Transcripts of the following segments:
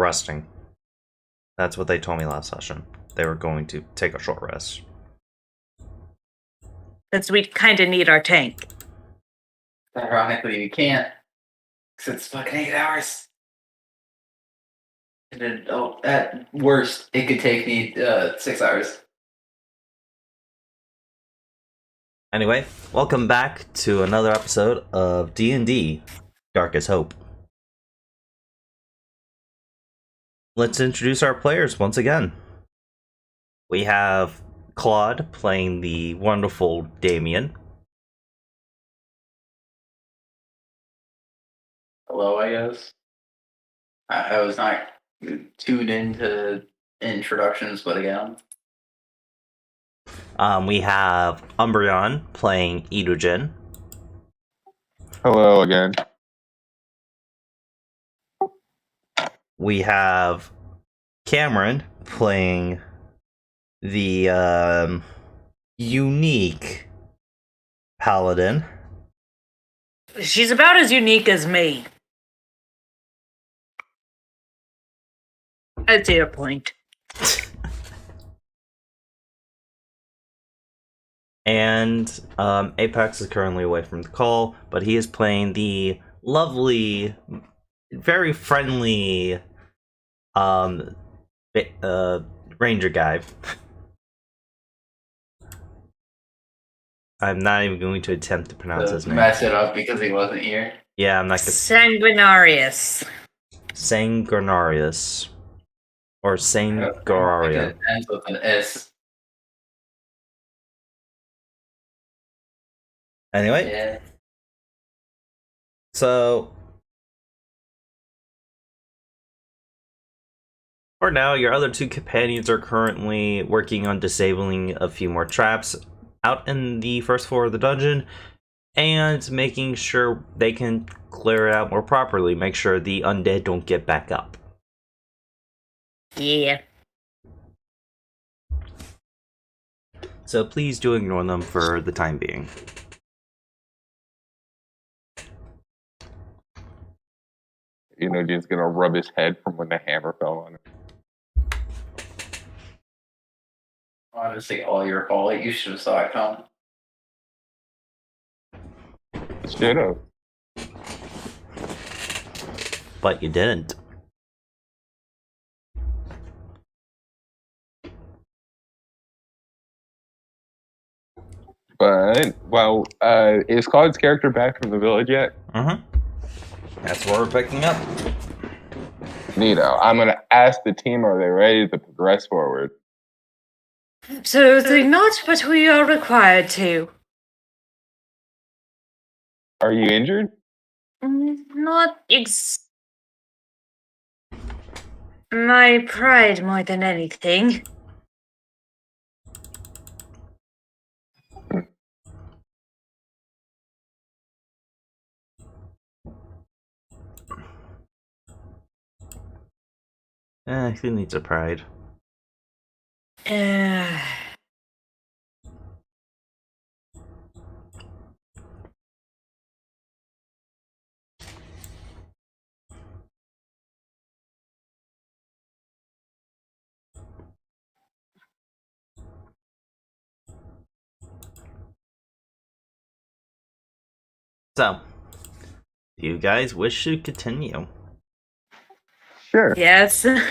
resting. That's what they told me last session. They were going to take a short rest. Since we kind of need our tank. Ironically, we can't. Because it's fucking 8 hours. And then, at worst, it could take me 6 hours. Anyway, welcome back to another episode of D&D Darkest Hope. Let's introduce our players once again. We have Claude playing the wonderful Damien. Hello, I guess. I was not tuned into introductions, but again. We have Umbreon playing Edojin. Hello again. We have Cameron playing the unique Paladin. She's about as unique as me. I'd say a point. And Apex is currently away from the call, but he is playing the lovely, very friendly ranger guy. I'm not even going to attempt to pronounce his name. Mess it up because he wasn't here. Yeah, I'm not gonna. Sanguinarius. Sanguinarius. Or Sanguinaria. It ends with an S. Anyway, Yeah. so for now, your other two companions are currently working on disabling a few more traps out in the first floor of the dungeon and making sure they can clear it out more properly, make sure the undead don't get back up. Yeah. So please do ignore them for the time being. Enogen's gonna rub his head from when the hammer fell on him. Honestly, all your fault. You should have saw it come. Should've. But you didn't. But, well, is Claude's character back from the village yet? Mm-hmm. That's where we're picking up. Neato. I'm gonna ask the team, are they ready to progress forward? Absolutely not, but we are required to. Are you injured? Not my pride more than anything. Who needs a pride? So, do you guys wish to continue? Sure. Yes. The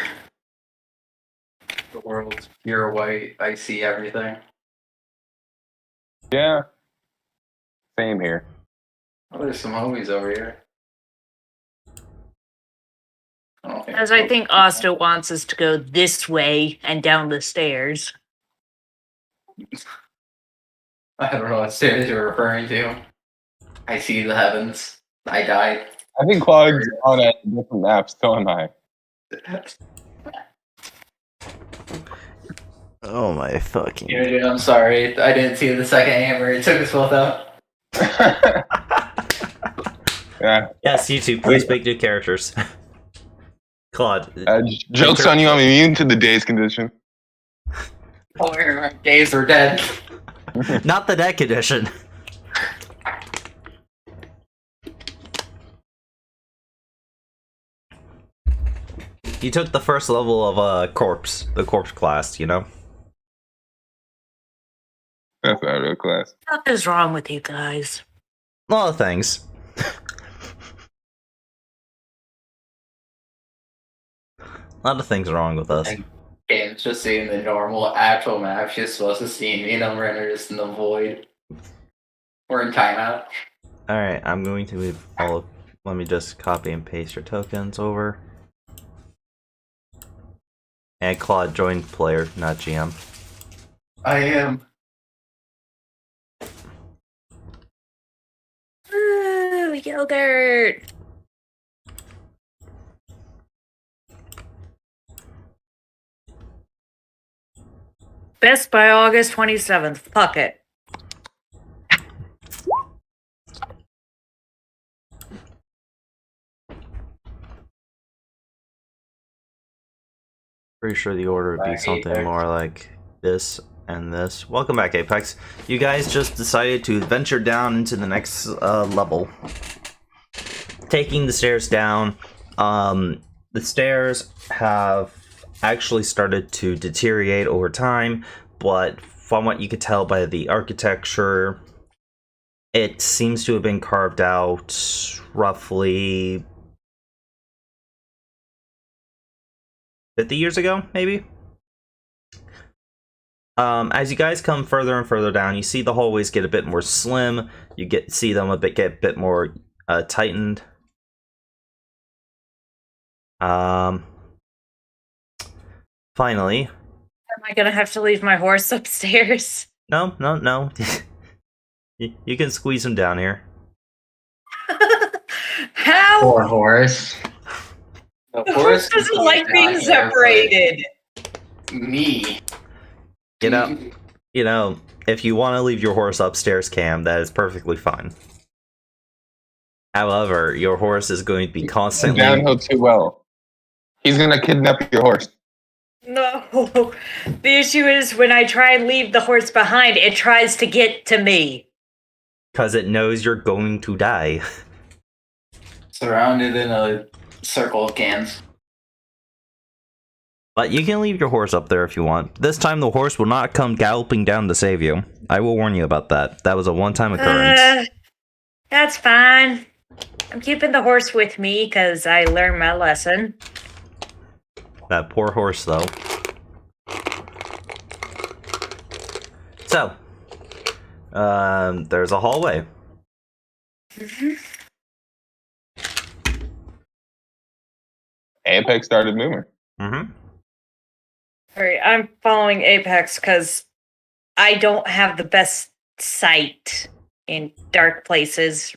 world's pure white. I see everything. Yeah. Same here. Oh, there's some homies over here. As I think Asta wants us to go this way and down the stairs. I don't know what stairs you're referring to. I see the heavens. I died. I think Claude's on a different map, so am I. Oh my fucking... Dude, I'm sorry. I didn't see the second hammer. It took us both out. Yeah. Yes, you two, please make new characters. Claude. Joke's on you, I'm immune to the day's condition. Our days are dead. Not the deck edition. You took the first level of corpse, the corpse class, you know? That's not a real class. What is wrong with you guys? A lot of things. A lot of things wrong with us. And games just seeing the normal actual map, she's supposed to see me and I'm running just in the void. We're in timeout. Alright, I'm going to move all of... Let me just copy and paste your tokens over. And Claude joined player, not GM. I am. Ooh, yogurt. Best by August 27th. Fuck it. Pretty sure the order would be Back something Apex. more like this and this. Welcome back, Apex. You guys just decided to venture down into the next level. Taking the stairs down. The stairs have actually started to deteriorate over time, but from what you could tell by the architecture, it seems to have been carved out roughly 50 years ago, maybe? As you guys come further and further down, you see the hallways get a bit more slim. You see them get a bit more tightened. Finally. Am I gonna have to leave my horse upstairs? No. You can squeeze him down here. How? Poor horse. The The horse doesn't like being separated. Me. You know, if you want to leave your horse upstairs, Cam, that is perfectly fine. However, your horse is going to be constantly... Downhill too well. He's gonna kidnap your horse. No. The issue is when I try and leave the horse behind, it tries to get to me. Because it knows you're going to die. Surrounded in a circle of cans. But you can leave your horse up there if you want. This time the horse will not come galloping down to save you. I will warn you about that. That was a one-time occurrence. That's fine. I'm keeping the horse with me because I learned my lesson. That poor horse, though. So, there's a hallway. Apex started moving. Mm-hmm. Alright, I'm following Apex because I don't have the best sight in dark places.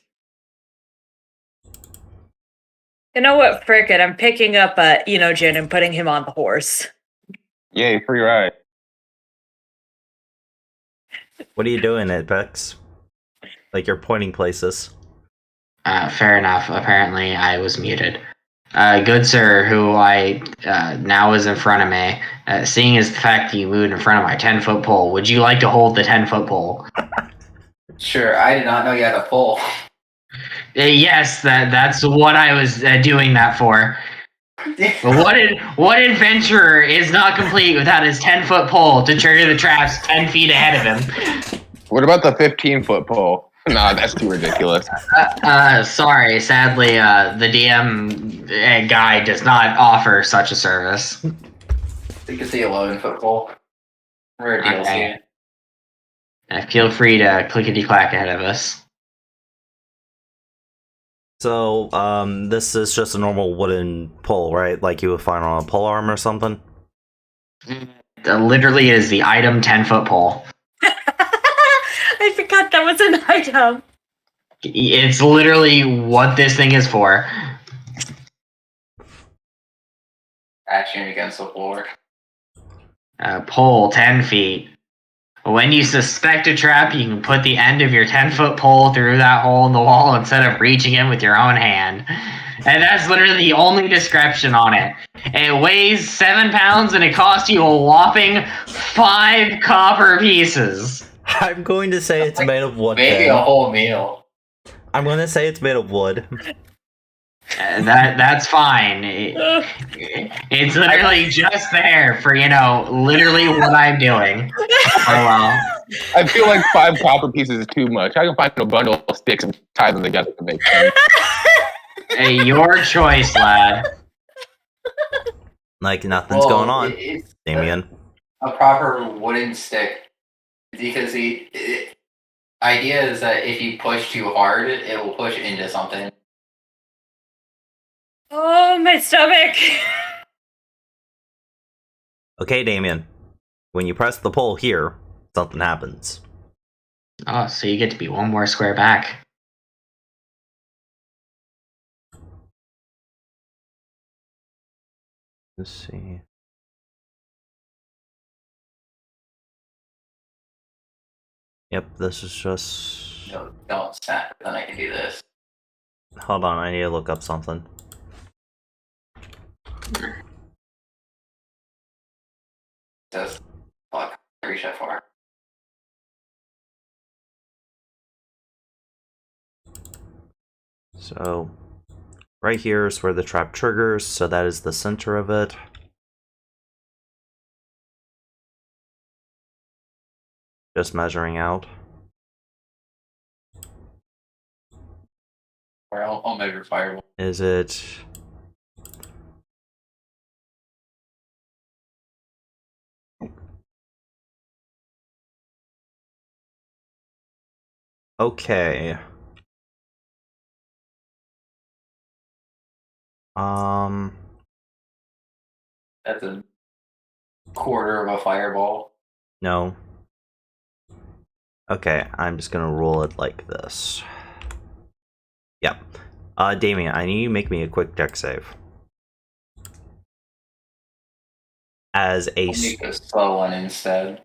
You know what? Frick it. I'm picking up Enogen and putting him on the horse. Yay, free ride. What are you doing, Apex? Like, you're pointing places. Fair enough. Apparently, I was muted. Good sir, who I now is in front of me, seeing as the fact that you moved in front of my 10-foot pole, would you like to hold the 10-foot pole? Sure, I did not know you had a pole. Yes, that's what I was doing that for. But what adventurer is not complete without his 10-foot pole to trigger the traps 10 feet ahead of him? What about the 15-foot pole? Nah, that's too ridiculous. Sorry, sadly, the DM guy does not offer such a service. You can see 11-foot pole. Rare DLC. Okay. Feel free to clickety-clack ahead of us. So, this is just a normal wooden pole, right? Like you would find on a pole arm or something? Literally, it is the item 10-foot pole. I forgot that was an item. It's literally what this thing is for. Action against the floor. Pole 10 feet. When you suspect a trap, you can put the end of your 10-foot pole through that hole in the wall instead of reaching in with your own hand. And that's literally the only description on it. It weighs 7 pounds and it costs you a whopping 5 copper pieces. I'm going to say it's made of wood. Maybe then. a whole meal. I'm going to say it's made of wood. That's fine. It's literally just there for literally what I'm doing. Oh well. I feel like 5 copper pieces is too much. I can find a bundle of sticks and tie them together to make sense. Hey, your choice, lad. Like nothing's going on, It's Damien. a proper wooden stick. Because the idea is that if you push too hard, it will push into something. Oh, my stomach. Okay, Damien. When you press the pole here, something happens. Oh, so you get to be one more square back. Let's see. Yep, this is just... No, don't snap. Then I can do this. Hold on, I need to look up something. Just fuck. Reach that far. So, right here is where the trap triggers, so that is the center of it. Just measuring out. Or I'll measure fireball. Is it... Okay. That's a quarter of a fireball. No. Okay, I'm just gonna roll it like this. Yep. Damien, I need you to make me a quick deck save. As a... I'll make a slow one instead.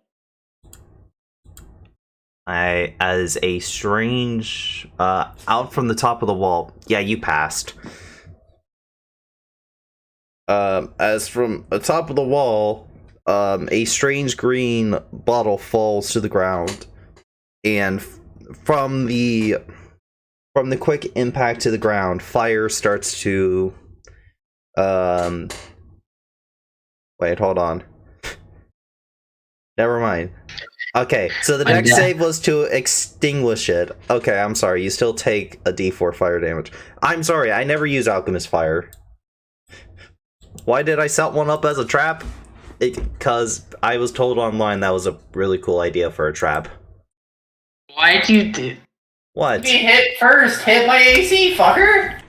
as a strange, out from the top of the wall. Yeah, you passed. As from the top of the wall, a strange green bottle falls to the ground, and from the quick impact to the ground, fire starts to, wait, hold on. Never mind. Okay, so the deck save was to extinguish it. Okay, I'm sorry. You still take a d4 fire damage. I'm sorry, I never use Alchemist Fire. Why did I set one up as a trap? Because I was told online that was a really cool idea for a trap. Why'd you do? What? Be hit first. Hit my AC, fucker.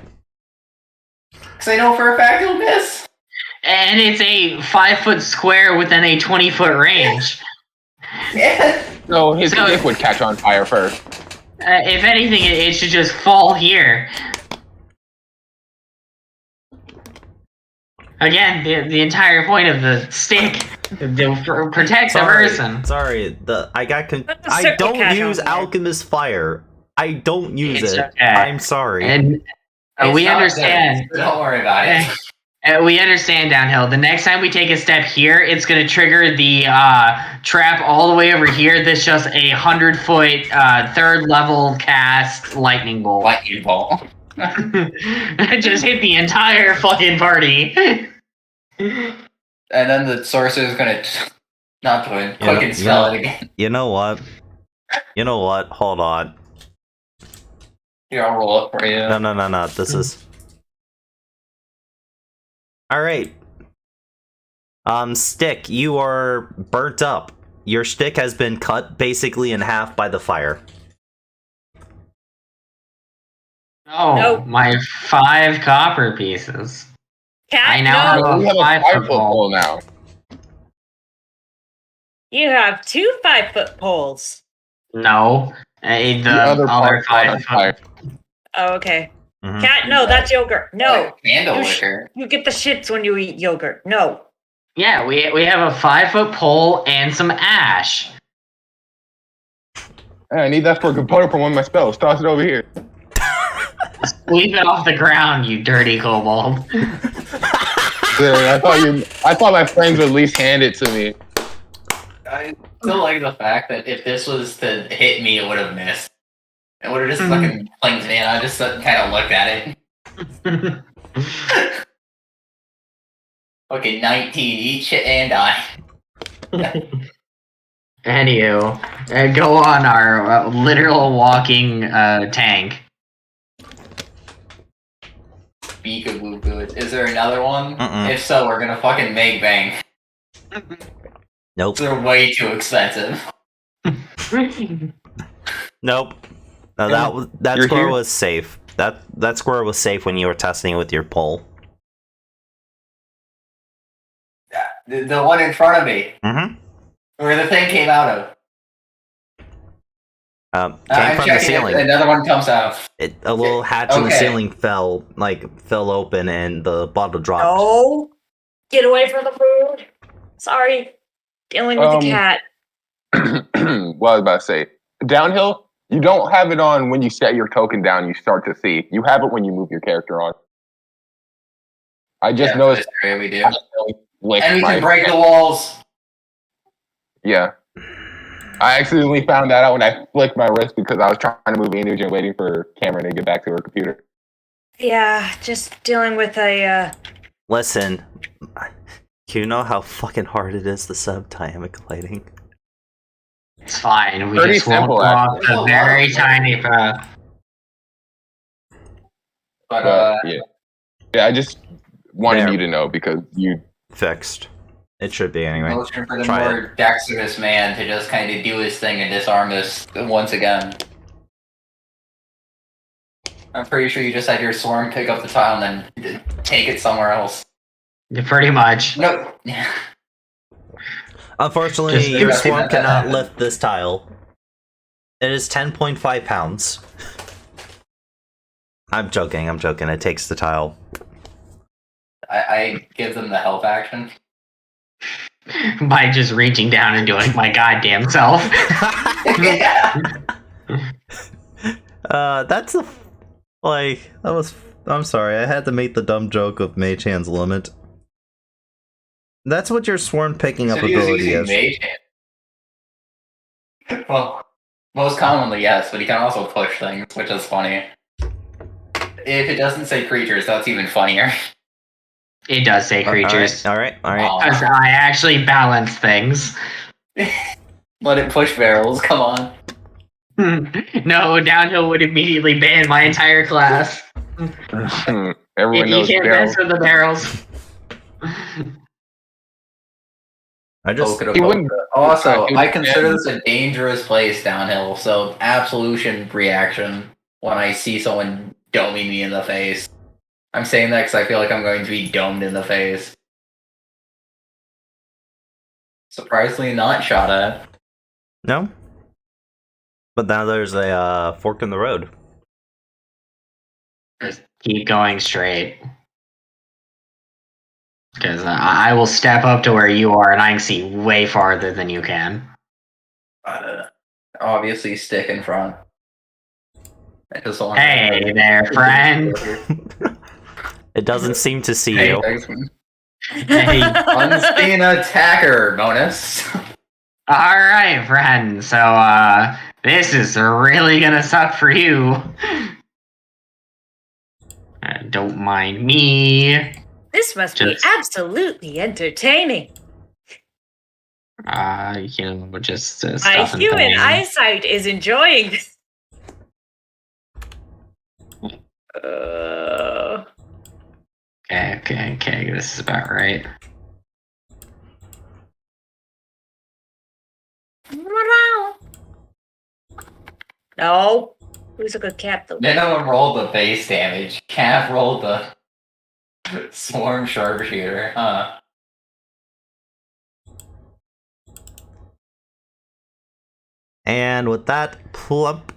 Because I know for a fact you'll miss. And it's a 5-foot square within a 20-foot range. Yeah. No, his stick would catch on fire first. If anything, it should just fall here. Again, the entire point of the stick to protect the person. Sorry, I circle don't catch use on there. Alchemist Fire. I don't use It's it. okay. I'm sorry. And we It's not understand. good. Don't worry about it. We understand, Downhill. The next time we take a step here, it's going to trigger the trap all the way over here. That's just a 100-foot, third-level cast lightning bolt. Lightning ball. It just hit the entire fucking party. And then the sorcerer's gonna not join. Click and spell it again. You know what? Hold on. Here, I'll roll it for you. No. This is... Alright. Stick, you are burnt up. Your stick has been cut basically in half by the fire. Oh, Nope. my 5 copper pieces. Cat, I now no. have We have a 5-foot 5-foot pole now. You have 2 5-foot poles. No. The other other part on 5 fire. Oh, okay. Mhm. Cat, no, that's yogurt. No. Candle You liquor. You get the shits when you eat yogurt. No. Yeah, we have a 5-foot pole and some ash. Hey, I need that for a component for one of my spells. Toss it over here. Sweep it off the ground, you dirty kobold. I thought my friends would at least hand it to me. I still like the fact that if this was to hit me, it would have missed. It would have just fucking flinged me, and I just kind of looked at it. Okay, 19 each and I. Anywho, go on our literal walking tank. Beakaboo good. Is there another one? Mm-mm. If so, we're gonna fucking make bang. Nope. They're way too expensive. Nope. No, that You're score here? was safe. That score was safe when you were testing it with your pole. The one in front of me, Mm-hmm. where the thing came out of. Came I'm from the checking ceiling. if another one comes out. A little hatch in the Okay. ceiling fell open, and the bottle dropped. No. Get away from the food. Sorry. Dealing with the cat. what I was about to say. Downhill, you don't have it on when you set your token down, you start to see. You have it when you move your character on. I just Yeah, noticed. this area we do. Lick And we my- can break the walls. Yeah. I accidentally found that out when I flicked my wrist because I was trying to move Anuj and waiting for Cameron to get back to her computer. Yeah, just dealing with a, Listen, you know how fucking hard it is to set up dynamic lighting. It's fine. We Pretty just won't simple, go off actually. the very tiny path. But, Yeah, I just wanted There. you to know because you. Fixed. It should be anyway. motion for the Try more dexterous man to just kind of do his thing and disarm us once again. I'm pretty sure you just had your swarm pick up the tile and then take it somewhere else. Pretty much. No. Unfortunately, Just- your Just- swarm cannot lift this tile. It is 10.5 pounds. I'm joking. It takes the tile. I give them the help action. By just reaching down and doing my goddamn self. That's a that was. I'm sorry. I had to make the dumb joke of Mage Hand's limit. That's what your swarm picking up So he was ability using is. Mage Hand. Well, most commonly yes, but he can also push things, which is funny. If it doesn't say creatures, that's even funnier. It does say creatures. All right. Because I actually balance things. Let it push barrels, come on. No, Downhill would immediately ban my entire class. Everyone You knows can't barrels. mess with the barrels. I just. Okada He wouldn't- Boka. Also, he I would- consider this a dangerous place downhill, so absolution reaction when I see someone doming me in the face. I'm saying that because I feel like I'm going to be domed in the face. Surprisingly not shot at. No. But now there's a fork in the road. Just keep going straight. Because I will step up to where you are and I can see way farther than you can. Obviously, stick in front. I just want Hey there, friend. It doesn't seem to see Hey, you. thanks. Hey. Unseen attacker bonus. Alright, friend. So, this is really gonna suck for you. Don't mind me. This must be Just- absolutely entertaining. Just My stuff and human things. eyesight is enjoying this. Okay. This is about right. No. Who's a good cat though? Minimum roll the base damage. Can't roll the swarm sharpshooter, huh? And with that plump,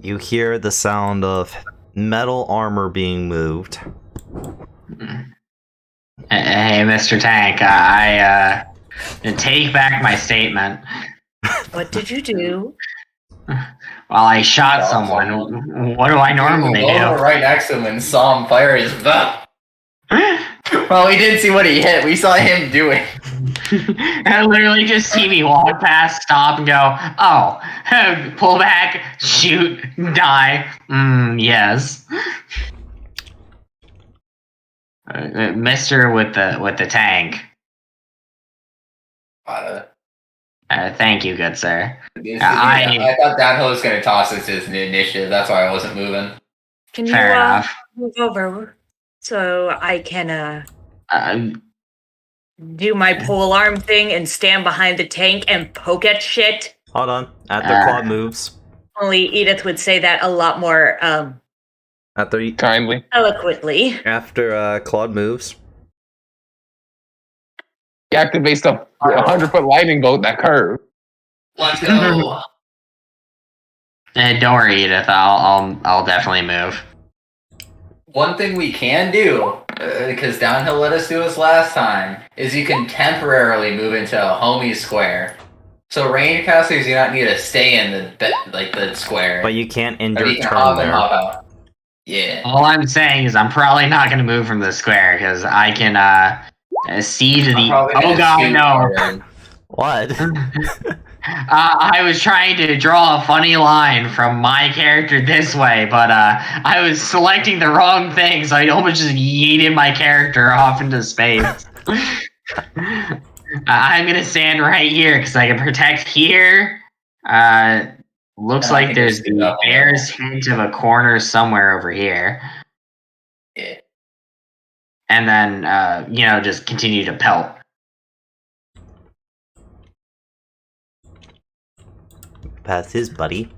you hear the sound of metal armor being moved. Hey, Mr. Tank, I take back my statement. What did you do? While I shot someone, what do I normally We were do? right next to him and saw him fire his gun. Well, we didn't see what he hit. We saw him do it. I literally just see me walk past, stop, and go, oh, pull back, shoot, die. Yes. Mister with the tank. Thank you, good sir. I thought Downhill was going to toss us his initiative. That's why I wasn't moving. Can you Fair enough. move over so I can Uh, do my pole arm thing and stand behind the tank and poke at shit? Hold on. After Claude moves. Only Edith would say that a lot more Kindly. eloquently. After Claude moves. He activates the 100-foot lightning bolt that curve. Let's go. don't worry, Edith. I'll definitely move. One thing we can do, because Downhill let us do this last time, is you can temporarily move into a homie square. So range casters do not need to stay in the square. But you can't end But your you can turn hop and there. hop out. Yeah. All I'm saying is I'm probably not going to move from the square because I can see to I'm the. probably gonna Oh god, scoot no! forward. What? I was trying to draw a funny line from my character this way, but I was selecting the wrong thing, so I almost just yeeted my character off into space. I'm gonna stand right here because I can protect here. Looks I like think there's it's good the up. bear's hint of a corner somewhere over here. Yeah. And then, just continue to pelt. Past his buddy.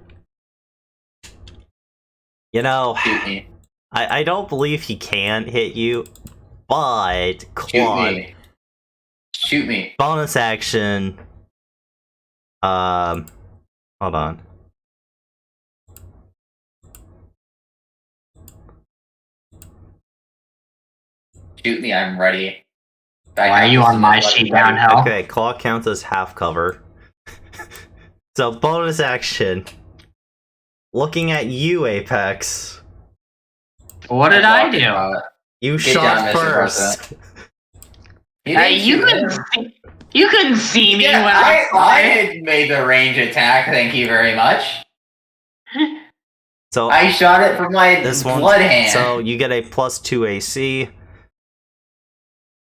You know, Shoot me. I don't believe he can hit you, but Shoot Claude, me. Shoot me. bonus action. Hold on. Shoot me. I'm ready. Why are you on my sheet, Downhill? Okay, Claw counts as half cover. So bonus action. Looking at you, Apex. What did I do? You Get shot down, Mr. first. You couldn't see me Yeah, when I had made the range attack. Thank you very much. So I shot it from my this one. blood hand. So you get a +2 AC,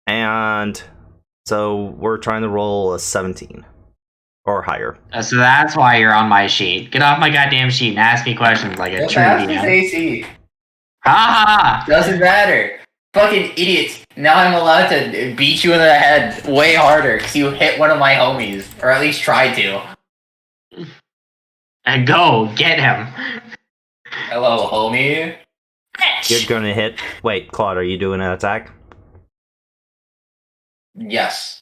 and so we're trying to roll a 17 or higher. So that's why you're on my sheet. Get off my goddamn sheet and ask me questions like a What true fast is DM. AC? Ha Doesn't matter. Fucking idiots. Now I'm allowed to beat you in the head way harder because you hit one of my homies. Or at least tried to. And go, get him. Hello, homie. You're gonna hit. Wait, Claude, are you doing an attack? Yes.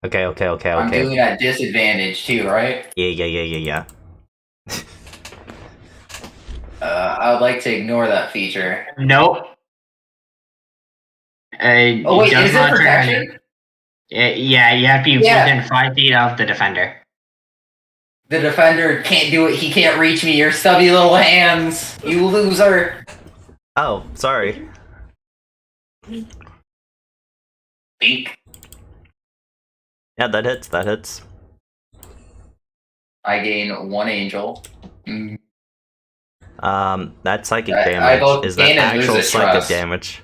Okay. I'm doing at disadvantage too, right? Yeah. I would like to ignore that feature. Nope. Oh wait, does is it not turn- protection? Yeah, you have to be Yeah. within 5 feet of the defender. The defender can't do it. He can't reach me. Your stubby little hands. You loser. Oh, sorry. Beak. Yeah, that hits. I gain 1 angel. Mm. That psychic I damage both is that gain and lose actual a psychic trust. damage.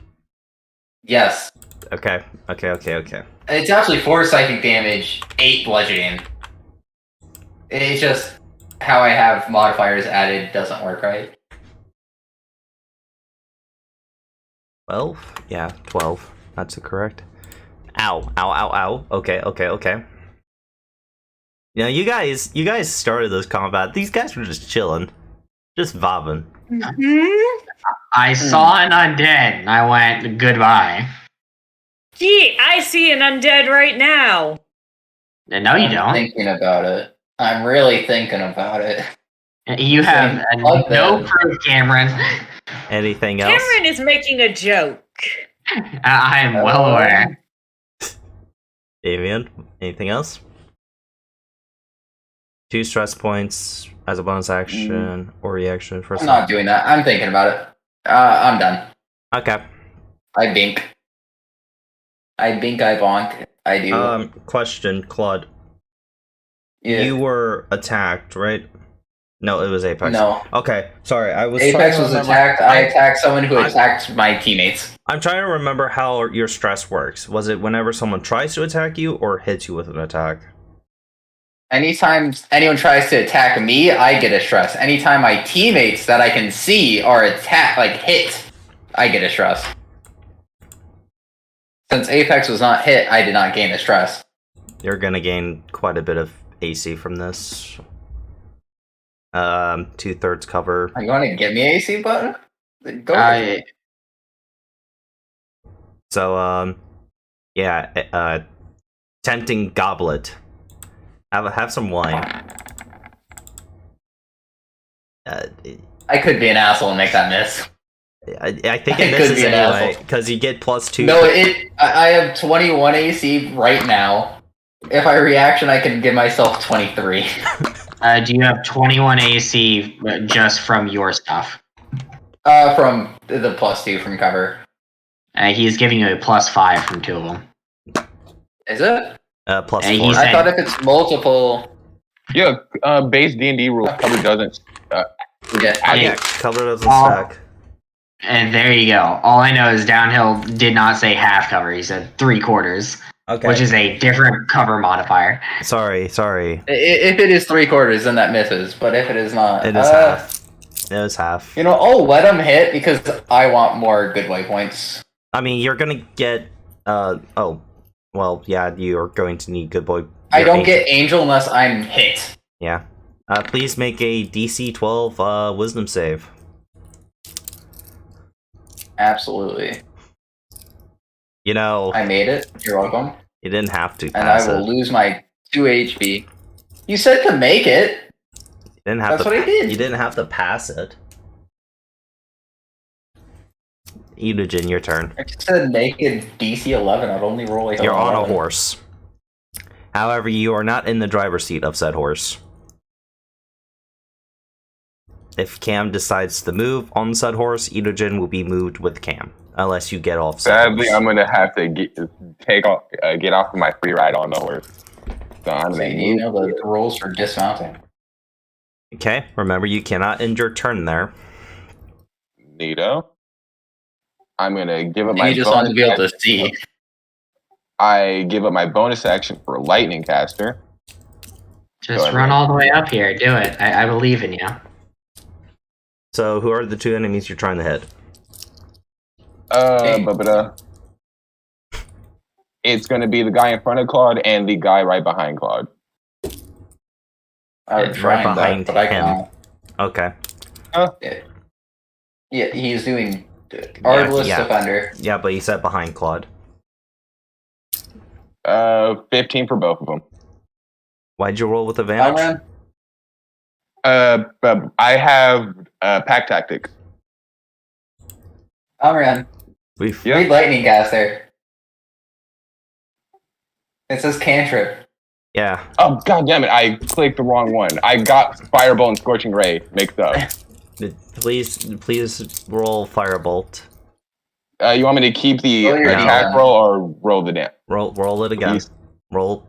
Yes. Okay. It's actually 4 psychic damage, 8 bludgeoning. It's just how I have modifiers added doesn't work right. 12? Yeah, 12. That's correct. Ow. Okay. You know, you guys started this combat. These guys were just chilling. Just vibing. I saw an undead and I went, goodbye. Gee, I see an undead right now. No, you I'm don't. thinking about it. I'm really thinking about it. You have Fuck no that. proof, Cameron. Anything else? Cameron is making a joke. I am well aware. Damien, anything else? 2 stress points as a bonus action or reaction. I'm not doing that. I'm thinking about it. I'm done. Okay. I bink. I bonk. I do. Question, Claude. yeah. You were attacked, right? No, it was Apex. No. Okay, sorry. I was Apex trying to was remember- attacked. I attacked someone who I- attacked my teammates. I'm trying to remember how your stress works. Was it whenever someone tries to attack you or hits you with an attack? Anytime anyone tries to attack me, I get a stress. Anytime my teammates that I can see are hit, I get a stress. Since Apex was not hit, I did not gain a stress. You're gonna gain quite a bit of AC from this. 2/3 cover. You want to give me AC button? Go. So, yeah, tempting goblet. Have some wine. I could be an asshole and make that miss. I think I it could misses be an anyway, asshole. because you get +2. No, I have 21 AC right now. If I reaction, I can give myself 23. Do you have 21 AC just from your stuff? From the +2 from cover. He's giving you a +5 from 2 of them. Is it? +4. Hey, he's- I thought if it's multiple. Yeah, base D&D rule cover doesn't. Yeah. Yeah, cover doesn't Oh. stack. And there you go. All I know is Downhill did not say half cover. He said 3/4, Okay. which is a different cover modifier. Sorry. If it is 3/4, then that misses. But if it is not, It is half. It was half. You know, I'll let him hit because I want more good waypoints. I mean, you're gonna get. Well, yeah, you're going to need good boy. I your don't eight- get Angel unless I'm hit. Yeah. Please make a DC 12 Wisdom save. Absolutely. You know, I made it. You're welcome. you didn't have to And pass I will it. lose my 2 HP. You said to make it. You didn't have That's to. what I did. You didn't have to pass it. Eugen, your turn. I just said make it DC 11. I'd only roll like You're on a 11. horse. However, you are not in the driver's seat of said horse. If Cam decides to move on said horse, Eugen will be moved with Cam, unless you get off. Said Sadly, horse. I'm gonna have to get off of my free ride on the horse. So I'm So gonna you know move. the rules for dismounting. Okay, remember you cannot end your turn there. Neato. I'm gonna give up my. You just want to bonus be able to action. see. I give up my bonus action for lightning caster. Just Go run ahead. all the way up here. Do it. I believe in you. So, who are the two enemies you're trying to hit? Hey. It's gonna be the guy in front of Claude and the guy right behind Claude. I would Right try behind that, but I him. can't. Okay. Yeah, he's doing Arbalest yeah. Defender. Yeah, but you said behind Claude. 15 for both of them. Why'd you roll with advantage? Alran, But I have pack tactics. Alran, We've Yeah. read Lightning Caster. It says cantrip. yeah. Oh god damn it! I clicked the wrong one. I got Fireball and Scorching Ray mixed up. Please roll Firebolt. You want me to keep the Roll your attack d10. roll or roll the damn? Roll it again. Please. Roll.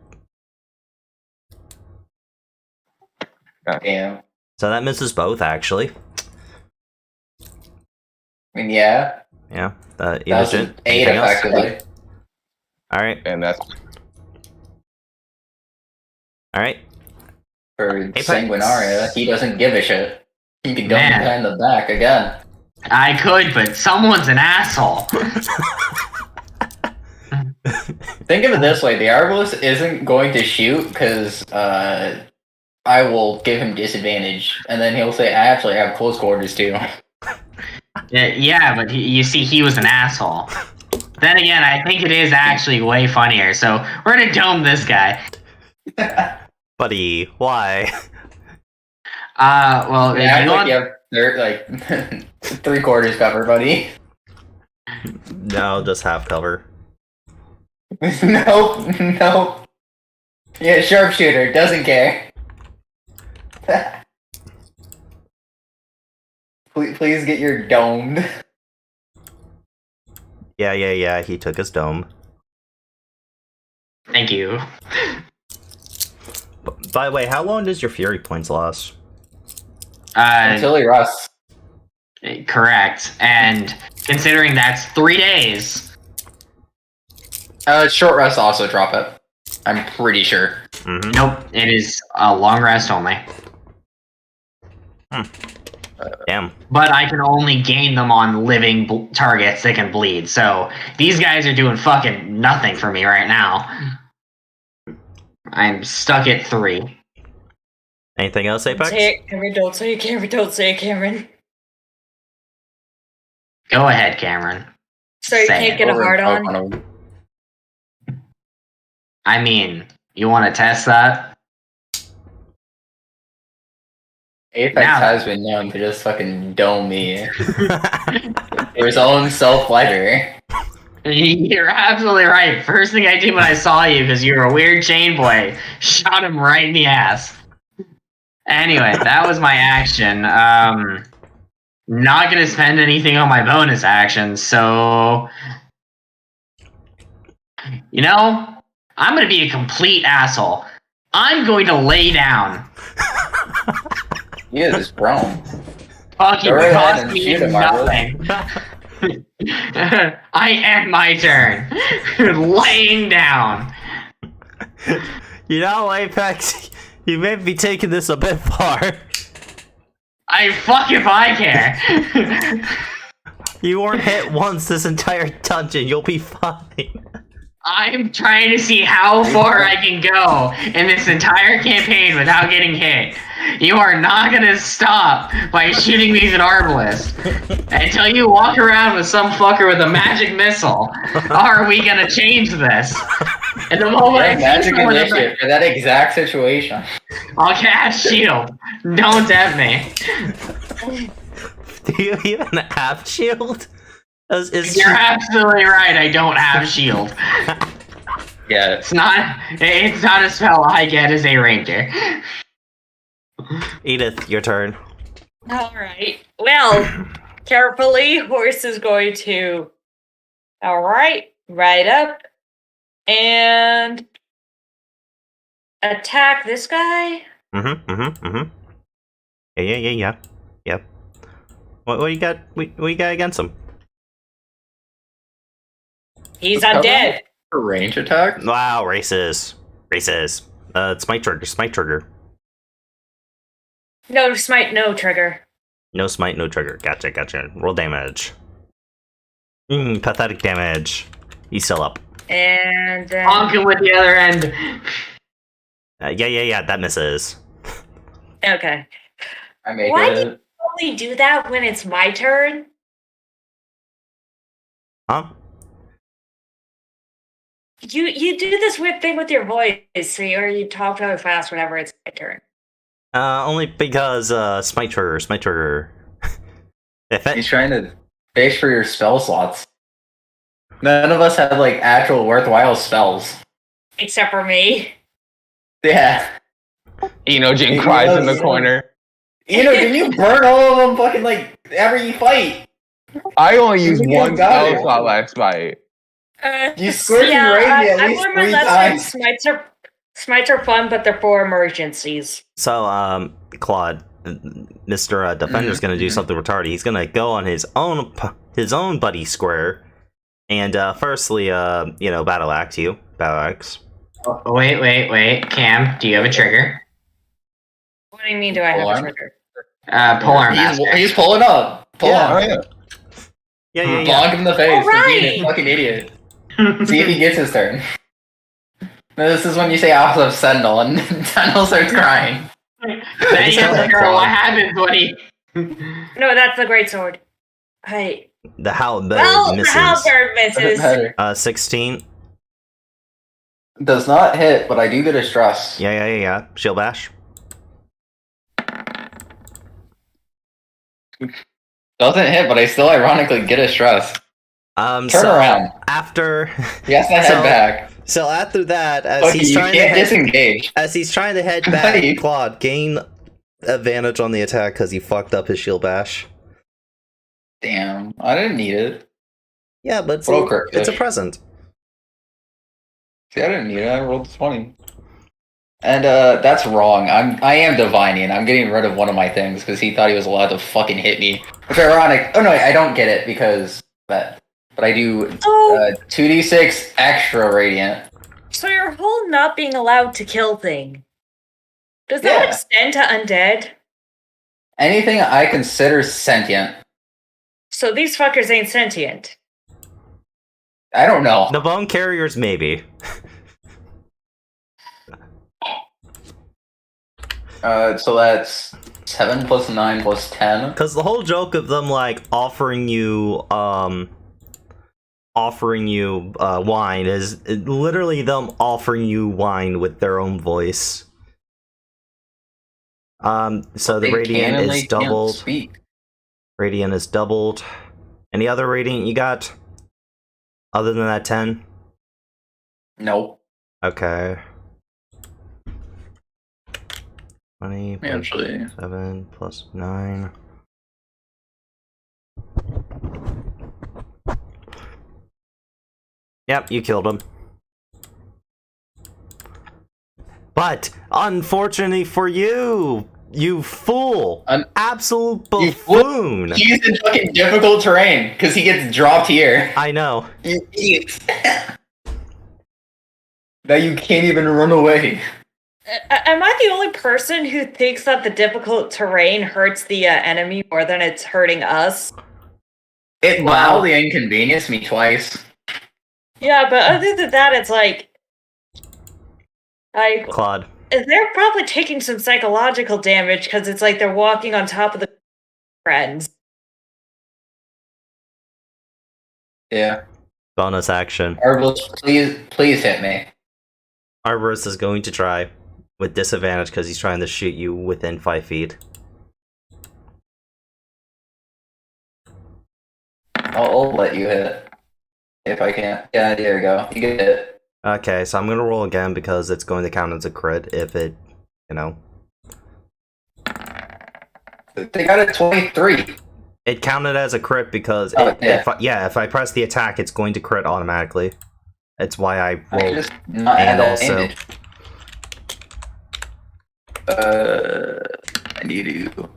Damn. So that misses both, actually. I mean, yeah. Yeah. That was Imogen, an 8 anything else? effectively. All right. And that's All right. For Apex. Sanguinaria, he doesn't give a shit. He can go Man. behind the back again. I could, but someone's an asshole. Think of it this way: the Arbalest isn't going to shoot because I will give him disadvantage, and then he'll say, "I actually have close quarters too." Yeah, but you see, he was an asshole. Then again, I think it is actually way funnier. So we're gonna dome this guy. Buddy, why? Well, if Act you like want, you have like 3/4 cover, buddy. No, just half cover. Nope. Yeah, sharpshooter doesn't care. Please get your domed. Yeah. He took his dome. thank you. By the way, how long does your Fury points last? Until he rests. Correct. And considering that's 3 days. Short rest also drop it. I'm pretty sure. Mm-hmm. Nope, it is a long rest only. Damn. But I can only gain them on living targets that can bleed. So these guys are doing fucking nothing for me right now. I'm stuck at 3. Anything else, Apex? Say it, Cameron. Don't say it, Cameron. Don't say it, Cameron. Go ahead, Cameron. So you Say can't it. get a hard on? I mean, you want to test that? Apex Now- has been known to just fucking dome me for his own self-pleasure. You're absolutely right. First thing I did when I saw you, because you were a weird chain boy, shot him right in the ass. Anyway, that was my action. Not gonna spend anything on my bonus action, so... You know, I'm gonna be a complete asshole. I'm going to lay down. He is prone. Fucking Go ahead cost and me shoot him, Marvel. nothing. I end my turn. Laying down. You know, Apex, you may be taking this a bit far. Fuck if I care. You weren't hit once this entire dungeon. You'll be fine. I'm trying to see how far I can go in this entire campaign without getting hit. You are not gonna stop by shooting me with an arbalist until you walk around with some fucker with a magic missile. Are we gonna change this? And the moment I see Magic someone with a- initiative for that exact situation. I'll cast shield. Don't tempt me. Do you even have shield? You're absolutely right. I don't have shield. Yeah. It's not a spell I get as a ranger. Edith, your turn. Alright. Well, carefully, horse is going to. Alright. Ride up. And. Attack this guy? Yeah. Yep. What do you got? What do you got against him? He's undead. For range attack? Wow, races. Smite trigger. No smite, no trigger. No smite, no trigger. Gotcha. Roll damage. Pathetic damage. He's still up. And. Honking with the other end. Yeah. That misses. Okay. I make Why it. do you only do that when it's my turn? Huh? You do this weird thing with your voice, or you talk really fast whenever it's my turn. Only because smite trigger. He's trying to fish for your spell slots. None of us have like actual worthwhile spells. Except for me. Yeah. Enogen cries in the corner. Didn't you burn all of them fucking like every fight? I only used You one got it. spell slot last fight. You scored me right at I least learned my 3 lesson. times. Smites are fun, but they're for emergencies. So, Claude, Mr. Defender's gonna do something retarded. He's gonna go on his own buddy square, and firstly, battle axe you. Battle axe. Wait. Cam, do you have a trigger? What do you mean? Do I have a Polearm? trigger? Polearm Master. He's pulling up. Pull Yeah. Oh, on. yeah. Yeah. Bonk him in the face for being a Alright. fucking idiot. See if he gets his turn. This is when you say House of Sendel and Sendel starts crying. Then you have to figure out what happens when he... No, that's the great sword. Hey. The halberd Well, the misses. halberd misses. Better. 16. Does not hit, but I do get a stress. Yeah. Shield bash. Doesn't hit, but I still ironically get a stress. Turn around. After. Yes, I head So- back. So after that, as Fuck you, he's you trying to can't head, disengage. as he's trying to head back, Buddy. Claude gain advantage on the attack because he fucked up his shield bash. Damn, I didn't need it. Yeah, but it's, Roll a, crit it's a fish. present. See, I didn't need it. I rolled 20. And that's wrong. I am divining. I'm getting rid of one of my things because he thought he was allowed to fucking hit me. Which ironic. Oh no, I don't get it because that. But I do So, 2d6 extra radiant. so your whole not being allowed to kill thing, does that Yeah. extend to undead? Anything I consider sentient. So these fuckers ain't sentient. I don't know. The bone carriers, maybe. So that's 7 plus 9 plus 10. Because the whole joke of them like offering you wine is literally them offering you wine with their own voice. So the They radiant can and is they can't doubled. speak. Radiant is doubled. Any other radiant you got? Other than that 10? Nope. Okay. 20 plus Actually. 7 plus 9. Yep, you killed him. But, unfortunately for you, you fool! Absolute You fool. buffoon! He's in fucking difficult terrain because he gets dropped here. I know. You idiot. Now you can't even run away. Am I the only person who thinks that the difficult terrain hurts the enemy more than it's hurting us? It mildly inconvenienced me twice. Yeah, but other than that, it's like Claude. they're probably taking some psychological damage because it's like they're walking on top of the friends. Yeah. Bonus action. Arbus, please hit me. Arborist is going to try. With disadvantage because he's trying to shoot you within 5 feet. I'll let you hit. If I can. Yeah, there you go. You get it. Okay, so I'm gonna roll again because it's going to count as a crit if it, you know. They got a 23. It counted as a crit because Oh, if I press the attack, it's going to crit automatically. That's why I I rolled. just not and add that also- damage. I need to.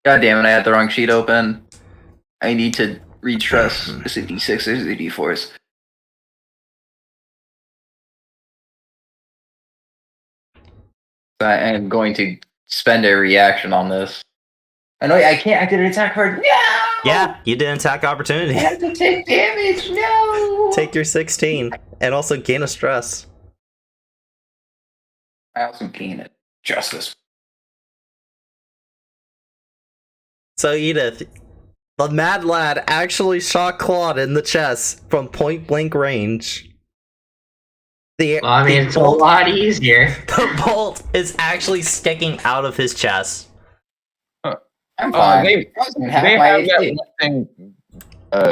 God damn it! I had the wrong sheet open. I need to retrust. Is it D6 or is it D4s? I am going to spend a reaction on this. I know I can't activate an attack card. No. Yeah, you did an attack I opportunity. have to take damage. No. Take your 16 and also gain a stress. I also gain it. Justice. So Edith, the mad lad actually shot Claude in the chest from point blank range. Well, I mean, it's a lot easier. The bolt is actually sticking out of his chest. I'm fine. They have that one thing.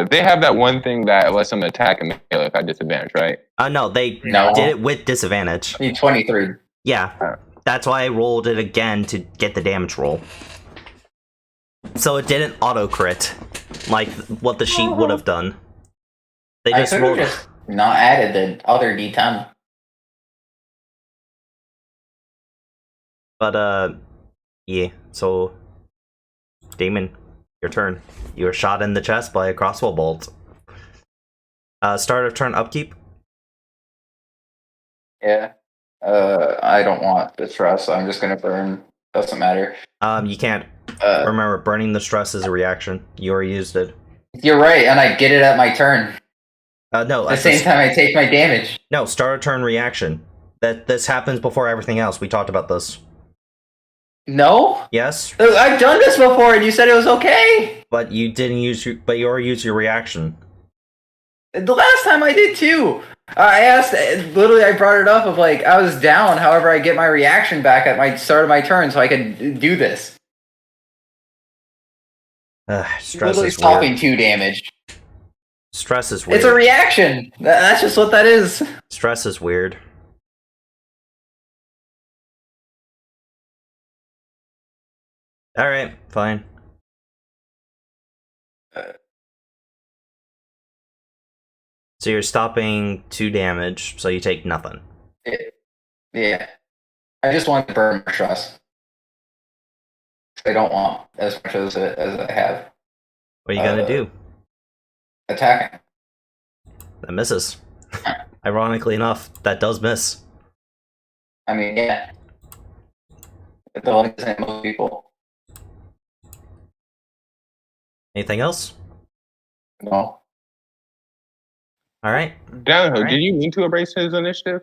They have that one thing that lets them attack and melee at disadvantage, right? No, they No. did it with disadvantage. I need 23. Yeah, that's why I rolled it again to get the damage roll. So it didn't auto crit like what the sheet would have done. They I just could have rolled. just not added the other D10. But yeah. So, Damon, your turn. You were shot in the chest by a crossbow bolt. Start of turn upkeep. Yeah. I don't want the stress. I'm just gonna burn. Doesn't matter. You can't. Remember, burning the stress is a reaction. You already used it. You're right, and I get it at my turn. No, At the same time, I take my damage. No, start a turn reaction. That this happens before everything else. We talked about this. No, Yes, I've done this before, and you said it was okay. but you didn't use your. But you already used your reaction. The last time I did too. I asked. Literally, I brought it up of like I was down. However, I get my reaction back at my start of my turn, so I could do this. Stress Literally is stopping weird. 2 damage. Stress is weird. It's a reaction. That's just what that is. Stress is weird. All right, fine. So you're stopping 2 damage, so you take nothing. Yeah. I just want to burn more stress. I don't want as much as I have. What are you gonna do? Attacking. That misses. Ironically enough, that does miss. I mean, yeah. But the only same most people. Anything else? No. Alright. Downhill, Alright. did you mean to erase his initiative?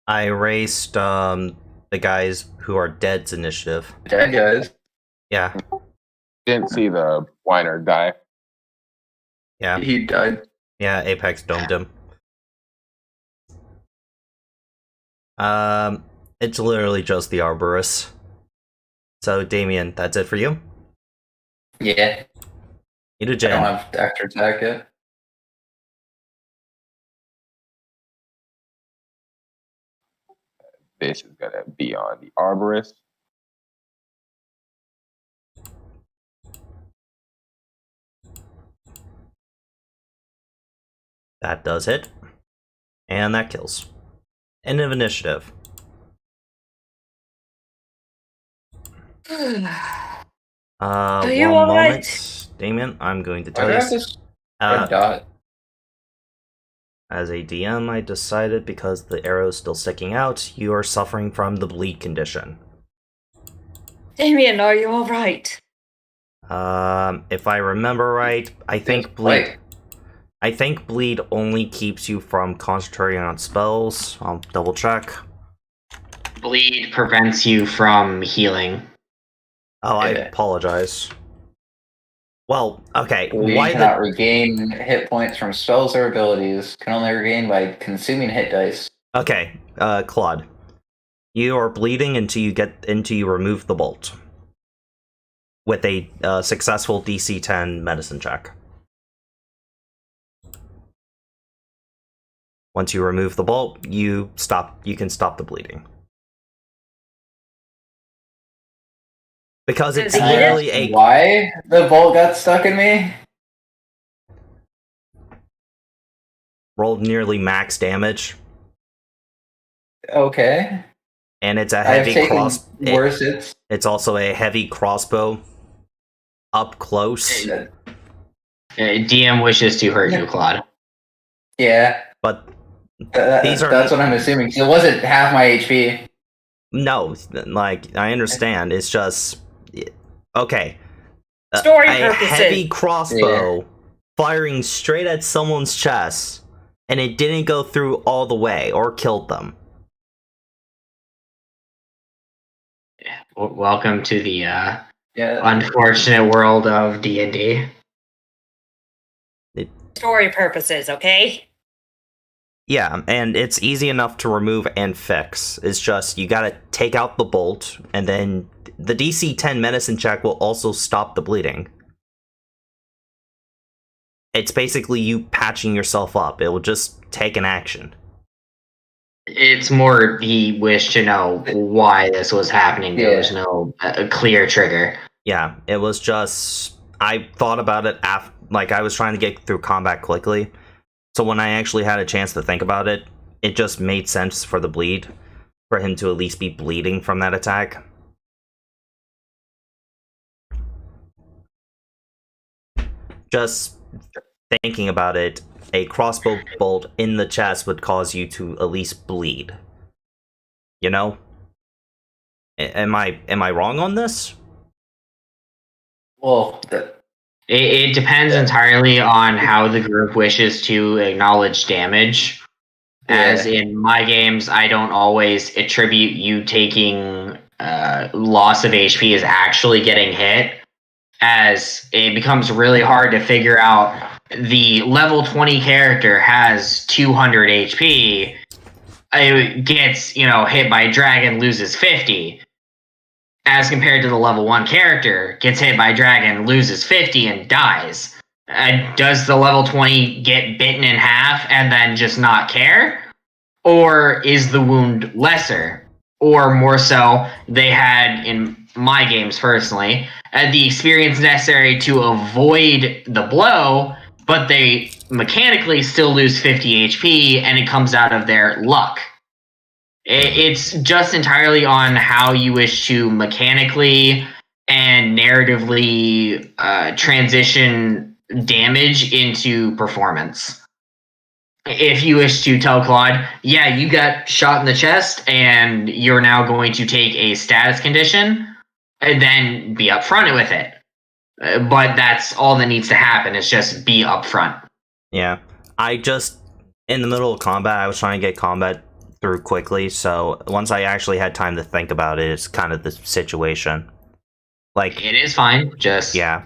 I erased the guys who are dead's initiative. Dead guys. Yeah, Didn't see the whiner die. yeah, He died. yeah, Apex domed him. It's literally just the Arborist. So, Damien, that's it for you? Yeah. You do I don't Jen. have extra attack yet. This is gonna be on the Arborist. That does hit. And that kills. End of initiative. Are you One alright? moment. Damien, I'm going to Why tell do I you. have this Uh, red dot? As a DM, I decided because the arrow is still sticking out, you are suffering from the bleed condition. Damien, are you alright? If I remember right, I think bleed. Like, I think bleed only keeps you from concentrating on spells. I'll double check. Bleed prevents you from healing. Oh, I Yeah. apologize. Well, okay. we Why cannot the? regain hit points from spells or abilities. Can only regain by consuming hit dice. Okay, Claude. You are bleeding until you remove the bolt with a successful DC 10 medicine check. Once you remove the bolt, you can stop the bleeding. Because it's Does he hit literally a Why the bolt got stuck in me? rolled nearly max damage, Okay. and it's a I've heavy taken cross. worse hits. It's also a heavy crossbow up close, DM wishes to hurt you, Claude. Yeah. but These are- that's what I'm assuming. 'Cause it wasn't half my HP. no, like I understand. It's just okay. Story A purposes. heavy crossbow firing straight at someone's chest, and it didn't go through all the way or killed them. Welcome to the Yeah. unfortunate world of D&D. Story purposes, okay? Yeah, and it's easy enough to remove and fix. It's just you gotta take out the bolt, and then the DC 10 medicine check will also stop the bleeding. It's basically you patching yourself up. It will just take an action. It's more the wish to know why this was happening. There was no clear trigger. Yeah, it was just I thought about it after, like I was trying to get through combat quickly. So when I actually had a chance to think about it, it just made sense for the bleed, for him to at least be bleeding from that attack. Just thinking about it, a crossbow bolt in the chest would cause you to at least bleed. You know? Am I wrong on this? Well, It depends entirely on how the group wishes to acknowledge damage. As in my games, I don't always attribute you taking loss of HP as actually getting hit, as it becomes really hard to figure out the level 20 character has 200 HP, it gets, hit by a dragon, loses 50. As compared to the level 1 character, gets hit by a dragon, loses 50, and dies. Does the level 20 get bitten in half and then just not care? Or is the wound lesser? Or more so, they had, in my games personally, the experience necessary to avoid the blow, but they mechanically still lose 50 HP, and it comes out of their luck. It's just entirely on how you wish to mechanically and narratively transition damage into performance. If you wish to tell Claude, yeah, you got shot in the chest and you're now going to take a status condition, and then be upfront with it. But that's all that needs to happen, is just be upfront. Yeah. I just, in the middle of combat, I was trying to get combat through quickly, so once I actually had time to think about it, it's kind of the situation. Like, It is fine, just yeah.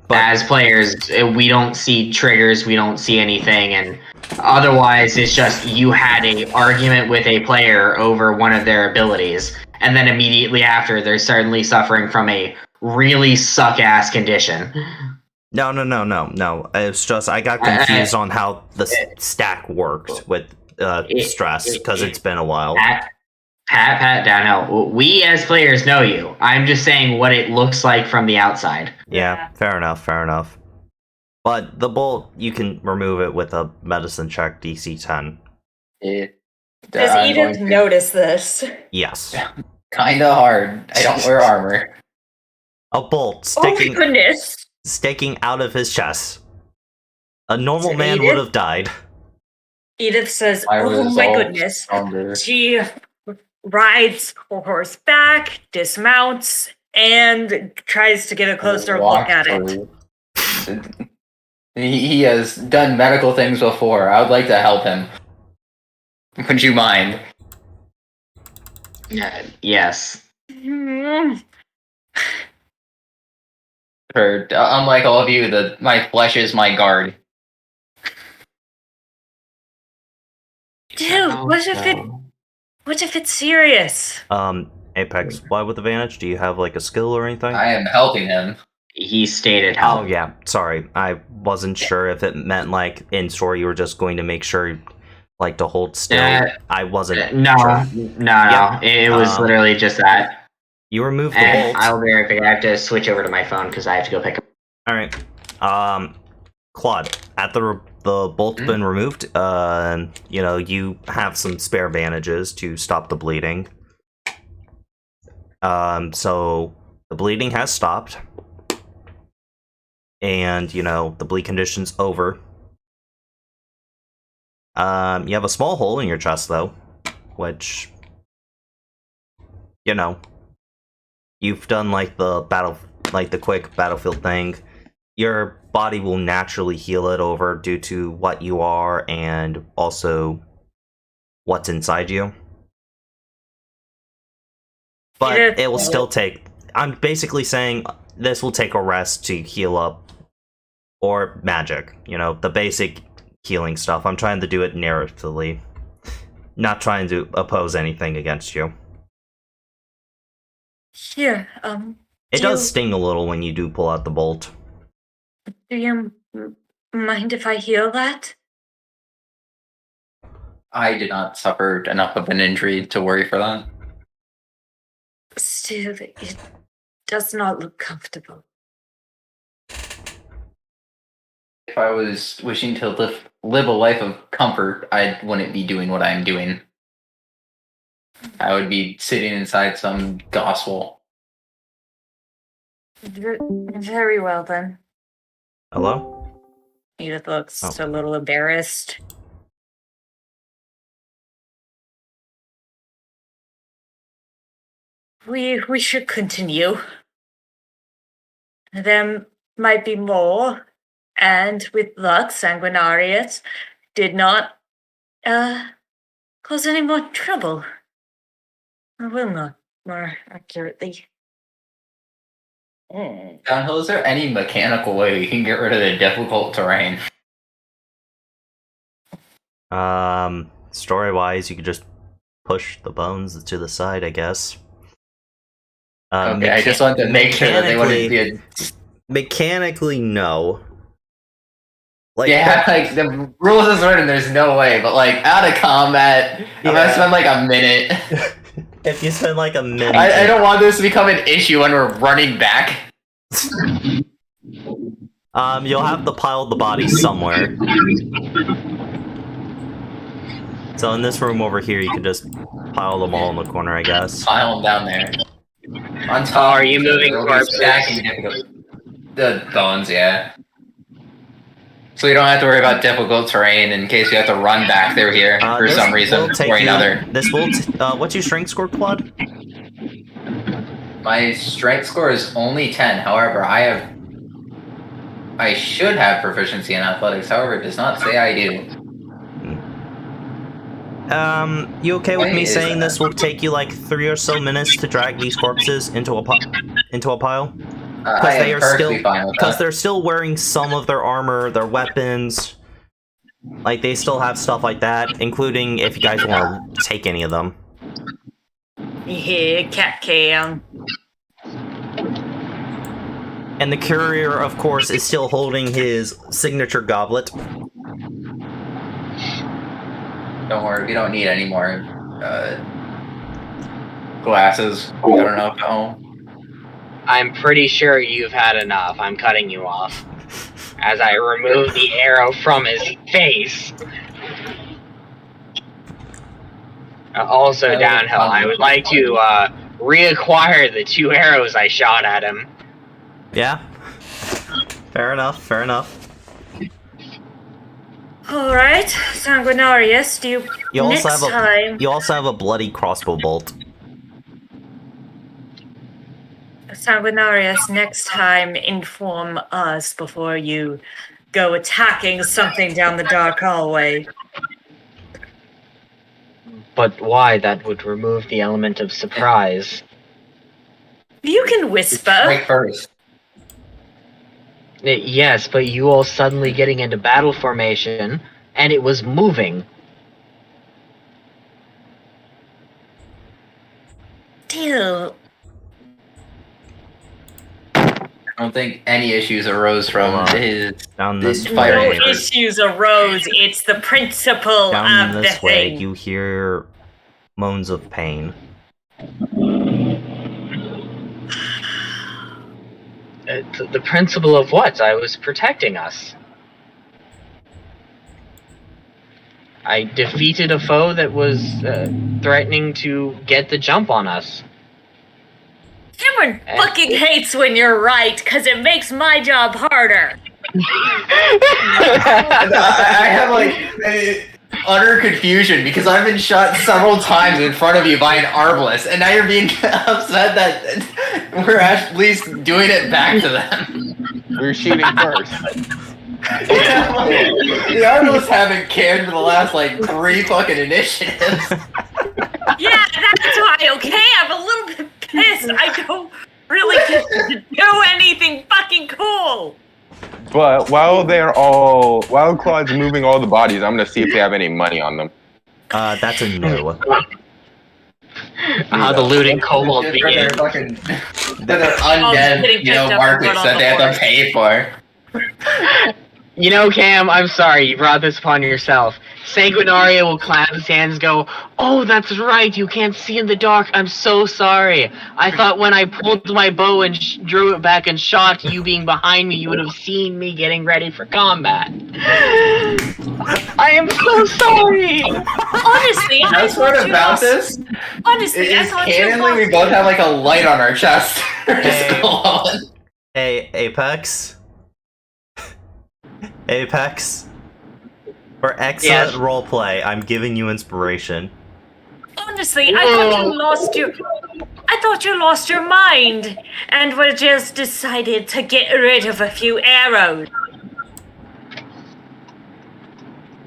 But as players, we don't see triggers, we don't see anything, and otherwise it's just you had a argument with a player over one of their abilities, and then immediately after they're suddenly suffering from a really suck-ass condition. No. It's just I got confused on how the stack worked with stress, because it's been a while. Pat, Downhill, we as players know you. I'm just saying what it looks like from the outside. Yeah, fair enough. But the bolt, you can remove it with a medicine check DC 10. Does Edith notice this? Yes. Kinda hard. I don't wear armor. A bolt Oh my sticking goodness! sticking out of his chest. A normal Is it man Edith? would have died. Edith says, I "Oh was my all goodness!" stronger. She rides her horse back, dismounts, and tries to get a closer look at it. He has done medical things before. I would like to help him. Would you mind? Yes. Hmm. Unlike all of you, my flesh is my guard. Dude, what if it's serious? Apex, why with advantage? Do you have like a skill or anything? I am helping him. He stated how. Oh yeah, sorry. I wasn't sure if it meant like in story you were just going to make sure like to hold still. I wasn't No, sure. no. It was literally just that. You removed the And bolt. I'll be right back. I have to switch over to my phone because I have to go pick up. Alright. Claude, at the bolt's been removed, you have some spare bandages to stop the bleeding. So the bleeding has stopped. And, the bleed condition's over. You have a small hole in your chest, though, which, you've done the quick battlefield thing. Your body will naturally heal it over due to what you are and also what's inside you. But it will still take. I'm basically saying this will take a rest to heal up. Or magic, the basic healing stuff. I'm trying to do it narratively. Not trying to oppose anything against you. Here, It does sting a little when you do pull out the bolt. do you mind if I heal that? I did not suffer enough of an injury to worry for that. Still, it does not look comfortable. If I was wishing to live a life of comfort, I wouldn't be doing what I'm doing. I would be sitting inside some gospel. Very well, then. Hello? Edith looks Oh. a little embarrassed. We should continue. There might be more, and with luck, Sanguinarius did not cause any more trouble. Or will not, more accurately. Downhill, is there any mechanical way we can get rid of the difficult terrain? Story-wise, you could just push the bones to the side, I guess. Okay, I just wanted to make sure that they wouldn't be a... Mechanically, no. Yeah, like, the rules is written, there's no way, but, out of combat, I'm gonna spend, a minute. If you spend, a minute... I don't want this to become an issue when we're running back. You'll have to pile the body somewhere. So in this room over here, you can just pile them all in the corner, I guess. Pile them down there. On top. Are you moving there'll be corpses? stacking the bones, yeah. So you don't have to worry about difficult terrain in case you have to run back through here for This some reason will take or you- another. This will. What's your strength score, Claude? My strength score is only 10. However, I should have proficiency in athletics. However, it does not say I do. You okay with Why me is saying that? this will take you like 3 or so minutes to drag these corpses into a pile? I they am are perfectly still- fine with Because that. they're still wearing some of their armor, their weapons. Like, they still have stuff like that, including if you guys want to take any of them. Yeah, cat cam. And the courier, of course, is still holding his signature goblet. Don't worry, we don't need any more glasses. I don't know. No. I'm pretty sure you've had enough. I'm cutting you off. As I remove the arrow from his face. Also, That was Downhill, fun. I would like to reacquire the 2 arrows I shot at him. Yeah? Fair enough, fair enough. Alright, Sanguinarius, do you, You also next have a time... you also have a bloody crossbow bolt. Sanguinarius, next time inform us before you go attacking something down the dark hallway. But why? That would remove the element of surprise. You can whisper. Strike first. Yes, but you all suddenly getting into battle formation, and it was moving. Still, I don't think any issues arose from Hold on. his. Down this Fire no way. Fire. issues arose. It's the principle Down of the this way, thing. you hear moans of pain. The principle of what? I was protecting us. I defeated a foe that was threatening to get the jump on us. Cameron fucking hates when you're right, because it makes my job harder. I have like utter confusion because I've been shot several times in front of you by an arbalist, and now you're being upset that we're at least doing it back to them. We're shooting first. The arbalists haven't cared for the last like 3 fucking initiatives. Yeah, that's why, okay? I'm a little bit pissed. I don't really get to do anything fucking cool. But while Claude's moving all the bodies, I'm gonna see if they have any money on them. That's a no. How the looting kobold Just for their begins. fucking for their undead, getting you know, picked up markets and put on that the they have horse. to pay for. You know, Cam, I'm sorry, you brought this upon yourself. Sanguinaria will clasp his hands and go, "Oh, that's right, you can't see in the dark, I'm so sorry. I thought when I pulled my bow and drew it back and shot you being behind me, you would have seen me getting ready for combat. I am so sorry!" Honestly, I That's what thought you about lost. this Honestly, I is thought you canonly we lost. both have like a light on our chest. Hey. Skull. Hey, Apex. Apex. For excellent Yes. roleplay, I'm giving you inspiration. Honestly, I thought you lost your. I thought you lost your mind and were just decided to get rid of a few arrows.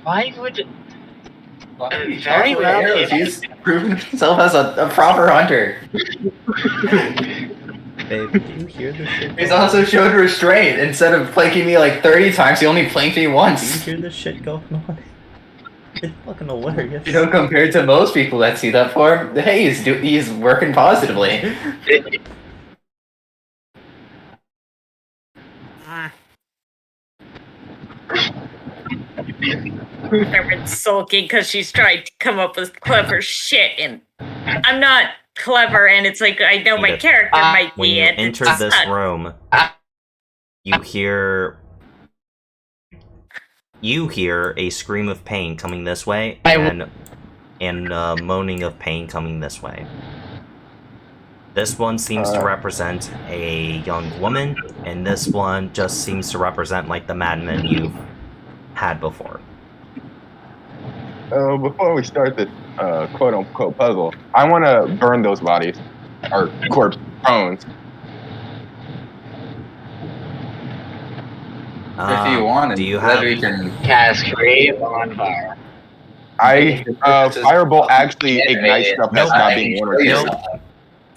Why would... Very Very well. He's proven himself as a proper hunter. Babe, did you hear this shit? He's also showed restraint. Instead of planking me like 30 times, he only planked me Did you once. hear this shit going on? It's fucking hilarious. You know, compared to most people that see that form, hey, he's working positively. Cameron's sulking because she's trying to come up with clever shit, and I'm not clever, and it's like I know my Edith, character might when be you it. enter it's this not. room, you hear a scream of pain coming this way, I and and moaning of pain coming this way. This one seems to represent a young woman, and this one just seems to represent like the madman you've had before. Before we start this quote-unquote puzzle, I want to burn those bodies, or corpse bones. If you want, do you have? we can. Cast create on fire. Firebolt actually ignites stuff that's Nope. not being worn or killed. Nope.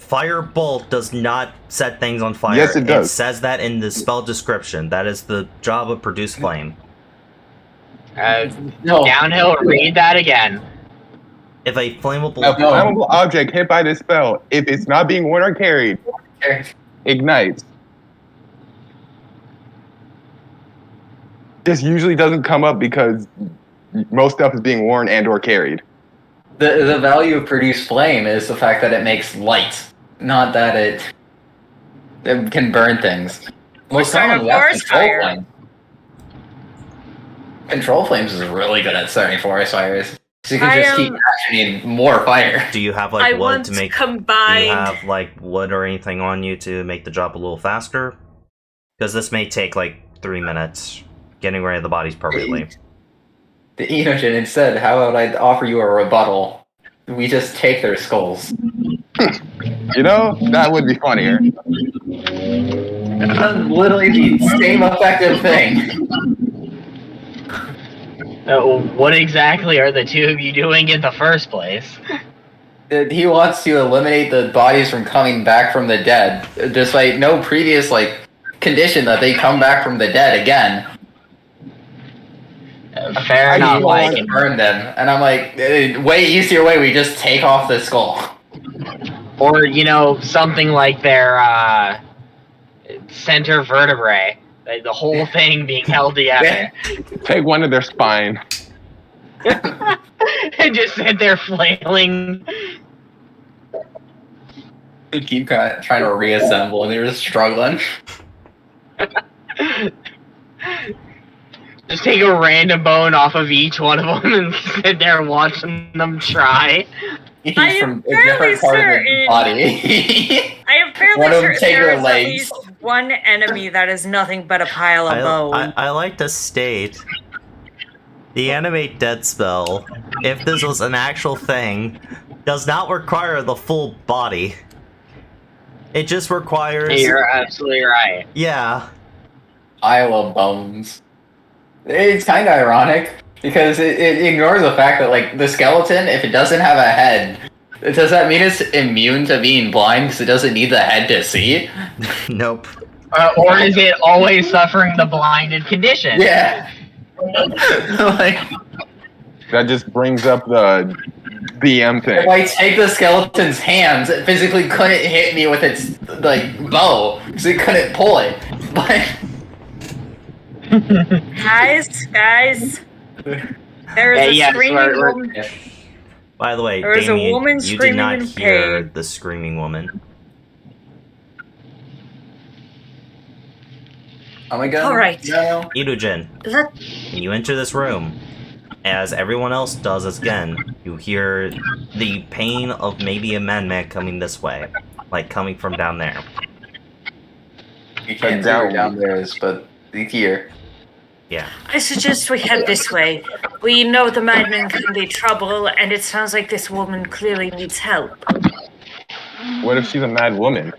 Firebolt does not set things on fire. Yes, it does. It says that in the spell description. That is the job of produce flame. No. Downhill, read that again. If a flammable A flammable object hit by this spell, if it's not being worn or carried, ignites. This usually doesn't come up because most stuff is being worn and or carried. The value of produce flame is the fact that it makes light, not that it can burn things. Most start a commonly, that's forest control fire. flame. Control flames is really good at starting forest fires. So you can just keep actually more fire. Do you have I like wood want to make? combined. Do you have like wood or anything on you to make the job a little faster? Because this may take like 3 minutes getting rid of the bodies perfectly. The Enogen instead, how about I offer you a rebuttal? We just take their skulls. You know, that would be funnier. That's literally the same effective thing. What exactly are the two of you doing in the first place? He wants to eliminate the bodies from coming back from the dead, despite no previous condition that they come back from the dead again. Fair enough. I want to burn them, and I'm like, way easier way. We just take off the skull. Or, something like their center vertebrae. The whole thing being held together. Take one of their spine. And just sit there flailing. They keep trying to reassemble, and they're just struggling. Just take a random bone off of each one of them and sit there watching them try. He's I am from a fairly different part of certain- the body. I am fairly One of them certain take there their is at legs. least one enemy that is nothing but a pile of bone. I like to state the animate dead spell, if this was an actual thing, does not require the full body. It just requires. You're absolutely right. Yeah. Pile of bones. It's kind of ironic because it ignores the fact that the skeleton, if it doesn't have a head, does that mean it's immune to being blind because it doesn't need the head to see? Nope. Or is it always suffering the blinded condition? Yeah. That just brings up the BM thing. If I take the skeleton's hands, it physically couldn't hit me with its bow because it couldn't pull it. But Guys, there is a yes, screaming we're- woman. By the way, There is a Damien, woman you did screaming not in hear pain. the screaming woman. oh my god! All right. No. Enogen, Let when you enter this room, as everyone else does again, you hear the pain of maybe a madman coming this way, coming from down there. You can't see where down there is, but here. Yeah. I suggest we head this way. We know the madman can be trouble, and it sounds like this woman clearly needs help. What if she's a mad woman?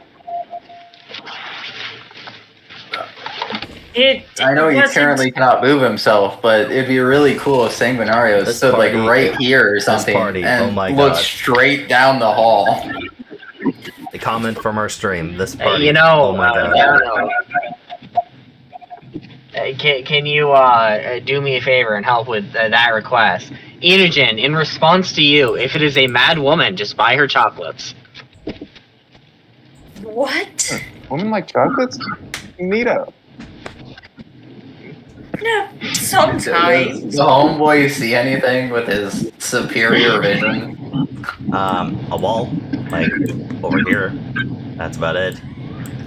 I know he wasn't- currently cannot move himself, but it'd be really cool if Sanguinario This stood party- right here or something party, and oh my looked God. straight down the hall. The comment from our stream. This party. You know, Oh my god. I don't know. Can you do me a favor and help with that request? Enogen, in response to you, if it is a mad woman, just buy her chocolates. What? Women like chocolates? Neato. No, Does sometimes. the homeboy see anything with his superior vision? A wall, over here. That's about it.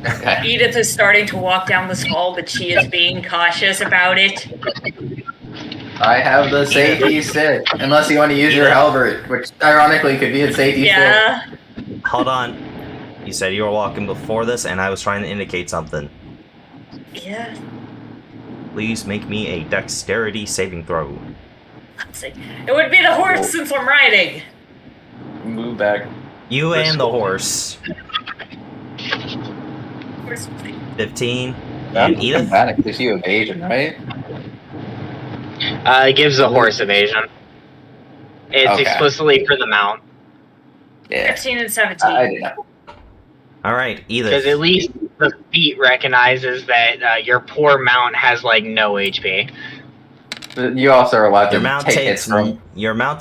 Okay. Edith is starting to walk down this hall, but she is being cautious about it. I have the safety stick. Unless you want to use your halberd, which ironically could be a safety Yeah. Hold on. You said you were walking before this, and I was trying to indicate something. Yeah. Please make me a dexterity saving throw. Let's see. It would be the horse since I'm riding. stick. Move back. You and the horse. Horse- 15. That And Edith? gives you evasion, right? It gives the horse evasion. It's Okay. explicitly for the mount. Yeah. 15 and 17. I did not. Alright, Because Edith. at least the feat recognizes that your poor mount has like no HP. You also are allowed Your to mount take hits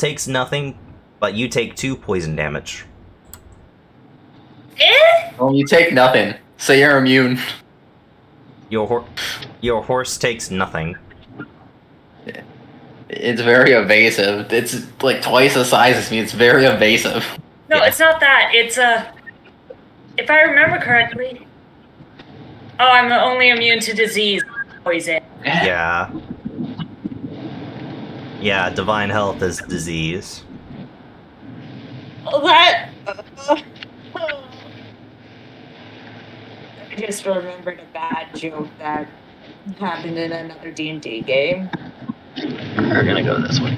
takes nothing, but you take 2 poison damage. Well, you take nothing, so you're immune. Your horse takes nothing. It's very evasive. It's like twice the size as me. It's very evasive. No, Yeah. it's not that. It's if I remember correctly. Oh, I'm only immune to disease, poison. Yeah. Yeah, divine health is disease. Oh, that. I just remembered a bad joke that happened in another D&D game. We're gonna go this way.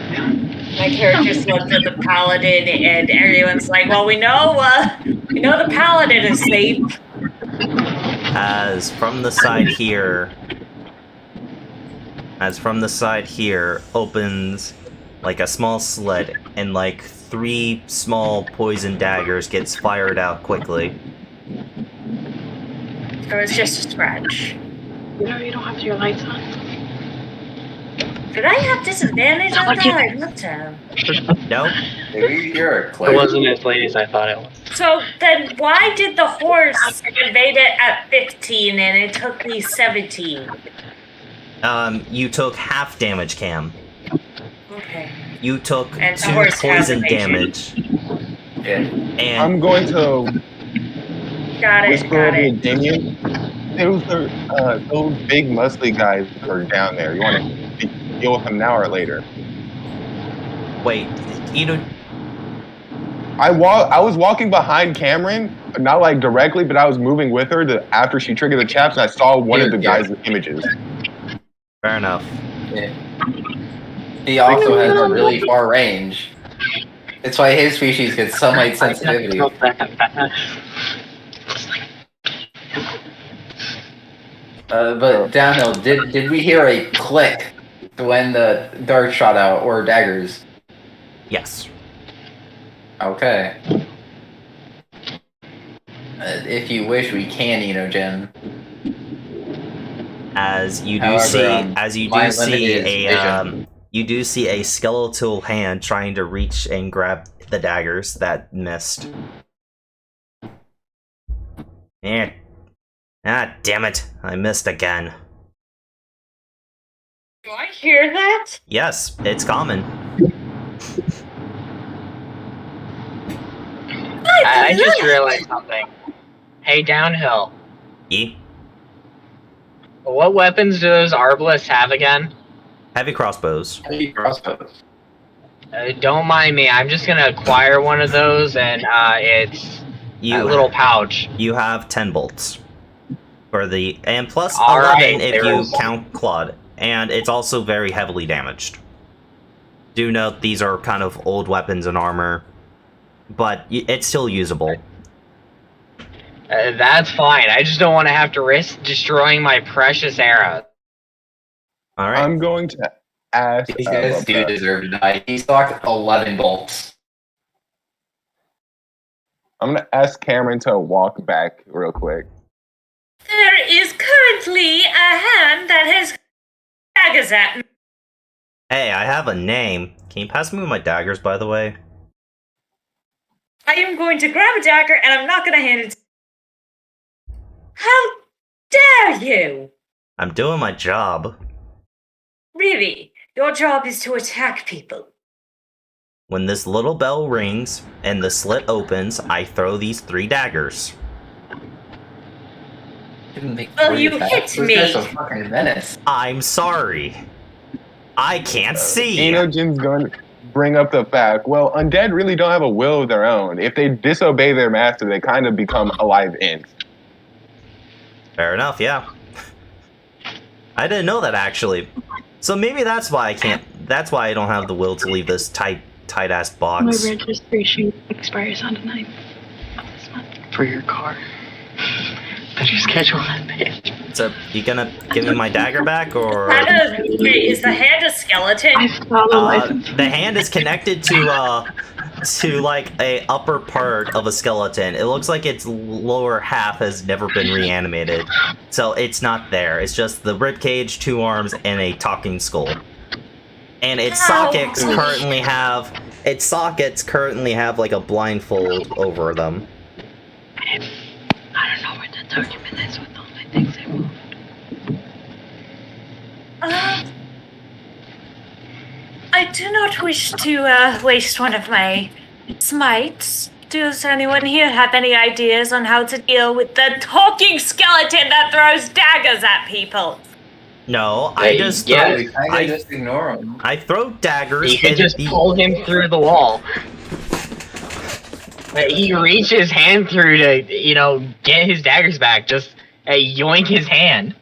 My characters looked at the paladin, and everyone's like, "Well, we know the paladin is safe." As from the side here opens like a small slit, and like 3 small poison daggers gets fired out quickly. So it's just a scratch. No, you don't have your lights on. Did I have disadvantage on that? I must have. Nope. Maybe you're a It click. wasn't as late as I thought it was. So then, why did the horse invade it at 15 and it took me 17? You took half damage, Cam. Okay. You took And the 2 horse has poison evasion. damage, Yeah. and I'm going to Got it. whisper Got over to it. Damien. Those big muscly guys are down there. You want to deal with them now or later? wait, I was walking behind Cameron, but not like directly, but I was moving with her after she triggered the chaps, and I saw one of the guys' images. fair enough. Yeah. He also has a really far range. It's why his species gets sunlight sensitivity. But downhill, did we hear a click when the dart shot out, or daggers? Yes. Okay. If you wish, we can Enogen. As you do However, my limited vision. you do see a skeletal hand trying to reach and grab the daggers that missed. Eh. Ah, damn it! I missed again. Do I hear that? Yes, it's common. I just realized something. Hey, Downhill. E. What weapons do those arbalists have again? Heavy crossbows. Heavy crossbows. Don't mind me. I'm just gonna acquire one of those, and it's You a little pouch. You have 10 bolts for the and plus All 11 right, if you there's- count Claude, and it's also very heavily damaged. Do note these are kind of old weapons and armor, but it's still usable. That's fine. I just don't want to have to risk destroying my precious arrows. All right. I'm going to ask. These guys do deserve to die. He stocked 11 bolts. I'm going to ask Cameron to walk back real quick. There is currently a hand that has daggers at me. Hey, I have a name. Can you pass me my daggers, by the way? I am going to grab a dagger and I'm not going to hand it to How dare you! I'm doing my job. Really, your job is to attack people. When this little bell rings and the slit opens, I throw these 3 daggers. Didn't make Well, three you attacks. hit This me. guy's a fucking menace. I'm sorry. I can't see. Enogen's going to bring up the fact, well, undead really don't have a will of their own. If they disobey their master, they kind of become alive ends. Fair enough, yeah. I didn't know that, actually. So maybe that's why I can't... That's why I don't have the will to leave this tight-ass box. My registration expires on the 9th of this month. For your car. Better schedule that page. So, you gonna give me my dagger back, or... Wait, is the hand a skeleton? I've got a license. The hand is connected to like a upper part of a skeleton. It looks like its lower half has never been reanimated, so it's not there. It's just the rib cage, 2 arms, and a talking skull. And its sockets currently have like a blindfold over them. I don't know where the document is with all my things I moved. I do not wish to waste one of my smites. Does anyone here have any ideas on how to deal with the talking skeleton that throws daggers at people? No, I just yeah, We kind of just ignore him. I throw daggers. You can and just pull him through the wall. He reaches his hand through to, get his daggers back. Just yoink his hand.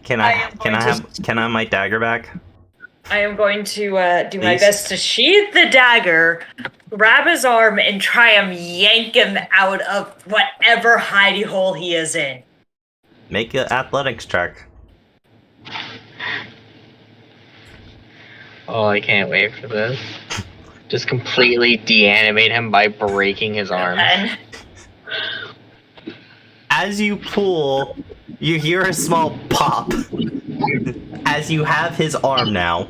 Can I have my dagger back? I am going to do my best to sheath the dagger, grab his arm, and try and yank him out of whatever hidey hole he is in. Make an athletics check. Oh, I can't wait for this. Just completely deanimate him by breaking his arm. And As you pull, you hear a small pop. As you have his arm now.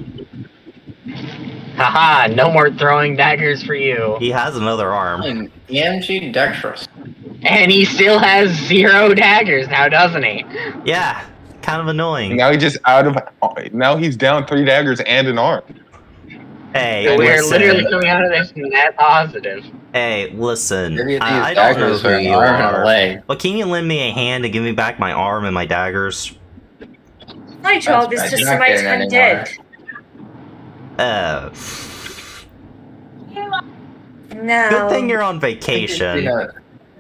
Haha, no more throwing daggers for you. He has another arm. EMG dexterous. And he still has 0 daggers now, doesn't he? Yeah, kind of annoying. Now now he's down 3 daggers and an arm. Hey, We're listen. literally coming out of this net positive. Hey, listen. Maybe these I don't know daggers who are an you arm and a are. leg. But can you lend me a hand to give me back my arm and my daggers? my job is That's to right, you're not smite getting undead. No. Good thing you're on vacation.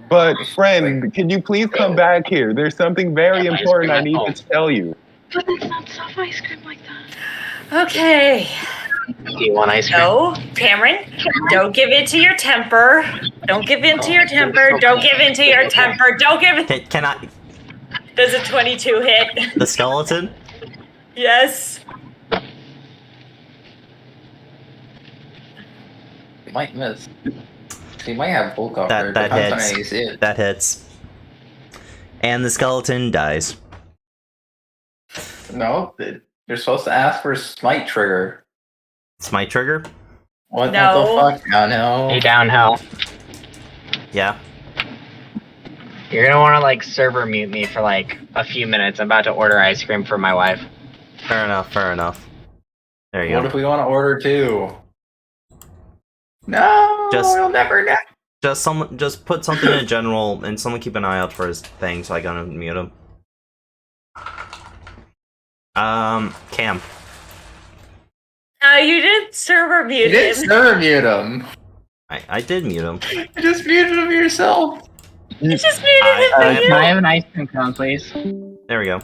But, friend, can you please come back here? There's something very Yeah, ice important I cream need at to tell you. But it's not soft ice cream like that. Okay. Do you want ice cream? No, Cameron, don't give in to your temper. Don't give in to your temper. Don't give in to your temper. Don't give in. Can I... Does a 22 hit? The skeleton? Yes. You might miss. He might have full cover. That Depends on hits. how you see it. That hits. And the skeleton dies. No, you're supposed to ask for smite trigger. Smite trigger? What No. the fuck? No. Hey, down hell. Yeah. You're gonna wanna, server mute me for, a few minutes. I'm about to order ice cream for my wife. Fair enough, fair enough. There you What go. if we want to order 2? No, we'll never know. Just put something in general, and someone keep an eye out for his thing, so I gotta mute him. Cam. You did server You mute didn't him. server mute him. I did mute him. You just muted him yourself. You just muted him for you. Can I have an ice cream cone, please? There we go.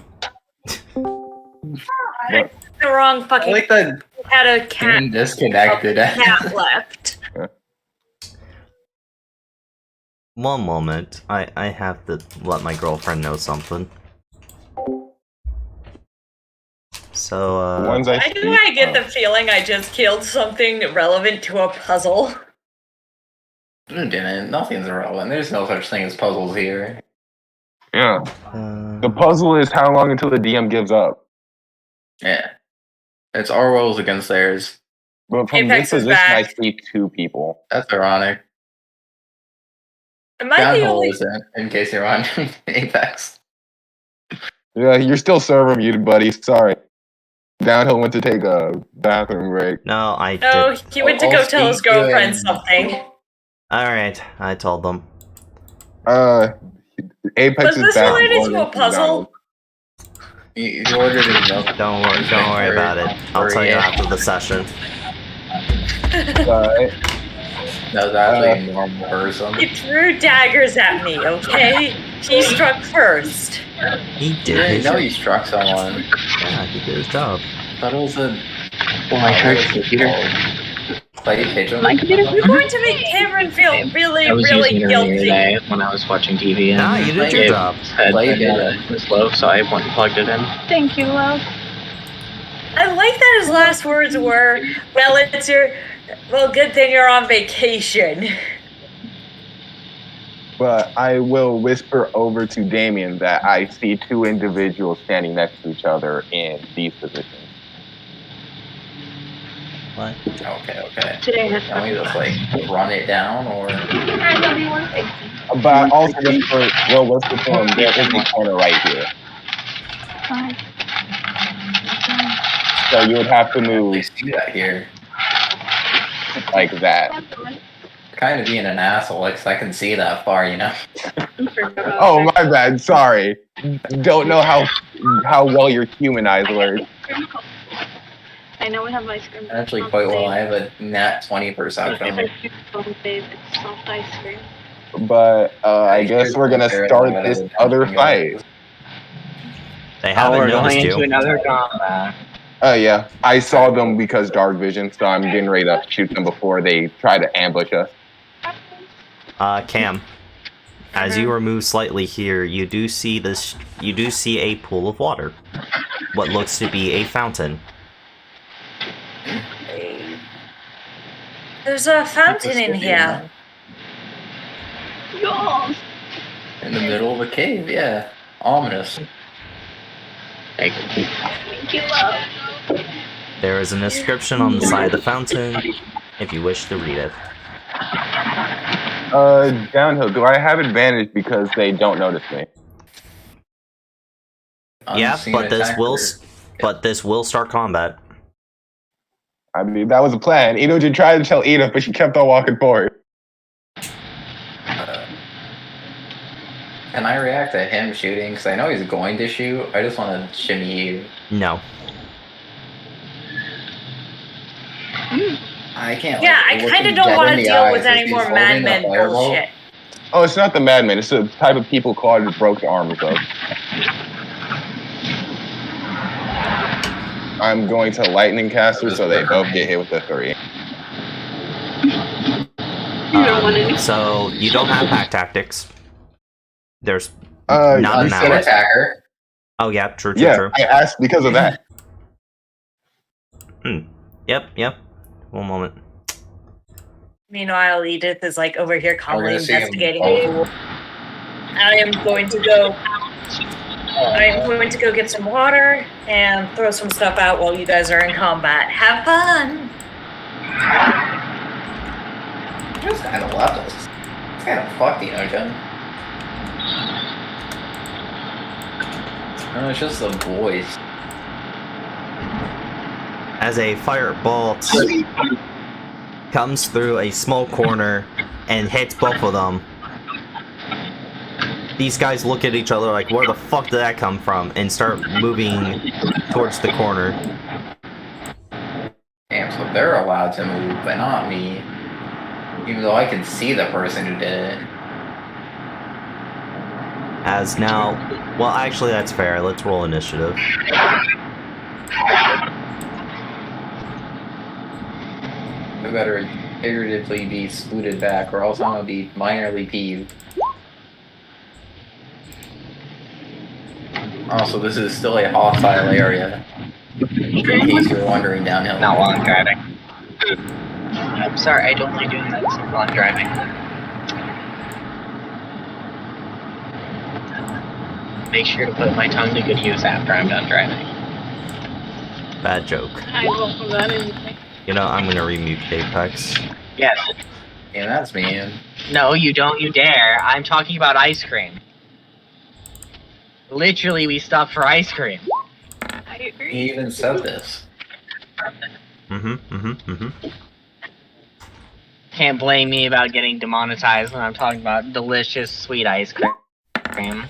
The wrong I fucking like that had a cat. being disconnected. Cat left. One moment. I have to let my girlfriend know something. So, The ones I I think I get the feeling I just killed something relevant to a puzzle. You didn't. Nothing's irrelevant. There's no such thing as puzzles here. Yeah. The puzzle is how long until the DM gives up. Yeah. It's our rolls against theirs. But from Apex this is position, I back. see 2 people. That's ironic. Am I the Downhole only? isn't, in case you're on Apex. Yeah, you're still server muted, buddy. Sorry. Downhill went to take a bathroom break. no, I Oh, did. he went to I'll go tell his speak to girlfriend him. something. Alright, I told them. Apex Was is this back. related going to a into puzzle? You ordered his milk. Don't worry about it. I'll tell you after the session. But That was actually a normal person. He threw daggers at me, okay? He struck first. He I did didn't his know job. you struck someone. Yeah, he did his job. I thought it was a Well, I charged the computer. play pigeon. My computer. You're going to make Cameron feel really, I was really using it earlier guilty. today when I was watching TV. And Nah, you did your it job. said that it was low, so I went and plugged it in. Thank you, love. I like that his last words were, well, good thing you're on vacation. But I will whisper over to Damien that I see two individuals standing next to each other in these positions. What? Okay. Today has Can we just like run it down or? But I also will whisper to him, there is a corner right here. Fine. So you would have to We move see that here. like that. Kind of being an asshole, because I can see that far, you know. Oh, my bad. Sorry. Don't know how well your human eyes work. I know we have ice cream. Actually, quite well. I have a nat 20 perception. It's soft ice cream. But I guess we're gonna start this other fight. They haven't we're noticed going into you. another combat. Oh yeah, I saw them because dark vision, so I'm getting ready to shoot them before they try to ambush us. Cam, as you remove slightly here, you do see this. You do see a pool of water. What looks to be a fountain. There's a fountain in here. Yes. In the middle of a cave, yeah. Ominous. Thank you, love. There is an inscription on the side of the fountain, if you wish to read it. Downhill, do I have advantage because they don't notice me? Yeah, Unseen but attacker. this will start combat. I mean, that was a plan. Inoji tried to tell Edith, but she kept on walking forward. Can I react to him shooting? Because I know he's going to shoot. I just want to shimmy you. No. I can't. Yeah, I like, look kind of him don't dead want in to the deal eyes with as any he's more holding a madmen fireball. bullshit. Oh, it's not the madman. It's the type of people Claude broke the arms of. I'm going to lightning caster so they both get hit with the 3. So you don't have pack tactics. There's Uh, not an Unseen hour. attacker. Oh yeah, true. yeah, I asked because of that. Yep. One moment. Meanwhile, Edith is like over here calmly gonna see him. investigating the pool. I am going to go get some water and throw some stuff out while you guys are in combat. Have fun! He just kind of left us. It's kind of fucked, you know, Jen. No, it's just the voice. As a firebolt comes through a small corner and hits both of them, these guys look at each other like, where the fuck did that come from? And start moving towards the corner. Damn, so they're allowed to move, but not me. Even though I can see the person who did it. As now, well, actually, that's fair. Let's roll initiative. We better figuratively be scooted back, or else I'm gonna be minorly peeved. Also, this is still a hostile area. In case you're wondering, downhill. Not while I'm driving. I'm sorry, I don't like doing that while I'm driving. Make sure to put my tongue to good use after I'm done driving. Bad joke. I don't know that anything. You know, I'm gonna remute Apex. Yes. Yeah, that's mean. No, you don't you dare. I'm talking about ice cream. Literally, we stopped for ice cream. I agree. He even said this. Can't blame me about getting demonetized when I'm talking about delicious, sweet ice cream.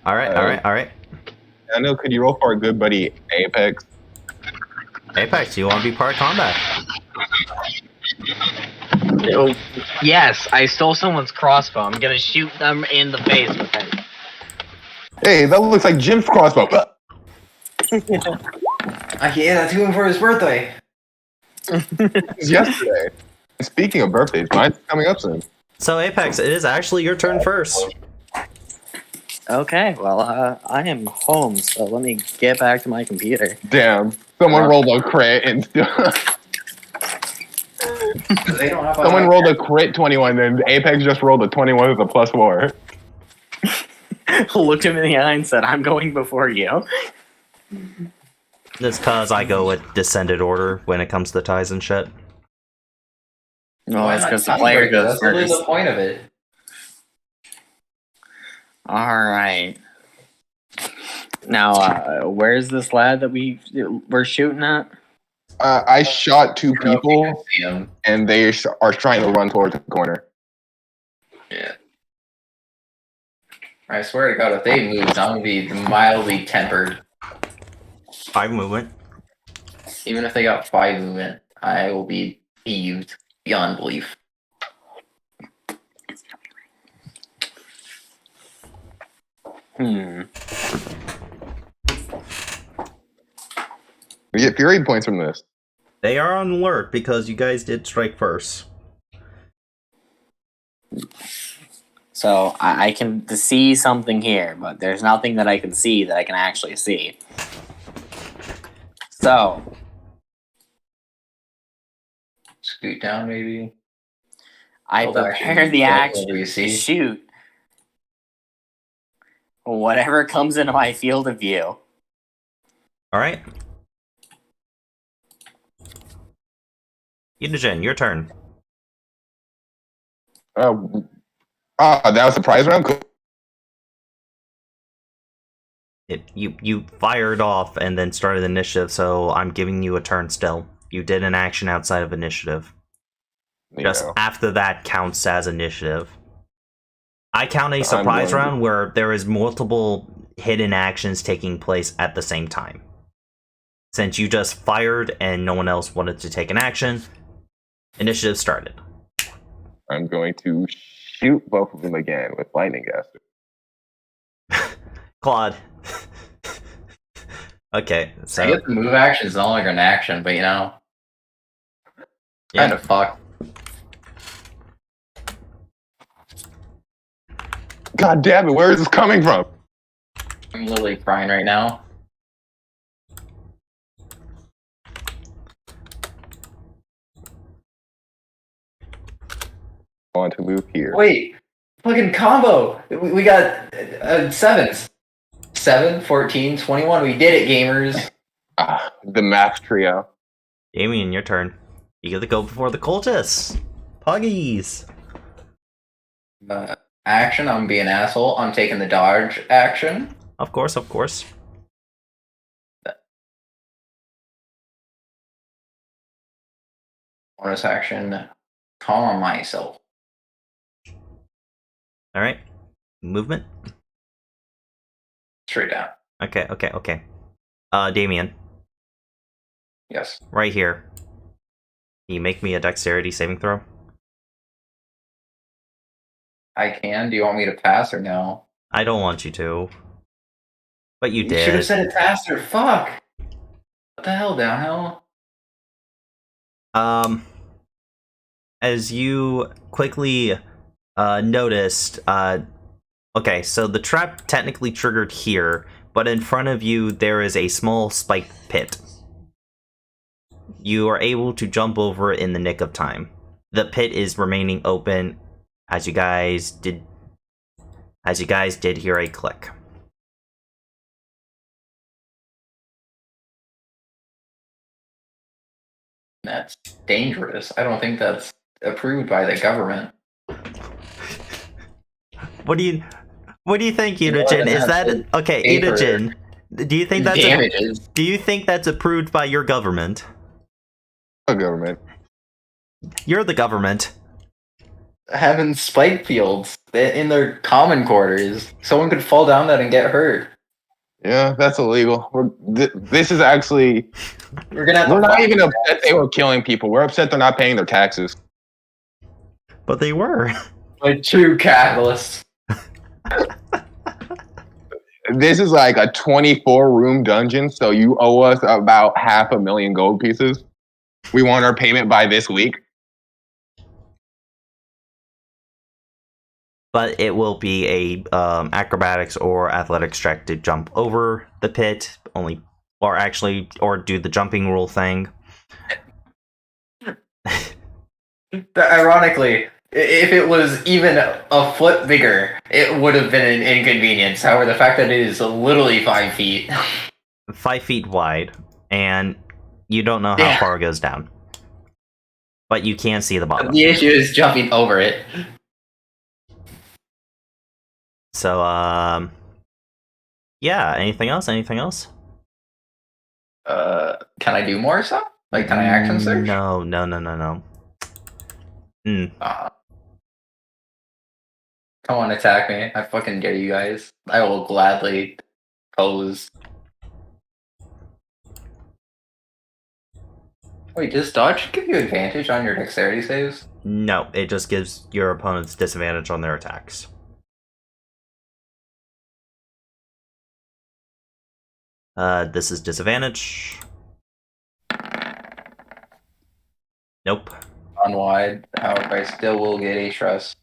All right, all right, all right. I know. Could you roll for our good buddy Apex? Apex, you want to be part of combat? Oh, yes, I stole someone's crossbow. I'm gonna shoot them in the face with it. Hey, that looks like Jim's crossbow. I gave that to him for his birthday. Yesterday. Speaking of birthdays, mine's coming up soon. So Apex, it is actually your turn first. Okay, well, I am home, so let me get back to my computer. Damn. Someone rolled a crit and They don't have someone rolled a crit 21, and Apex just rolled a 21 with a +4. Looked him in the eye and said, I'm going before you. That's cause I go with descended order when it comes to ties and shit. No, it's because the player goes That's literally first. the point of it. Alright. Now, where's this lad that we're shooting at? I shot 2 I don't know if you people, can see him. and they are trying to run towards the corner. Yeah. I swear to God, if they move, I'm gonna be mildly tempered. 5 movement. Even if they got 5 movement, I will be peeved beyond belief. We get fury points from this. They are on alert because you guys did strike first. So, I can see something here, but there's nothing that I can see that I can actually see. So, Scoot down, maybe. I Hold action. prepare the Whatever action you to see. shoot whatever comes into my field of view. Alright. Unijin, your turn. That was the prize round? Cool. You fired off and then started initiative, so I'm giving you a turn still. You did an action outside of initiative. Just after that counts as initiative. I count a surprise going- round where there is multiple hidden actions taking place at the same time. Since you just fired and no one else wanted to take an action, initiative started. I'm going to shoot both of them again with lightning gas. Claude. Okay, so I guess the move action is no longer an action, but you know, kind of fucked. God damn it, where is this coming from? I'm literally crying right now. I want to move here. Wait, fucking combo! We got 7s. 7, 14, 21. We did it, gamers. The math trio. Damien, your turn. You get to go before the cultists. Puggies. Action, I'm being an asshole. I'm taking the dodge action. Of course, of course. Bonus action, calm myself. Alright. Movement. Straight down. Okay, okay, okay. Damien, Yes. right here. Can you make me a dexterity saving throw? I can. Do you want me to pass or no? I don't want you to. But you You should have did. said it faster. Fuck. What the hell, downhill? As you quickly noticed, okay, so the trap technically triggered here, but in front of you there is a small spiked pit. You are able to jump over it in the nick of time. The pit is remaining open as you guys did hear a click. That's dangerous. I don't think that's approved by the government. What do you think, You know what, Unijin? it Is has that to okay, paper. Unijin? Do you think that's Damages. do you think that's approved by your government? The government. You're the government. having spike fields in their common quarters. Someone could fall down that and get hurt. Yeah, that's illegal. This is actually. We're gonna have We're to not fight. even upset they were killing people. We're upset they're not paying their taxes. But they were. Like true capitalists. This is like a 24-room dungeon, so you owe us about 500,000 gold pieces. We want our payment by this week. But it will be a acrobatics or athletics check to jump over the pit, or do the jumping rule thing. Ironically, if it was even a foot bigger, it would have been an inconvenience. However, the fact that it is literally 5 feet. 5 feet wide, and you don't know how Yeah. far it goes down. But you can see the bottom. The issue is jumping over it. So, yeah, anything else? Anything else? Can I do more stuff? Like, can I action search? No. Come on, attack me. I fucking dare you guys. I will gladly pose. Wait, does dodge give you advantage on your dexterity saves? No, it just gives your opponents disadvantage on their attacks. This is disadvantage. Nope. On wide, however, I still will get a trust.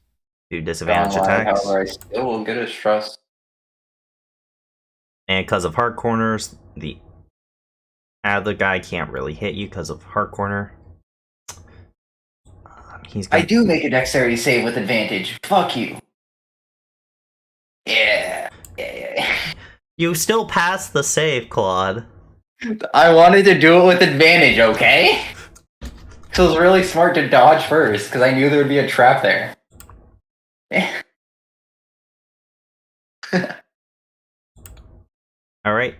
Do disadvantage attacks. However, I still will get a trust. And because of hard corners, the other guy can't really hit you because of hard corner. He's I gonna... do make a dexterity save with advantage. Fuck you. Yeah. You still pass the save, Claude. I wanted to do it with advantage, okay? So it was really smart to dodge first, because I knew there would be a trap there. Alright.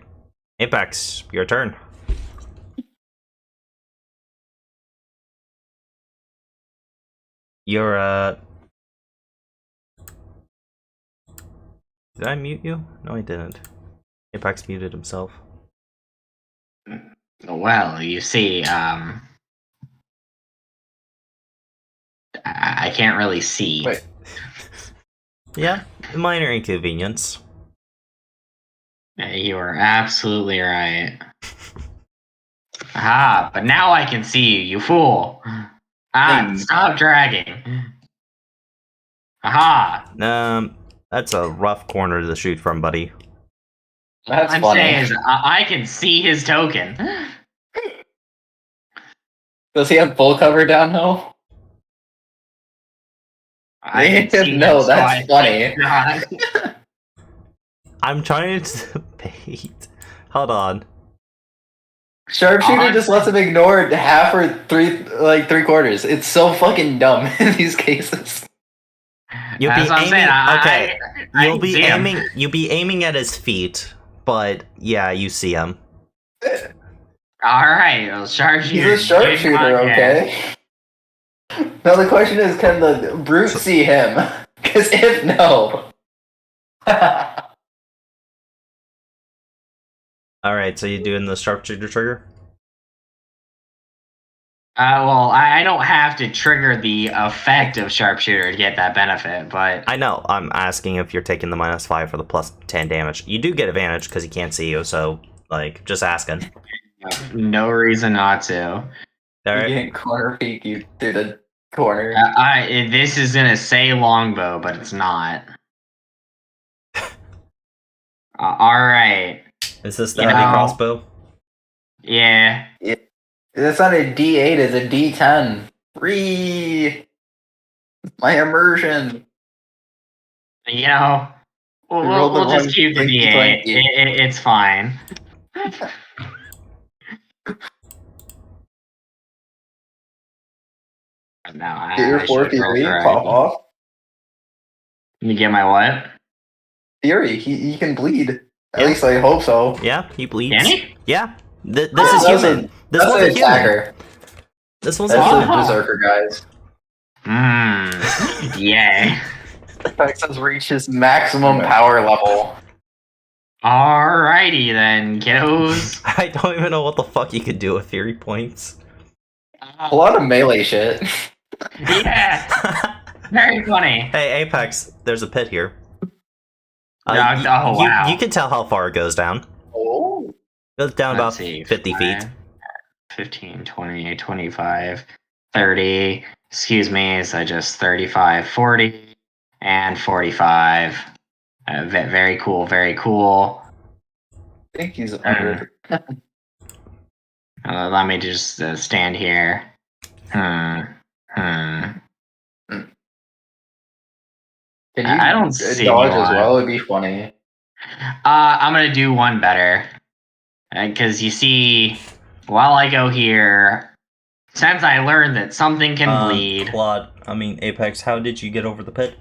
Apex, your turn. You're, Did I mute you? No, I didn't. Apex muted himself. Well, you see, I can't really see. Wait. Yeah, minor inconvenience. You are absolutely right. Ah, but now I can see you, you fool. Stop dragging. Aha. That's a rough corner to shoot from, buddy. That's I'm funny. saying is I can see his token. Does he have full cover downhill? I can see No, him, so that's funny. God. I'm trying to bait. Hold on. Sharpshooter just lets him ignore half or three quarters. It's so fucking dumb in these cases. You'll That's be what I'm aiming. saying. Okay, I you'll can be see him. aiming. You'll be aiming at his feet, but yeah, you see him. Alright, well, sharpshooter. He's a sharpshooter, okay? Now the question is, can the brute see him? Because if no... All right, so you doing the sharpshooter trigger? Well, I don't have to trigger the effect of sharpshooter to get that benefit, but I know. I'm asking if you're taking the -5 for the +10 damage. You do get advantage because he can't see you. So, like, just asking. no reason not to. All You right. can't corner peek you through the corner. This is gonna say longbow, but it's not. Alright. Is this the You heavy know- crossbow? Yeah. That's not a D8, it's a D10. My immersion. You know, We rolled the we'll just one keep the blinky D8. blinky. It's fine. No, Get your 4 Fury, pop off. You get my what? Fury, he can bleed. At Yeah. least I hope so. Yeah, he bleeds. Can he? Yeah. This Oh, is that's human. This That's one's an a human. attacker. This one's a That's human. a berserker, guys. Yay. Apex has reached his maximum power level. Alrighty then, kiddos. I don't even know what the fuck you could do with Fury points. A lot of melee shit. Yeah, very funny. Hey, Apex, there's a pit here. Oh, wow. You can tell how far it goes down. Oh. It goes down Let's about see, 50 feet. 15, 20, 25, 30. Excuse me, so just 35, 40, and 45. Very cool, very cool. I think he's 100. Let me just stand here. Can you I don't see dodge as why. well? It'd be funny. I'm gonna do one better. Because you see, while I go here, since I learned that something can bleed, Claude, Apex, how did you get over the pit?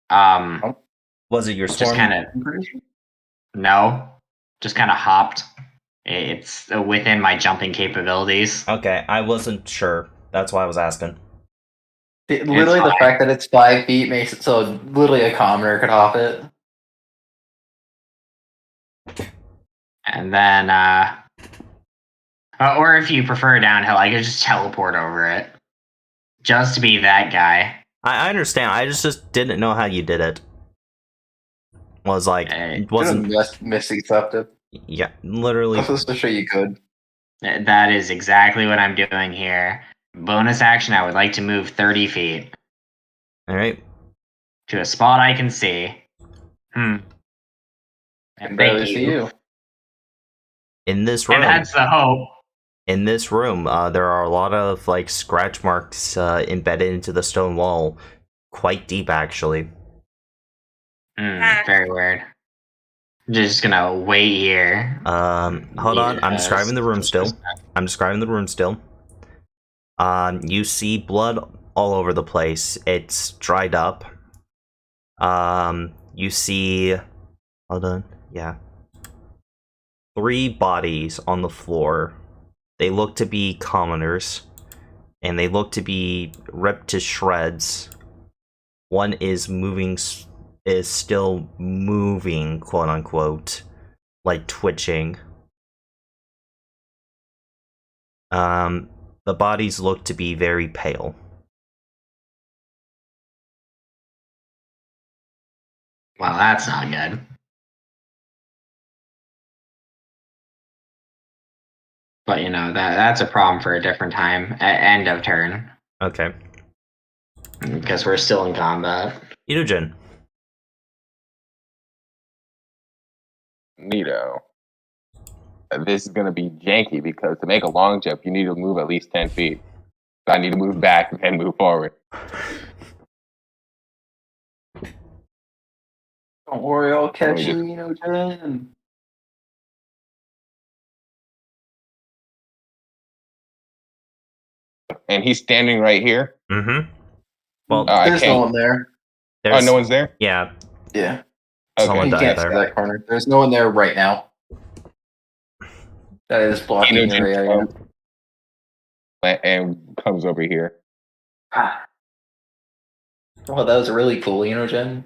Was it your just swarm? kind of, no, just kind of hopped. It's within my jumping capabilities. Okay, I wasn't sure. That's why I was asking. Literally, the fact that it's 5 feet makes it so literally a commoner could hop it. And then, or if you prefer downhill, I could just teleport over it. Just to be that guy. I understand. I just didn't know how you did it. Was like, wasn't. Misty stuffed it. Yeah, literally. I was supposed to show you could. That is exactly what I'm doing here. Bonus action, I would like to move 30 feet. Alright. To a spot I can see. And And barely thank see you. In this room. And that's the hope. In this room, there are a lot of like scratch marks embedded into the stone wall. Quite deep, actually. Very weird. Just gonna wait here. Hold on. I'm describing the room still. You see blood all over the place. It's dried up. You see... Hold on. Yeah. 3 bodies on the floor. They look to be commoners. And they look to be ripped to shreds. One is moving... is still moving, quote-unquote. Like twitching. The bodies look to be very pale. Well, that's not good. But, that's a problem for a different time. End of turn. Okay. Because we're still in combat. Inogen. Neato. This is going to be janky because to make a long jump, you need to move at least 10 feet. So I need to move back and move forward. Don't worry, I'll catch Let me you, Jen. And he's standing right here. Mm-hmm. Well, I There's no can't. one there. Oh, no one's there? Yeah, Yeah. someone You died can't see there. that corner. There's no one there right now. That is blocking Inogen your area. comes and comes over here. Well, that was really cool, Inogen.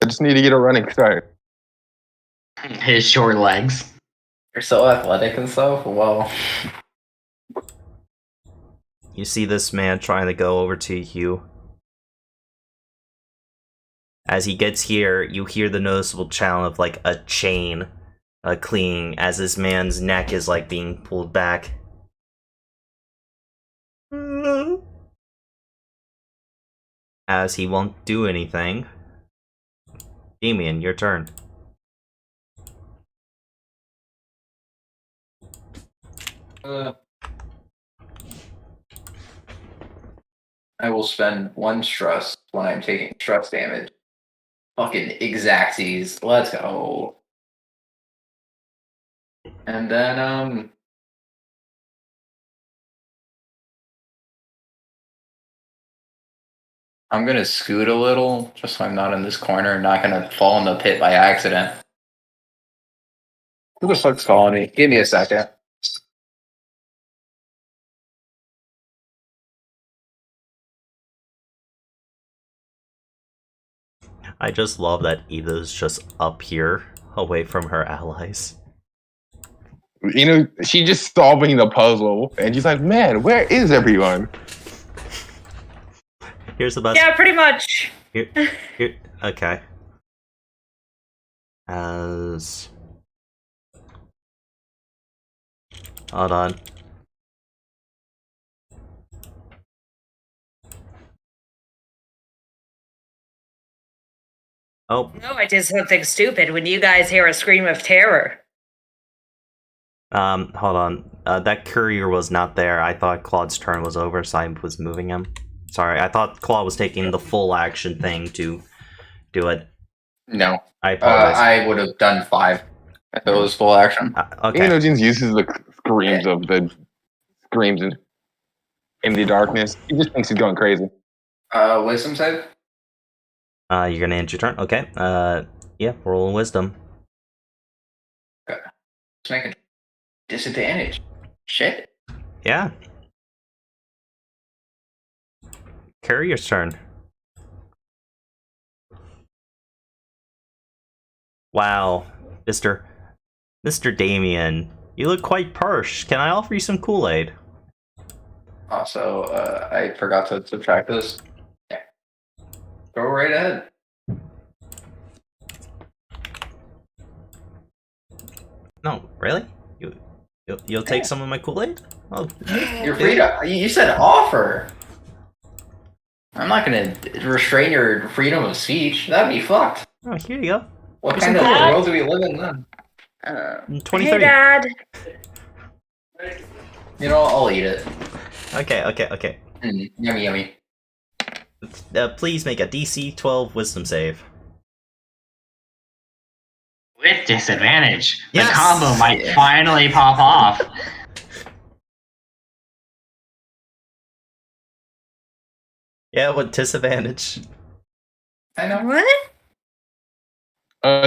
I just need to get a running start. His short legs. You're so athletic and stuff. Wow. You see this man trying to go over to you. As he gets here, you hear the noticeable sound of like a chain clinging as this man's neck is like being pulled back. As he won't do anything. Damien, your turn. I will spend 1 stress when I'm taking stress damage. Fucking exactsies. Let's go. And then, I'm gonna scoot a little, just so I'm not in this corner and not gonna fall in the pit by accident. Who the fuck's calling me? Give me a second. I just love that Eda's just up here, away from her allies. You know, she's just solving the puzzle, and she's like, "Man, where is everyone?" Here's the best. Yeah, pretty much. Here, okay. As hold on. Oh, No, I did something stupid when you guys hear a scream of terror. hold on. That courier was not there. I thought Claude's turn was over, so I was moving him. Sorry, I thought Claude was taking the full action thing to do it. No. I apologize. I would have done 5 if it was full action. Okay. Enogens uses the screams of the screams in the darkness. He just thinks he's going crazy. Wisdom save? You're gonna end your turn? Okay. Yeah, roll wisdom. Let's make a disadvantage. Shit. Yeah. Courier's turn. Wow, Mr. Damien, you look quite parched. Can I offer you some Kool-Aid? Also, I forgot to subtract this. Yeah. Go right ahead. No, really? You'll take some of my Kool-Aid? Oh, You're free to. You said offer. I'm not gonna restrain your freedom of speech. That'd be fucked. oh, here you go. What Here's kind of some Kool-Aid. world do we live in then? Hey, 2030. Dad. You know, I'll eat it. Okay. Yummy, yummy. Please make a DC 12 wisdom save. With disadvantage. Yes! The combo might finally pop off. Yeah, with disadvantage. I know. What?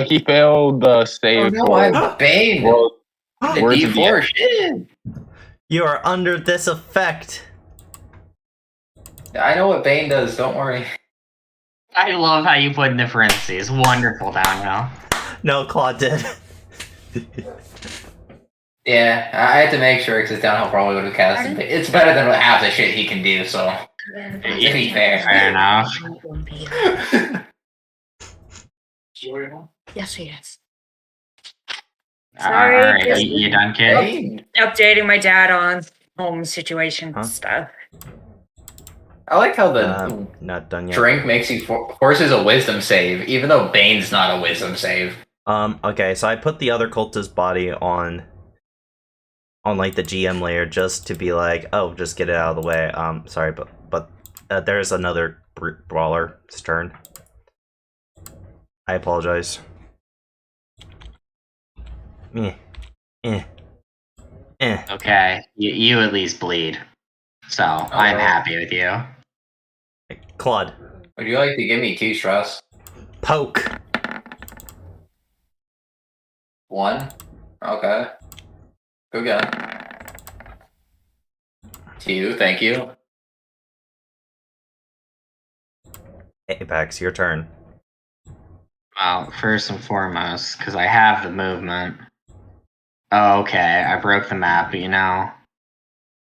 He failed the Oh save no, for I'm Bane. world. The Words of D4 shit. You are under this effect. I know what Bane does. Don't worry. I love how you put in the parentheses. Wonderful, Downhill. No, Claude did. Yeah, I had to make sure because Downhill probably would have cast him. It's better than half the shit he can do. So to be Fair fair. enough. Yes, he is. Alright, Sorry, just- you done, kid? Bane. Updating my dad on home situation Huh? stuff. I like how the Not done yet. drink makes you forces a wisdom save, even though Bane's not a wisdom save. Okay, so I put the other cultist body on like the GM layer just to be like, oh, just get it out of the way. Sorry, but there's another brawler's turn. I apologize. Okay, you at least bleed. So, I'm happy with you. Claude, Would you like to give me 2 stress? poke. 1. Okay. Go again. 2. Thank you. Apex, your turn. Well, first and foremost, because I have the movement. Oh, okay, I broke the map, but you know,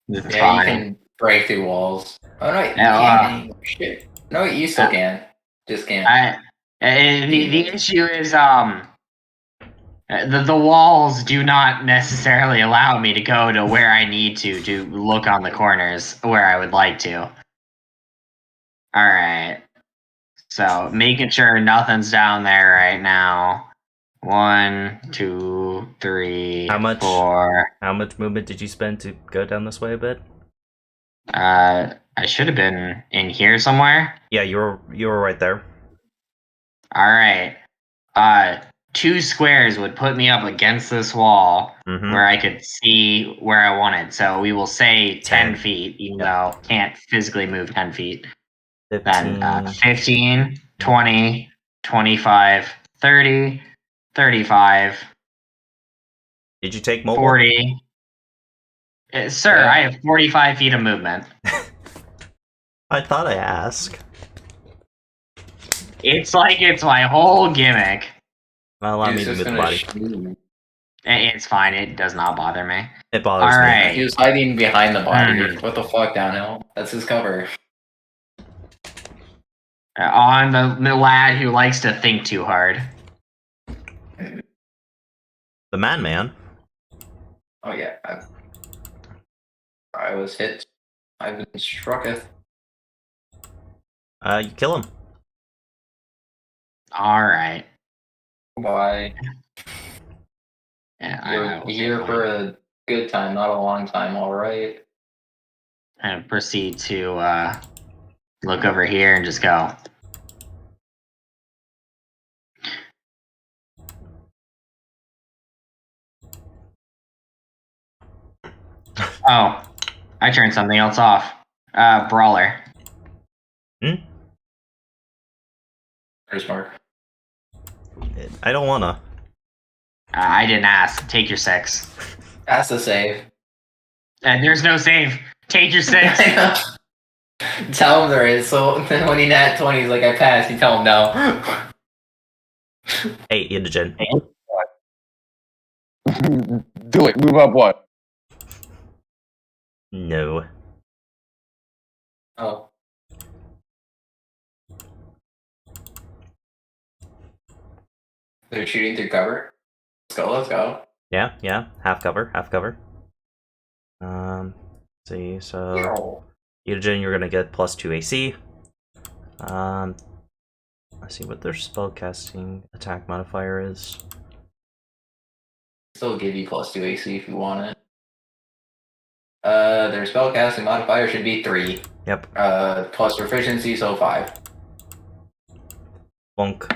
it's Yeah, fine. you can break through walls. Oh no, you Yeah, can't anymore. Shit. No, you still can. Just can't. The issue is the walls do not necessarily allow me to go to where I need to look on the corners where I would like to. All right, so making sure nothing's down there right now. 1, 2, 3, How much? 4. How much movement did you spend to go down this way a bit? I should have been in here somewhere. Yeah, you were right there. All right. 2 squares would put me up against this wall Mm-hmm. where I could see where I wanted. So we will say 10 feet, even though can't physically move 10 feet. 15. Then 15, 20, 25, 30, 35, Did you take mobile? 40. Sir, Yeah. I have 45 feet of movement. I thought I asked. It's like it's my whole gimmick. Well, allow me He's to just move the gonna body. shoot. It's fine. It does not bother me. It bothers me. Alright. He was hiding behind the body. Hmm. What the fuck, Downhill? That's his cover. On the lad who likes to think too hard. The Madman. Oh yeah. I was hit. I've been strucketh. You kill him. Alright. Why? Yeah, I You're will here take for one. a good time, not a long time, alright? And proceed to look over here and just go. Oh, I turned something else off. Brawler. There's Mark. I don't wanna. I didn't ask. Take your 6. That's the save. And there's no save. Take your 6. Tell him there is, so then when he nat 20, he's like, I passed, you tell him no. Hey, Indigent. Do it. Move up what? No. Oh. They're shooting through cover. Let's go. Yeah. Half cover. See, so Yo. Indigent, you're gonna get +2 AC. Let's see what their spellcasting attack modifier is. Still give you +2 AC if you want it. Their spellcasting modifier should be 3. Yep. Plus proficiency, so 5. Bonk.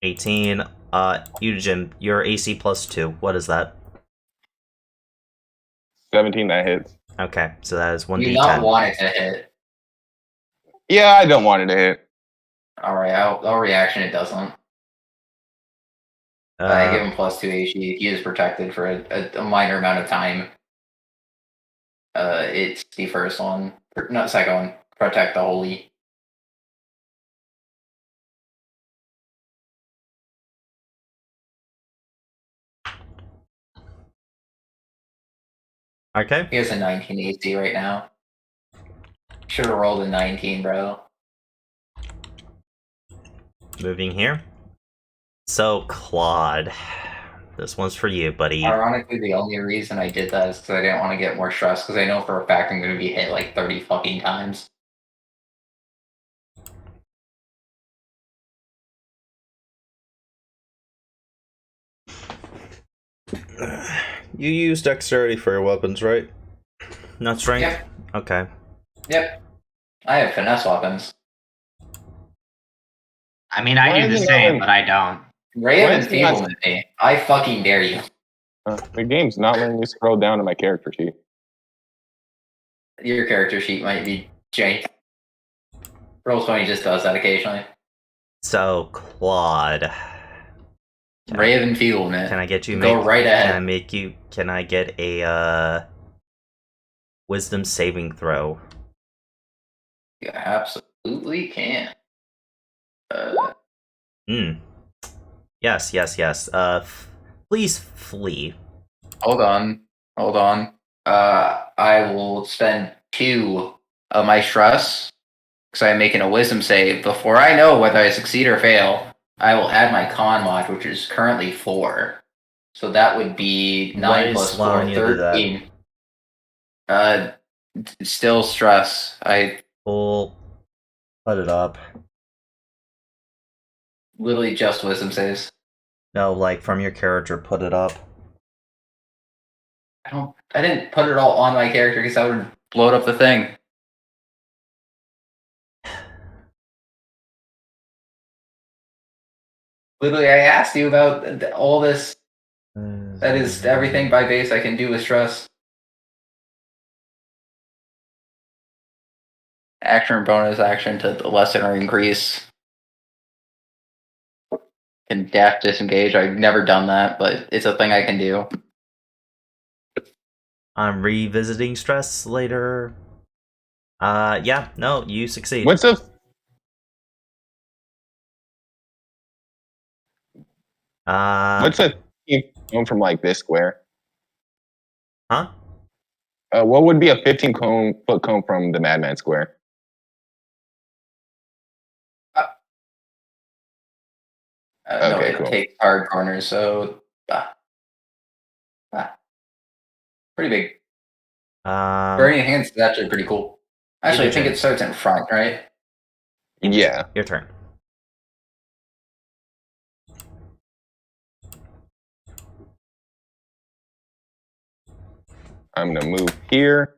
18. Indigent, your AC +2. What is that? 17, that hits. Okay, so that is You do not 1d10. want it to hit. Yeah, I don't want it to hit. Alright, I'll reaction, it doesn't. I give him +2 AC. He is protected for a minor amount of time. It's the first one. Not second one. Protect the holy. Okay. He has a 19 AC right now. Should have rolled a 19, bro. Moving here. So, Claude. This one's for you, buddy. Ironically, the only reason I did that is because I didn't want to get more stress, because I know for a fact I'm going to be hit like 30 fucking times. You use dexterity for your weapons, right? Not strength? Yep. Okay. Yep. I have finesse weapons. I mean, I do the same, but I don't. Ray Why of is he not- enfeeblement me. I fucking dare you. The game's not letting me scroll down to my character sheet. Your character sheet might be jank. Roll20 just does that occasionally. So, Claude. Ray of enfeeblement. Can I get you Go right ahead. Can I get a wisdom saving throw? You absolutely can. Yes. Please flee. Hold on. I will spend 2 of my stress because I'm making a wisdom save. Before I know whether I succeed or fail, I will add my con mod, which is currently 4. So that would be 9 What is plus 4, allowing you to do that? 13. Still stress. I We'll put it up. literally just wisdom saves. No, like from your character, put it up. I didn't put it all on my character because that would blow up the thing. Literally, I asked you about all this. That is everything by base I can do with stress. Action or bonus action to lessen or increase. Can dash disengage. I've never done that, but it's a thing I can do. I'm revisiting stress later. Yeah, no, you succeed. What's a What's a 15 cone from like this square? Huh? What would be a 15-foot cone from the Madman Square? No, Okay, it cool. takes hard corners, so pretty big. Burning Hands is actually pretty cool. Actually, I think it starts in front, right? Yeah. Your turn. I'm gonna move here.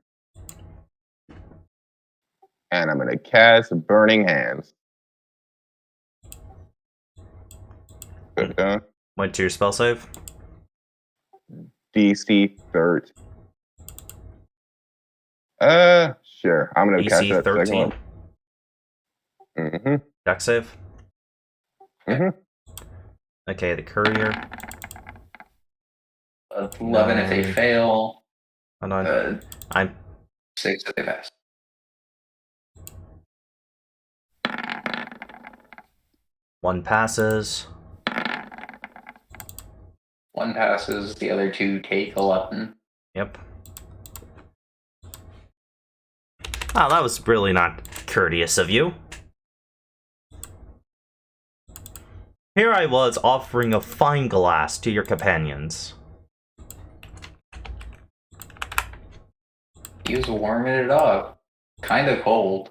And I'm gonna cast Burning Hands. Went to your spell save. DC 13. Sure. I'm gonna cast DC that 13. second one. Mm-hmm. Dex save. Mm-hmm. Okay, the courier. 11 if they fail. Hold on. I'm 6 if they pass. one passes. 1 passes, the other 2 take 11. Yep. Oh, that was really not courteous of you. Here I was offering a fine glass to your companions. He was warming it up. Kind of cold.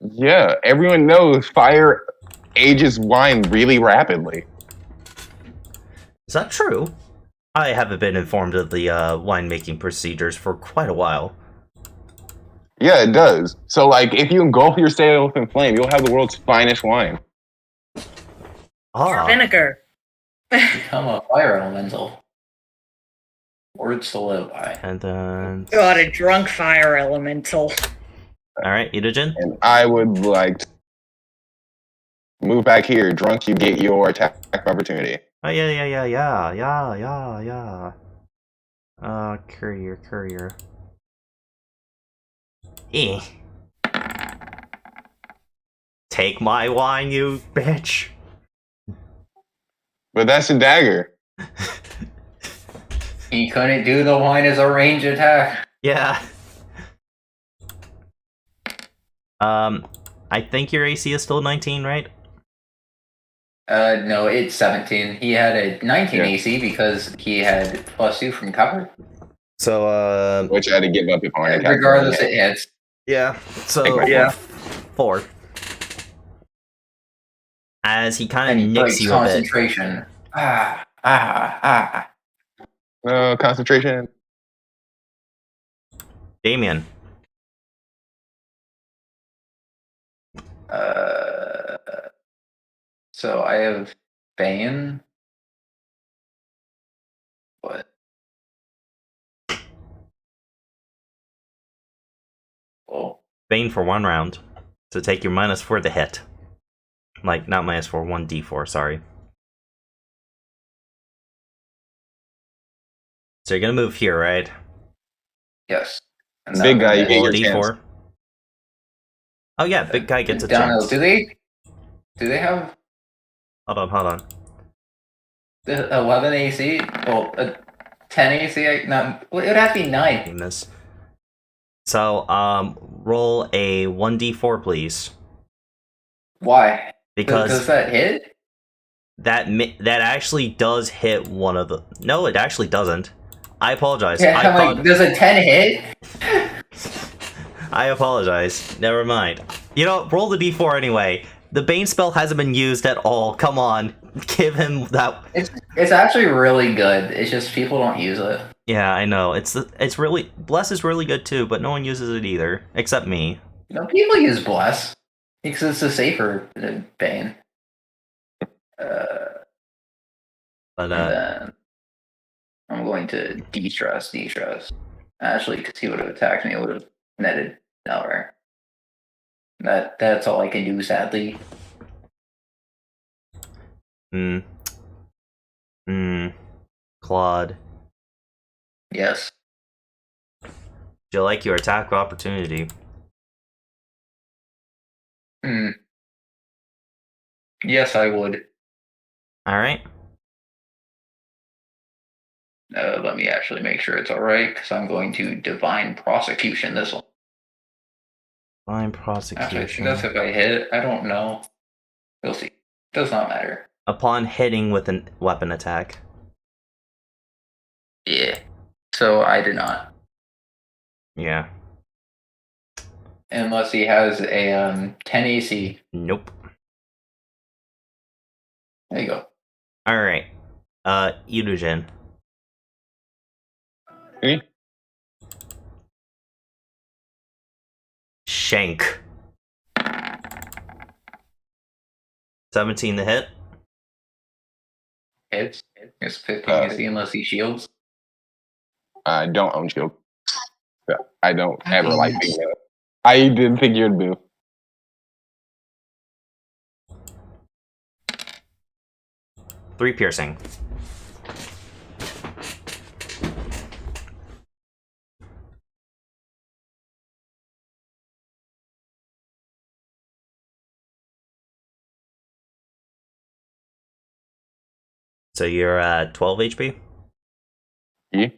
Yeah, everyone knows fire ages wine really rapidly. Is that true? I haven't been informed of the winemaking procedures for quite a while. Yeah, it does. So, like, if you engulf your sails in flame, you'll have the world's finest wine. Or vinegar. Become a fire elemental. Words to live by. And then... God, a drunk fire elemental. Alright, Itogen? And I would like to move back here. Drunk, you get your attack opportunity. Oh, yeah. Courier. Eh. Take my wine, you bitch. But that's a dagger. He couldn't do the wine as a range attack. Yeah. I think your AC is still 19, right? No, it's 17. He had a 19 Yeah. AC because he had +2 from cover. So, Which I had to give up upon attack. Regardless, it hits. yeah. So, Yeah. 4. As he And kind he of nicks breaks you a bit. concentration. Concentration. Damien. So I have Bane. What? Oh, Bane for 1 round. So take your -4 to hit. Like, not -4, 1d4, sorry. So you're gonna move here, right? yes. And Big guy, you then- get Roll a your d4. chance. Oh yeah, big guy gets a Downhill. chance. Do they have Hold on. the 11 AC? Well, 10 AC? No, it would have to be 9. Doing this. So, roll a 1d4, please. Why? Because Does that hit? that actually does hit one of the... No, it actually doesn't. I apologize. Yeah, I I'm like, does a 10 hit? I apologize. Never mind. You know, roll the d4 anyway. The Bane spell hasn't been used at all. Come on. Give him that... It's actually really good. It's just people don't use it. Yeah, I know. It's really... Bless is really good too, but no one uses it either. Except me. No, people use Bless. Because it's a safer Bane. But, And then I'm going to de-stress. Actually, because he would have attacked me, it would have netted nowhere. That's all I can do, sadly. Claude. Yes. Do you like your attack of opportunity? Yes, I would. Alright. Let me actually make sure it's alright, because I'm going to divine prosecution this one. Fine Actually, I prosecution. think that's if I hit it. I don't know. We'll see. Does not matter. Upon hitting with a weapon attack. Yeah. So I did not. Yeah. Unless he has a 10 AC. Nope. There you go. Alright. Yudujin. Me? Shank. 17 to hit. Hits. It's 15 AC unless he shields. I don't own shield. Yeah, I don't ever like being there. I didn't think you'd move. Three piercing. So you're at 12 HP? Yeah.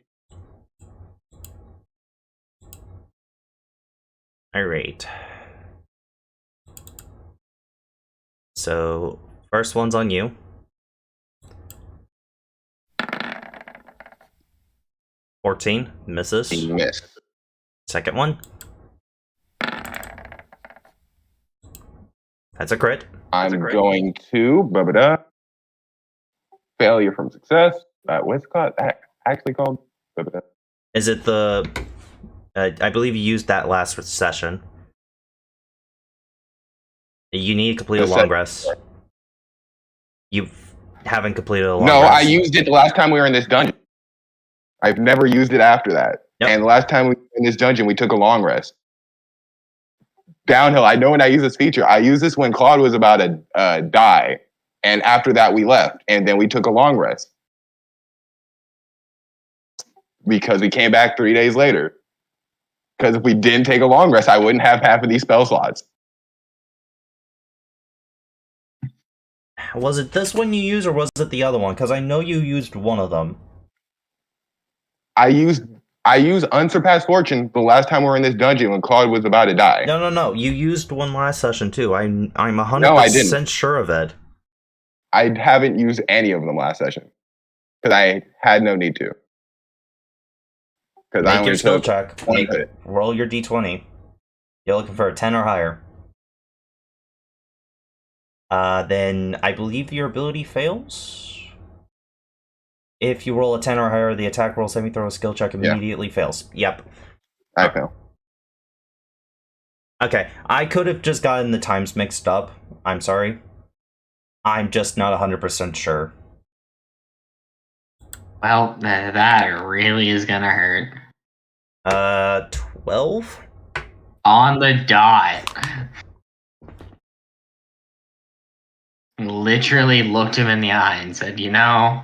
Alright. So, first one's on you. $14 misses. He missed. Second one. That's a crit. I'm going to failure from success. What's it called? Actually called. Is it the? I believe you used that last session. You need to complete a long rest. You haven't completed a long No, rest. I used it the last time we were in this dungeon. I've never used it after that. Yep. And the last time we were in this dungeon, we took a long rest. Downhill, I know when I use this feature. I used this when Claude was about to die. And after that, we left. And then we took a long rest. Because we came back 3 days later. Because if we didn't take a long rest, I wouldn't have half of these spell slots. Was it this one you used, or was it the other one? Because I know you used one of them. I used Unsurpassed Fortune the last time we were in this dungeon when Claude was about to die. No. You used one last session too. I'm 100% No, I didn't. sure of it. I haven't used any of them last session. Because I had no need to. Because I Make only your skill took check. one hit. Roll your d20. You're looking for a 10 or higher. Then I believe your ability fails. If you roll a 10 or higher, the attack roll, saving throw, skill check immediately fails. Yep. I fail. Okay, I could have just gotten the times mixed up. I'm sorry. I'm just not 100% sure. Well, that really is gonna hurt. 12? On the dot. Literally looked him in the eye and said, you know,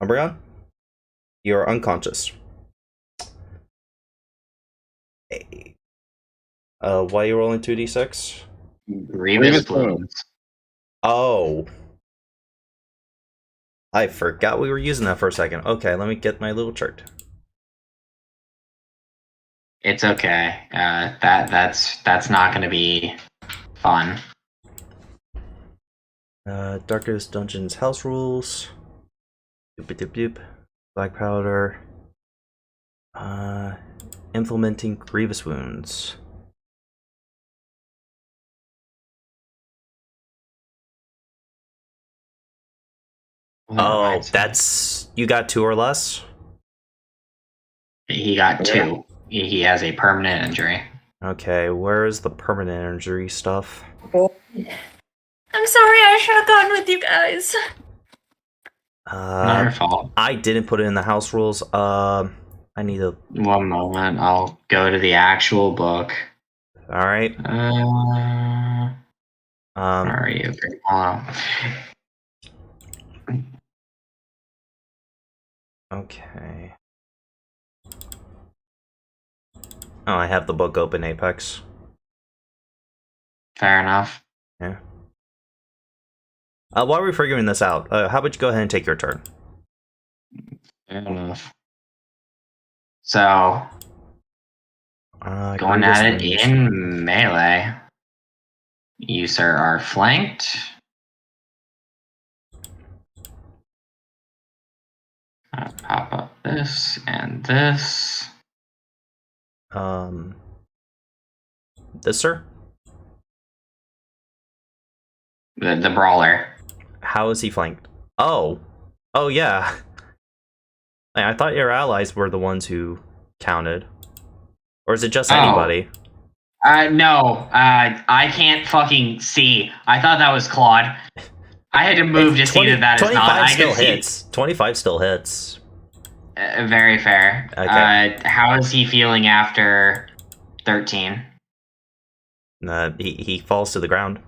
Umbreon? You're unconscious. Hey. Why are you rolling 2d6? grievous wounds. Oh. I forgot we were using that for a second. Okay, let me get my little chart. It's okay. That's not gonna be fun. Darkest Dungeons house rules. Doop doop doop. Black powder. Implementing grievous wounds. Oh, that's you got 2 or less? He got 2. He has a permanent injury. Okay, where is the permanent injury stuff? I'm sorry, I should have gone with you guys. Not your fault. I didn't put it in the house rules. I need a... One moment, I'll go to the actual book. Alright. Where are you? Okay. Oh, I have the book open, Apex. Fair enough. Yeah. While we're figuring this out, how about you go ahead and take your turn? Fair enough. So, going at it in melee. You, sir, are flanked. I'll pop up this and this. This, sir? The brawler. How is he flanked? Oh, yeah. I thought your allies were the ones who counted, or is it just anybody? No. I can't fucking see. I thought that was Claude. I had to move to see that is not. 25 still hits. 25 still hits. Very fair. Okay. How is he feeling after 13? He falls to the ground.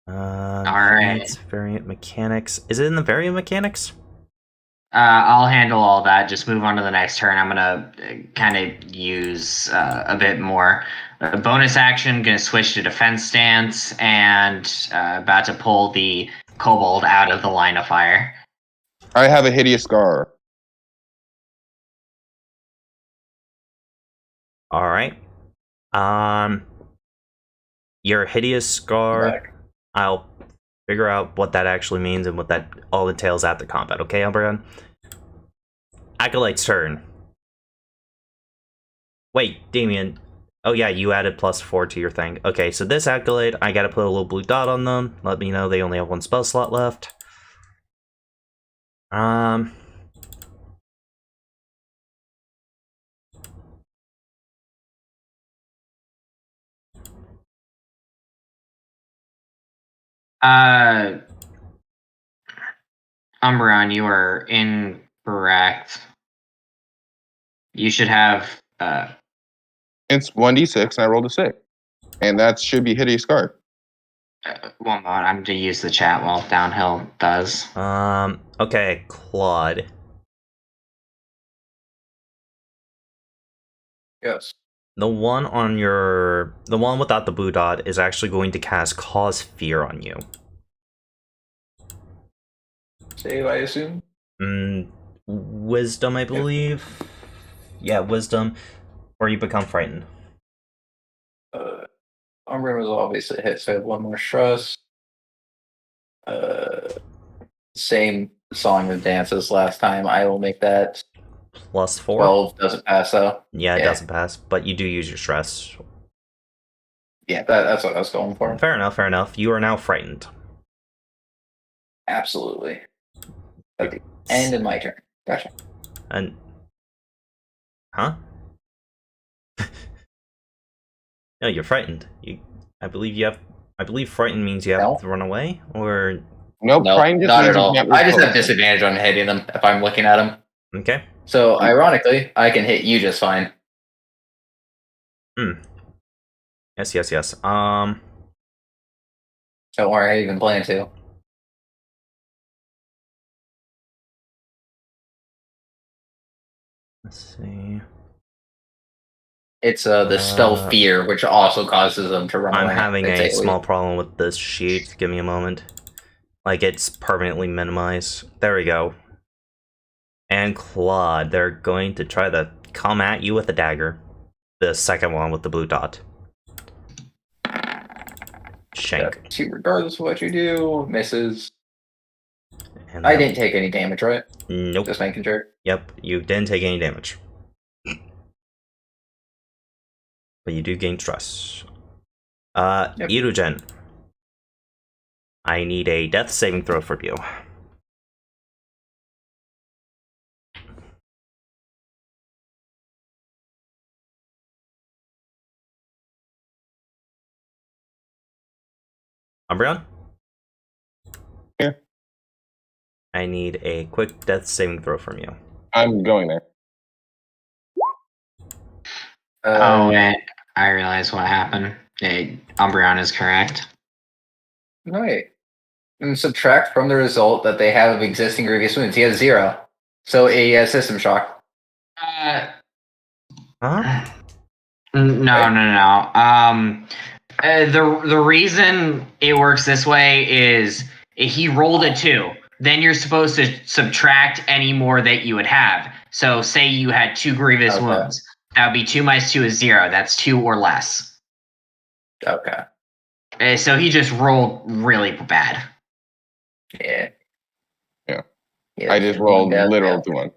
Alright. Variant mechanics. Is it in the variant mechanics? I'll handle all that. Just move on to the next turn. I'm gonna kind of use a bit more. Bonus action, gonna switch to defense stance, and about to pull the kobold out of the line of fire. I have a hideous scar. All right. Your hideous scar. I'll figure out what that actually means and what that all entails after combat. Okay, Umbreon? Acolyte's turn. Wait, Damien. Oh yeah, you added +4 to your thing. Okay, so this Acolyte, I gotta put a little blue dot on them. Let me know they only have 1 spell slot left. Umbreon, you are incorrect. You should have It's 1d6, and I rolled a 6. And that should be hideous scar. one moment. I'm going to use the chat while Downhill does. Okay, Claude. Yes. The one without the blue dot is actually going to cause fear on you. Save, I assume? Wisdom, I believe. Yeah, wisdom. Or you become frightened. Umbreon was obviously a hit, so I have 1 more trust. Same song and dance as last time. I will make that +4. 12. Doesn't pass, though. Yeah, it doesn't pass, but you do use your stress. Yeah, that's what I was going for. Fair enough. You are now frightened. Absolutely. At the end of my turn. Gotcha. And... Huh? No, you're frightened. I believe frightened means you have to run away, or... Nope, No, frightened just not means at you all. can't I just move have disadvantage on hitting them if I'm looking at them. Okay. So, ironically, I can hit you just fine. Yes. Don't worry, I even plan to. Let's see. It's the stealth fear, which also causes them to run I'm away. having They a take small lead. problem with this sheet. Give me a moment. Like, it's permanently minimized. There we go. And Claude, they're going to try to come at you with a dagger. The second one with the blue dot. Shank. See, regardless of what you do, misses. And I didn't take any damage, right? Nope. Just making sure. Yep, you didn't take any damage. But you do gain stress. Yep. Irujen. I need a death saving throw from you. Umbreon? Here. I need a quick death saving throw from you. I'm going there. Oh, wait. I realize what happened. Umbreon is correct. Right. And subtract from the result that they have of existing grievous wounds. He has 0. So a system shock. Huh? No. The reason it works this way is he rolled a 2. Then you're supposed to subtract any more that you would have. So say you had 2 grievous Okay. wounds. That would be 2 minus 2 is 0. That's 2 or less. Okay. So he just rolled really bad. Yeah. Yeah. Yeah, I just rolled yeah. literal 2 1. At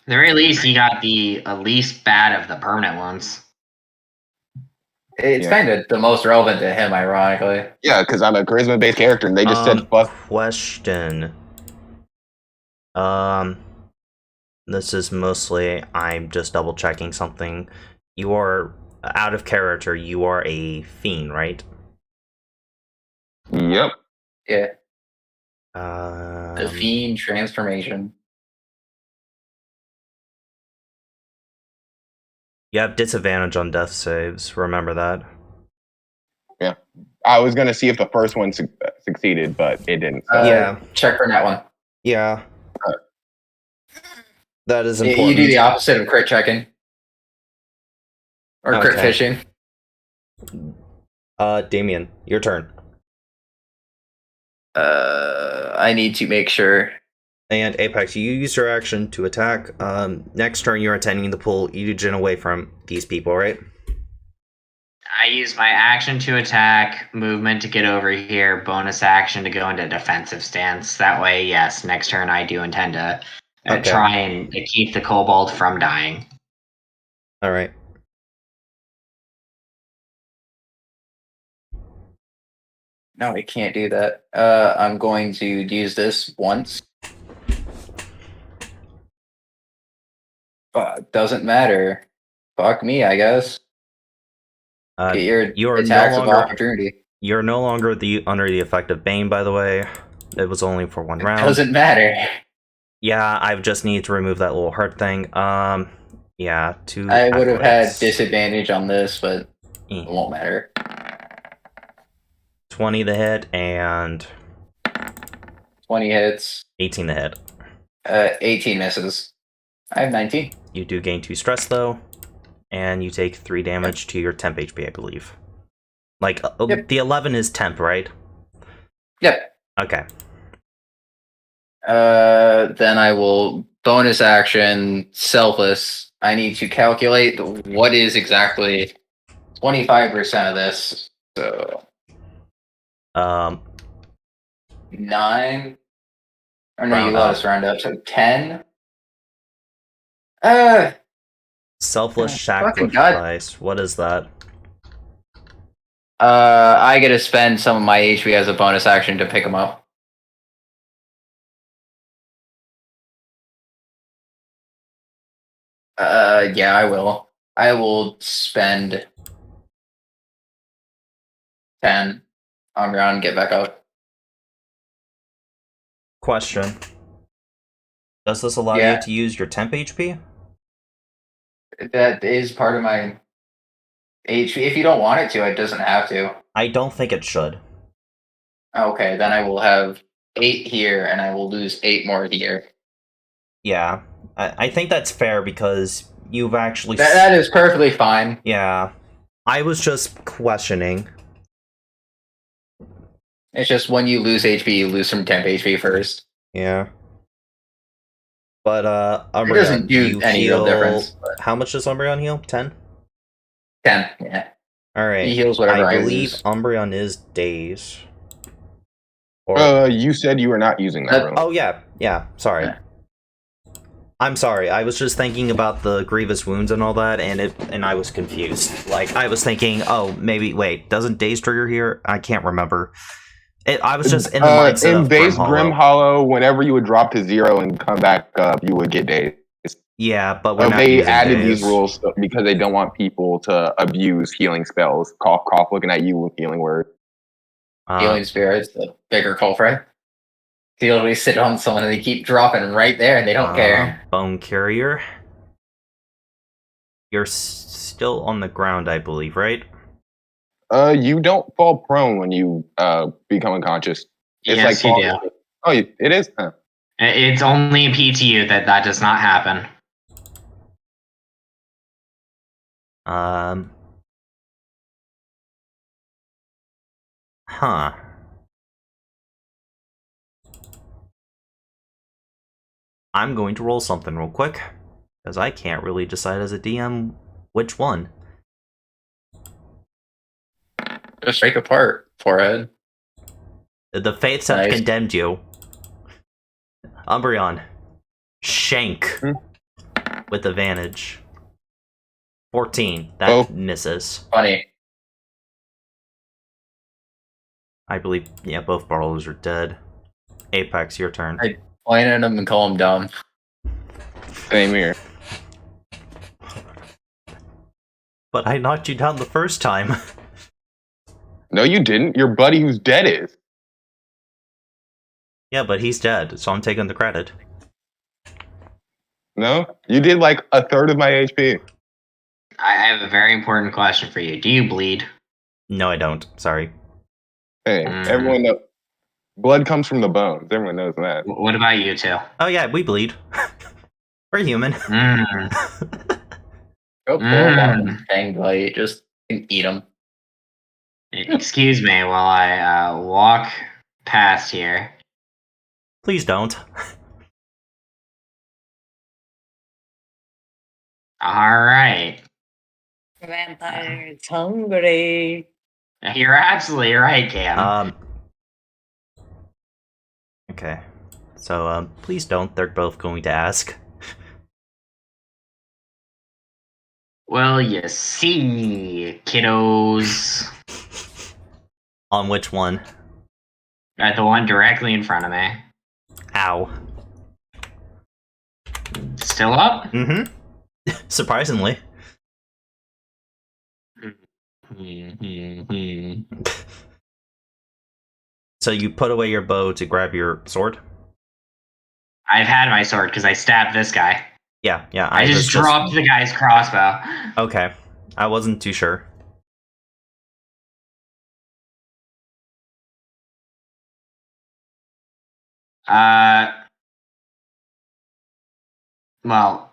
the very least, he got the least bad of the permanent ones. It's Yeah. kind of the most relevant to him, ironically. Yeah, because I'm a charisma-based character, and they just said fuck. Question. This is mostly, I'm just double checking something. You are out of character. You are a fiend, right? Yep. Yeah. The Um, fiend transformation. you have disadvantage on death saves. Remember that. I was gonna see if the first one succeeded, but it didn't. So. Yeah. Check for that one. Yeah. That is You important. do the opposite of crit checking. Or crit Okay. fishing. Damien, your turn. I need to make sure. And Apex, you use your action to attack. Next turn, you're attending to pull Eugen away from these people, right? I use my action to attack, movement to get over here, bonus action to go into defensive stance. That way, yes, next turn I do intend to Okay. try and keep the kobold from dying. All right. No, I can't do that. I'm going to use this once. Doesn't matter. Fuck me, I guess. Get your you are no attacks of longer- opportunity. You're no longer under the effect of Bane, by the way. It was only for one round. Doesn't matter. Yeah, I just need to remove that little heart thing. Yeah, 2 I would have had athletics. disadvantage on this, but it Eh. won't matter. 20 the hit and 20 hits. 18 the hit. 18 misses. I have 19. You do gain 2 stress though, and you take 3 damage to your temp HP, I believe. Like Yep. the 11 is temp, right? Yep. Okay. Then I will bonus action selfless. I need to calculate what is exactly 25% of this. So 9. Or no, you Round let up. us round up. So 10. Selfless fucking God. sacrifice. What is that? I get to spend some of my HP as a bonus action to pick them up. Yeah, I will. I will spend 10 on ground and get back up. Question. Does this allow Yeah. you to use your temp HP? That is part of my HP. If you don't want it to, it doesn't have to. I don't think it should. Okay, then I will have 8 here, and I will lose 8 more here. Yeah. I think that's fair because you've actually... That is perfectly fine. Yeah. I was just questioning. It's just when you lose HP, you lose some temp HP first. Yeah. But, It Umbreon, doesn't do you any real heal... difference. But How much does Umbreon heal? 10? 10, yeah. Alright. He heals whatever I believe lose. Umbreon is days. Or... You said you were not using that room. Oh, yeah. Sorry. Yeah. I'm sorry. I was just thinking about the grievous wounds and all that, and I was confused. Like, I was thinking, oh, maybe, wait, doesn't days trigger here? I can't remember. I was just in the mindset in of base Grim Grim Hollow. Hollow, whenever you would drop to 0 and come back up, you would get days. Yeah, but we're not They using added days. these rules because they don't want people to abuse healing spells. Cough, cough, looking at you with healing word. Healing Spirit's the bigger culprit. They literally sit on someone and they keep dropping right there and they don't care. Bone Carrier. You're still on the ground, I believe, right? You don't fall prone when you become unconscious. It's Yes, like you do. Oh, it is? Huh. It's only a PTU that does not happen. Huh. I'm going to roll something real quick, because I can't really decide as a DM which one. Just break apart, forehead. The fates have Nice. condemned you. Umbreon. Shank. With advantage. 14. That misses. Funny. I believe, yeah, both brawlers are dead. Apex, your turn. Point at him and call him dumb. Same here. But I knocked you down the first time. No, you didn't. Your buddy who's dead is. Yeah, but he's dead, so I'm taking the credit. No, you did like a third of my HP. I have a very important question for you. Do you bleed? No, I don't. Sorry. Hey, everyone knows. Blood comes from the bones. Everyone knows that. What about you two? Oh yeah, we bleed. We're human. Go pull him on Fang Bite. Just eat him. Excuse me while I walk past here. Please don't. Alright. Vampire's hungry. You're absolutely right, Cam. Okay. So, please don't. They're both going to ask. Well, you see, kiddos. On which one? At the one directly in front of me. Ow. Still up? Mm-hmm. Surprisingly. So you put away your bow to grab your sword? I've had my sword because I stabbed this guy. Yeah, yeah. I just dropped the guy's crossbow. Okay. I wasn't too sure. Well.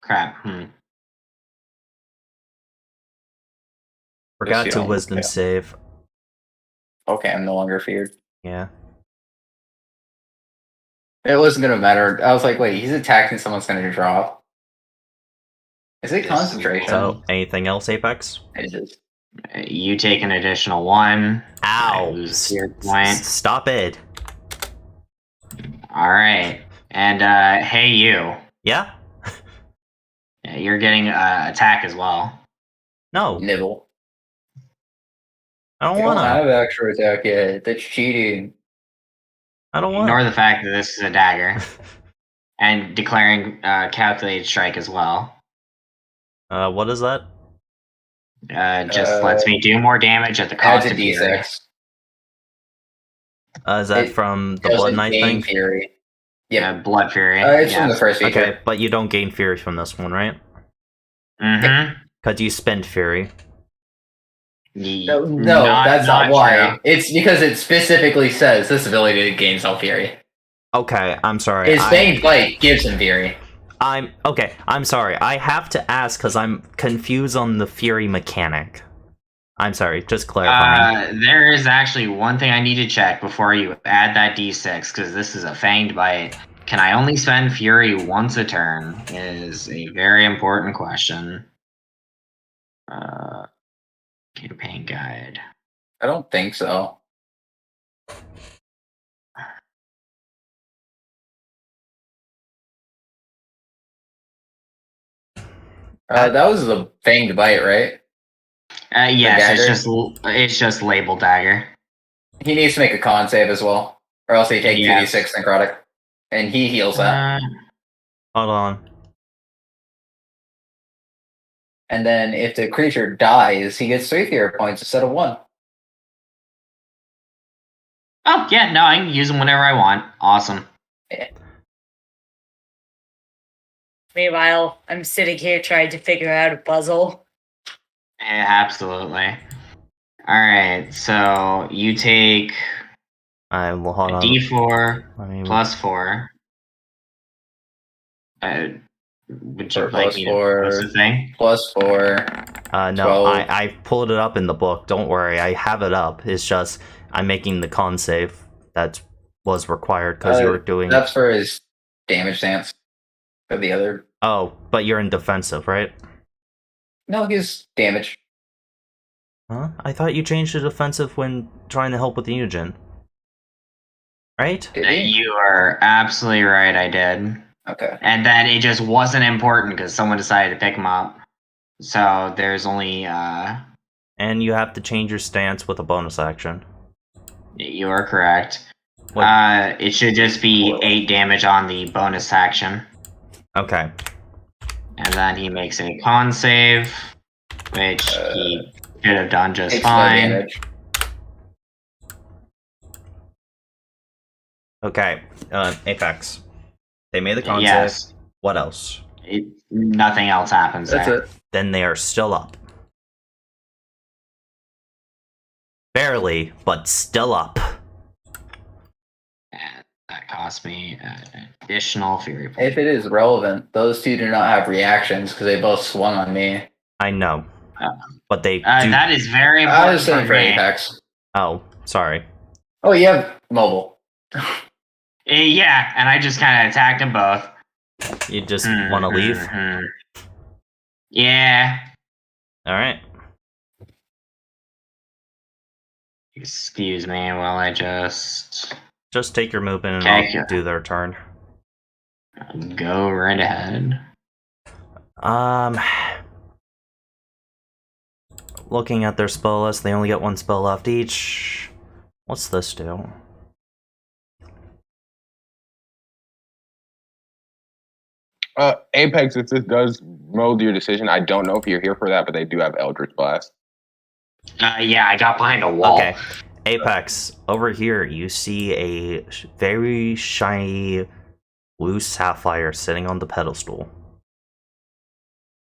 Crap. Forgot Yes, to you don't. wisdom Yeah. save. Okay, I'm no longer feared. Yeah. It wasn't gonna matter. I was like, wait, he's attacking someone's gonna drop. Is it Yes. concentration? So, anything else, Apex? It is. You take an additional 1. I Ow! lose fear point. Stop it. Alright. And, hey you. Yeah? Yeah, you're getting attack as well. No, Nibble. I don't You don't wanna. have extra attack yet. That's cheating. I don't wanna. Ignore the fact that this is a dagger. And declaring calculated strike as well. What is that? Just lets me do more damage at the Adds cost a of fury. d6. Is that It from the Doesn't Blood Knight gain thing? Fury. Yeah, blood fury. It's yeah. from the first feature. Okay, but you don't gain Fury from this one, right? Mm-hmm. Because you spend Fury. No, that's not why. true. It's because it specifically says this ability gains all Fury. Okay, I'm sorry. His Fanged Bite gives him Fury. I'm sorry. I have to ask because I'm confused on the Fury mechanic. I'm sorry, just clarifying. There is actually one thing I need to check before you add that d6, because this is a fanged bite. Can I only spend Fury once a turn? Is a very important question. Campaign guide. I don't think so. That was the Fanged Bite, right? Yes, dagger? it's just labeled dagger. He needs to make a con save as well, or else he takes Yes. 2d6 necrotic, and he heals that. Hold on. And then if the creature dies, he gets 3 fear points instead of 1. Oh yeah, no, I can use them whenever I want. Awesome. Meanwhile, I'm sitting here trying to figure out a puzzle. Yeah, absolutely. All right, so you take I will hold on. D4 Let me- plus 4. Would you Or like plus me to 4. what's the thing? Plus 4. No, 12. I pulled it up in the book. Don't worry, I have it up. It's just I'm making the con save that was required because you were doing. That's for his damage stance. For the other. Oh, but you're in defensive, right? No, he's damage. Huh? I thought you changed to defensive when trying to help with the Unigine. Right? Did he? You are absolutely right, I did. Okay. And then it just wasn't important because someone decided to pick him up. So there's only, And you have to change your stance with a bonus action. you are correct. What? It should just be 8 damage on the bonus action. Okay. And then he makes a con save, which he should have done just It's no fine. damage. Okay. Apex. They made the con Yes. save. What else? Nothing else happens That's there. it. Then they are still up. Barely, but still up. And that cost me an additional fury point. If it is relevant, those two do not have reactions because they both swung on me. I know. Uh, But they do. That is very I important was saying for me. Apex. Oh, sorry. Oh, you have mobile. Yeah, and I just kind of attacked them both. You just want to leave? Mhm. Yeah. Alright. Excuse me while I just Just take your movement and Take I'll it. do their turn. go right ahead. Looking at their spell list, they only get one spell left each. What's this do? Apex, if this does mold your decision, I don't know if you're here for that, but they do have Eldritch Blast. Yeah, I got behind a wall. Okay. Apex, over here you see a very shiny blue sapphire sitting on the pedestal.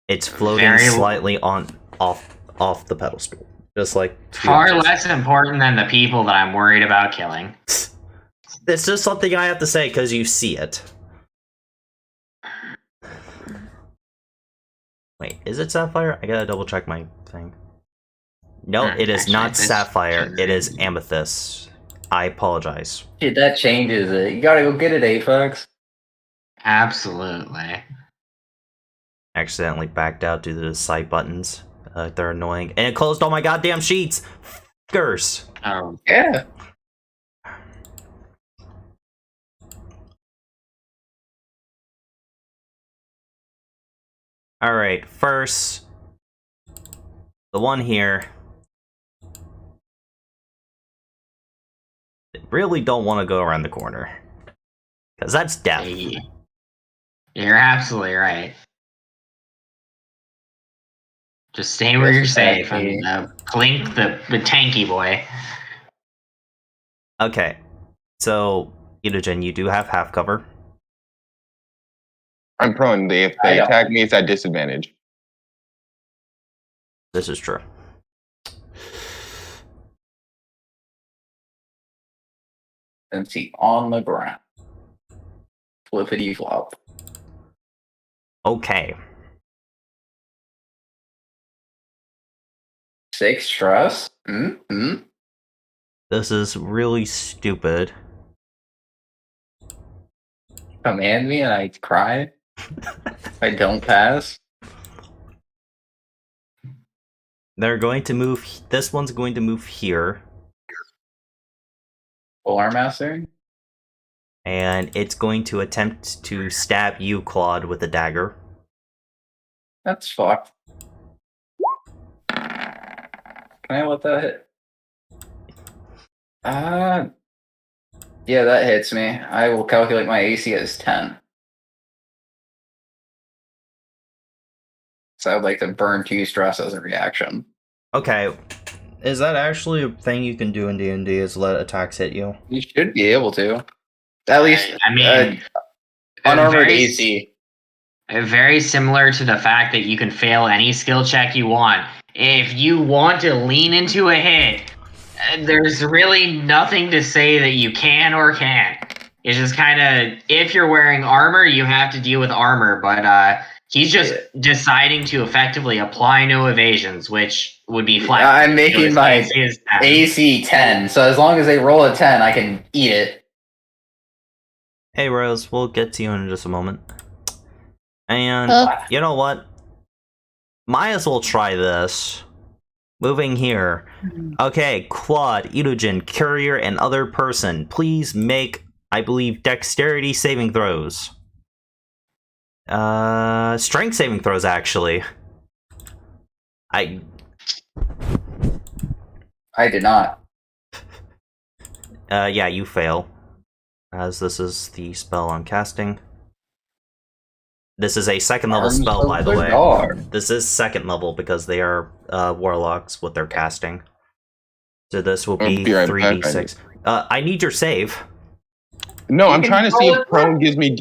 It's floating Very- slightly off the pedestal. Just like Far less important than the people that I'm worried about killing. It's just something I have to say because you see it. Wait, is it sapphire? I gotta double check my thing. No, it is Actually, not this- sapphire. It is amethyst. I apologize. Shit, that changes it. You gotta go get it, Apex. Absolutely. Accidentally backed out due to the side buttons. They're annoying. And it closed all my goddamn sheets! F***ers! Oh, Yeah. Alright, first, the one here. Really don't want to go around the corner. Because that's death. you're absolutely right. Just stay where you're Yes, safe exactly. and Clink the tanky boy. Okay, so, Itogen, you do have half cover. I'm prone. If I they don't. attack me, it's at disadvantage. This is true. Since he on the ground. Flippity flop. Okay. 6 stress? Mm-hmm. This is really stupid. Command me and I cry. I don't pass. They're going to move. This one's going to move here. Alarm Master? And it's going to attempt to stab you, Claude, with a dagger. That's fucked. Can I let that hit? Yeah, that hits me. I will calculate my AC as 10. So I would like to burn 2 stress as a reaction. Okay. Is that actually a thing you can do in D&D, is let attacks hit you? You should be able to. At least I mean, unarmored very- AC. Very similar to the fact that you can fail any skill check you want. If you want to lean into a hit, there's really nothing to say that you can or can't. It's just kind of, if you're wearing armor, you have to deal with armor, but he's just deciding to effectively apply no evasions, which would be flat. I'm making my AC 10, so as long as they roll a 10, I can eat it. Hey Rose, we'll get to you in just a moment. And you know what? Might as well try this. Moving here. Okay, Quad, Itogen, Courier, and other person. Please make, I believe, dexterity saving throws. Strength saving throws, actually. I did not. Yeah, you fail. As this is the spell I'm casting. This is a second level spell, by the way. This is second level because they are warlocks, what they're casting. So this will be 3d6. I need your save. No, I'm trying to see if prone gives me.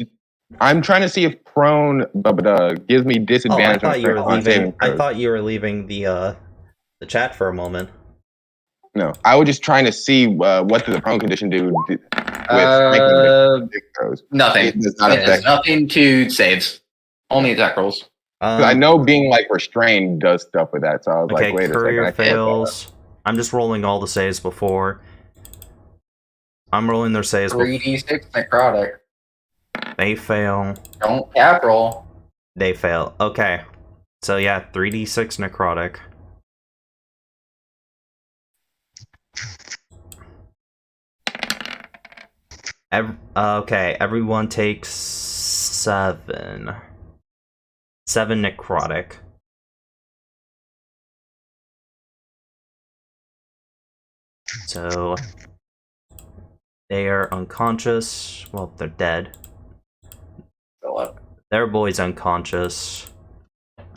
I'm trying to see if prone gives me disadvantage on saving throws. I thought you were leaving the chat for a moment. No, I was just trying to see what does the prone condition do with making throws. Nothing. It has nothing to saves. Only attack rolls. I know being like restrained does stuff with that, so I was like, wait a Courier second. fails. I'm just rolling all the saves before. I'm rolling their saves. 3d6 necrotic. They fail. Don't cap roll. They fail. Okay. So yeah, 3d6 necrotic. Okay, everyone takes 7. 7 necrotic. So they are unconscious. Well, they're dead. Their boy's unconscious.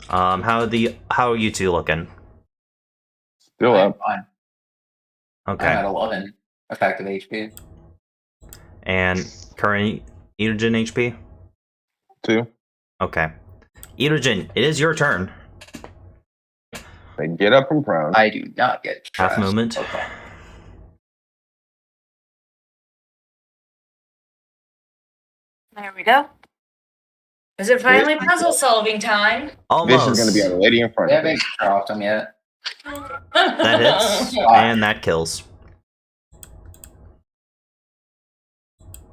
How are you two looking? Still up. Fine. Okay. I'm at 11 effective HP. And current Itogen HP? 2. Okay. Itogen, it is your turn. They get up from prone. I do not get half movement. Okay. There we go. Is it finally puzzle solving time? Almost. This is going to be on the lady in front They of me. haven't crossed them yet. That hits, and that kills.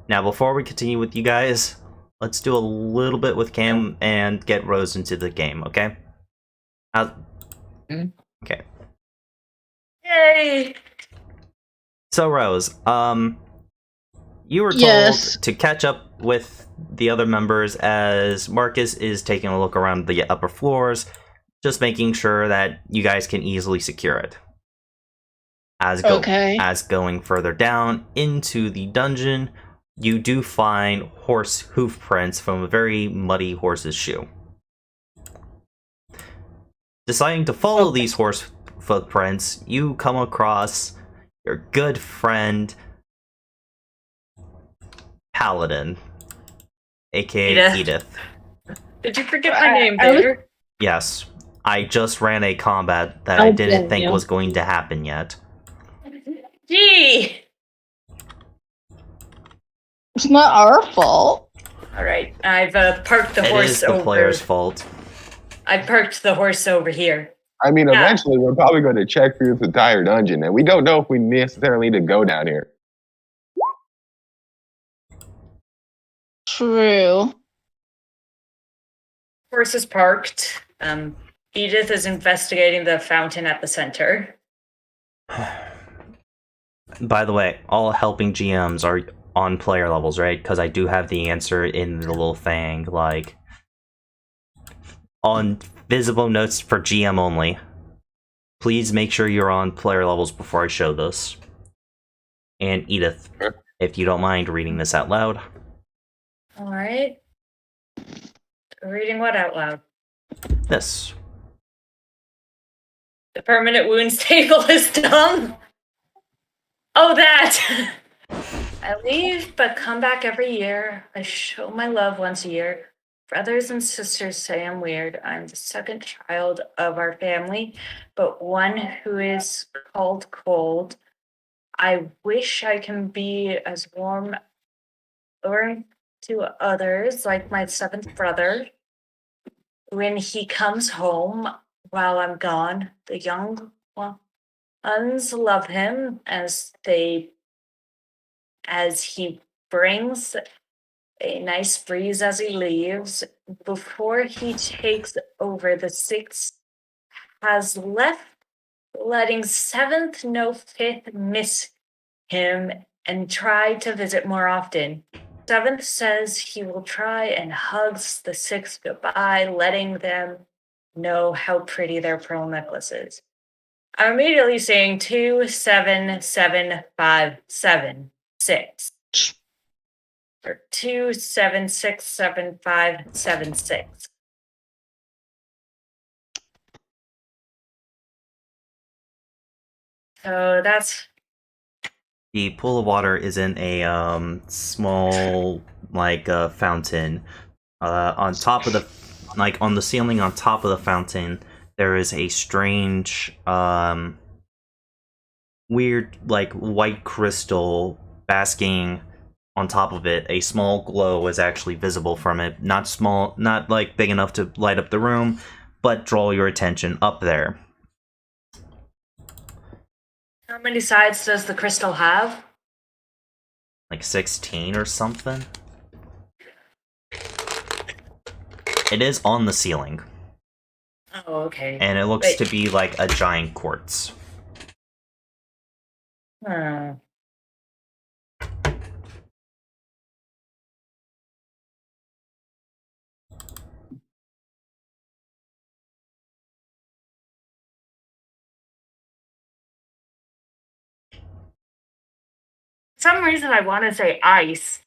Now, before we continue with you guys, let's do a little bit with Cam and get Rose into the game, okay? Okay. Yay! So, Rose, you were told to catch up with the other members as Marcus is taking a look around the upper floors, just making sure that you guys can easily secure it. As going further down into the dungeon, you do find horse hoof prints from a very muddy horse's shoe. Deciding to follow these horse footprints, you come across your good friend Paladin, aka Edith. Did you forget my name, Vader? Yes, I just ran a combat that I didn't think was going to happen yet. Gee! It's not our fault. Alright, I've parked the horse It is the player's fault. I parked the horse over here. I mean, eventually we're probably going to check through the entire dungeon, and we don't know if we necessarily need to go down here. True. Horse is parked. Edith is investigating the fountain at the center. By the way, all helping GMs are on player levels, right? Because I do have the answer in the little thing, like on visible notes for GM only. Please make sure you're on player levels before I show this. And Edith, if you don't mind reading this out loud. Alright. Reading what out loud? This. The permanent wounds table is done. Oh, that! I leave, but come back every year. I show my love once a year. Brothers and sisters say I'm weird. I'm the second child of our family, but one who is called Cold. I wish I can be as warm or to others, like my seventh brother. When he comes home while I'm gone, the young ones love him as he brings a nice breeze as he leaves. Before he takes over, the sixth has left, letting seventh know fifth miss him and try to visit more often. Seventh says he will try and hugs the sixth goodbye, letting them know how pretty their pearl necklace is. I'm immediately saying 277576 or 276756. So that's The pool of water is in a small fountain. On top of the on the ceiling on top of the fountain, there is a strange weird white crystal basking on top of it. A small glow is actually visible from it. Not small, not big enough to light up the room, but draw your attention up there. how many sides does the crystal have? 16 or something. It is on the ceiling. Oh, okay. And it looks to be like a giant quartz. Hmm. For some reason I want to say ice.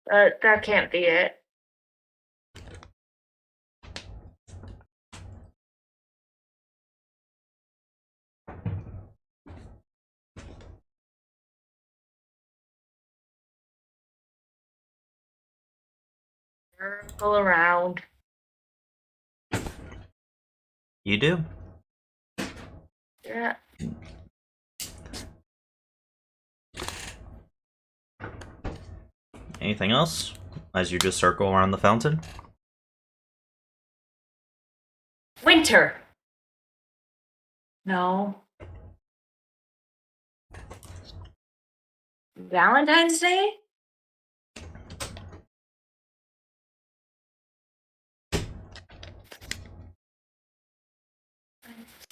That can't be it. Circle around. You do? Yeah. Anything else? As you just circle around the fountain? Winter. No. Valentine's Day?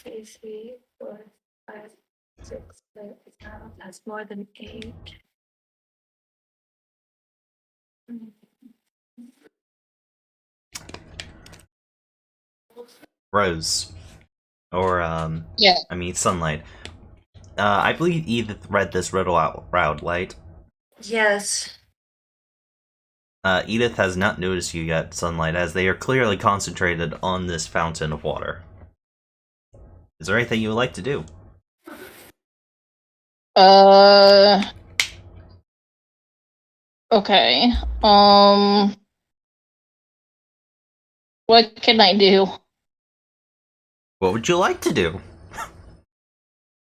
Two, three, 4, 5, 6, 7. That's more than 8. Rose. Or, Yeah. I mean, Sunlight. I believe Edith read this riddle out loud, right? Yes. Edith has not noticed you yet, Sunlight, as they are clearly concentrated on this fountain of water. Is there anything you would like to do? Okay. What can I do? What would you like to do?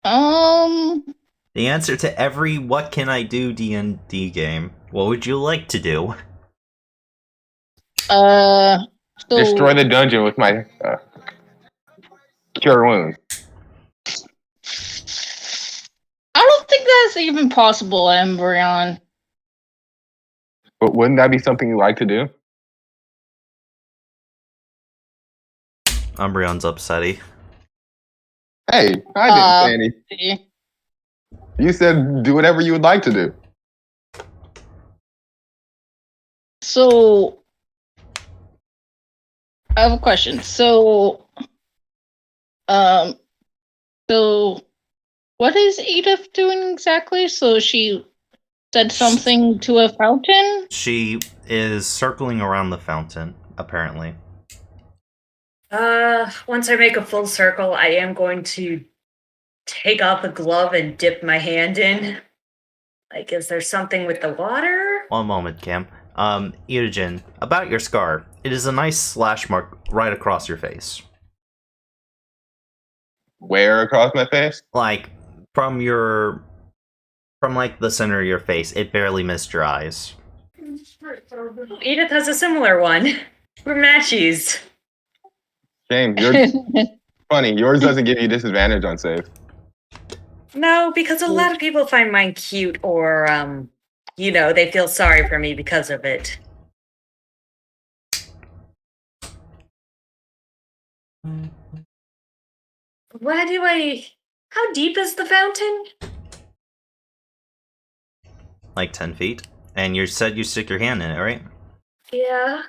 The answer to every "What can I do" D&D game. What would you like to do? Destroy the dungeon with my cure wounds. I don't think that's even possible, Embryon. But wouldn't that be something you like to do? Umbreon's upsetty. Hey, I didn't say anything. You said do whatever you would like to do. So, I have a question. So, what is Edith doing exactly? So she said something to a fountain? She is circling around the fountain, apparently. Once I make a full circle, I am going to take off the glove and dip my hand in. Is there something with the water? One moment, Cam. Itogen, about your scar. It is a nice slash mark right across your face. Where across my face? Like from like the center of your face, it barely missed your eyes. Edith has a similar one. We're matchies. Shame. Yours funny. Yours doesn't give you disadvantage on save. No, because a lot of people find mine cute or, they feel sorry for me because of it. How deep is the fountain? Like 10 feet. And you said you stick your hand in it, right? Yeah.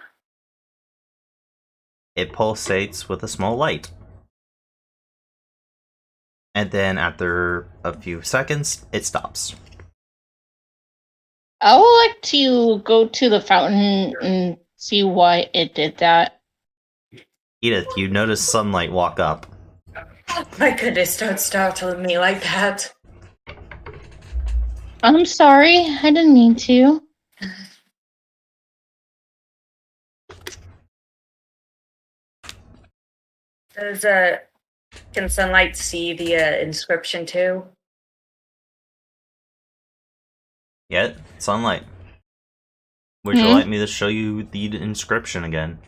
It pulsates with a small light. And then after a few seconds, it stops. I would like to go to the fountain and see why it did that. Edith, you notice sunlight walk up. Oh my goodness, don't startle me like that. I'm sorry, I didn't mean to. Can sunlight see the inscription too? Yeah, sunlight. Would you like me to show you the inscription again?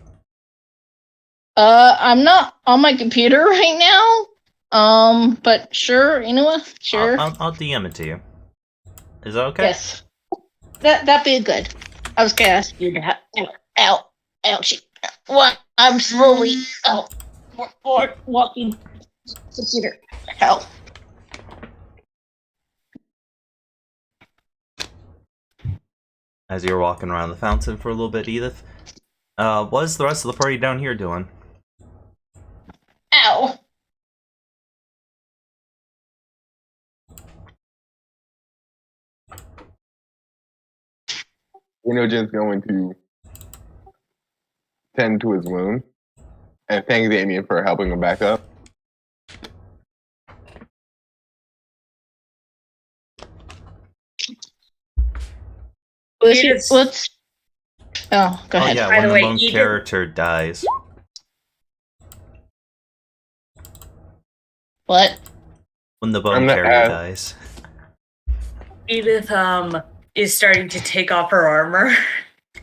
I'm not on my computer right now. But sure, sure. I'll DM it to you. Is that okay? Yes. That'd be good. I was gonna ask you to have. Ow. Ouchie. What? I'm slowly. Walking. Computer. Help. As you're walking around the fountain for a little bit, Edith, what's the rest of the party down here doing? Ow. Inogen's going to tend to his wound and thank Damien for helping him back up. Let's. Oh, go ahead. Yeah, By when the the way, lone Edith- character dies. What? When the bone I'm not- carrier dies. Edith, is starting to take off her armor.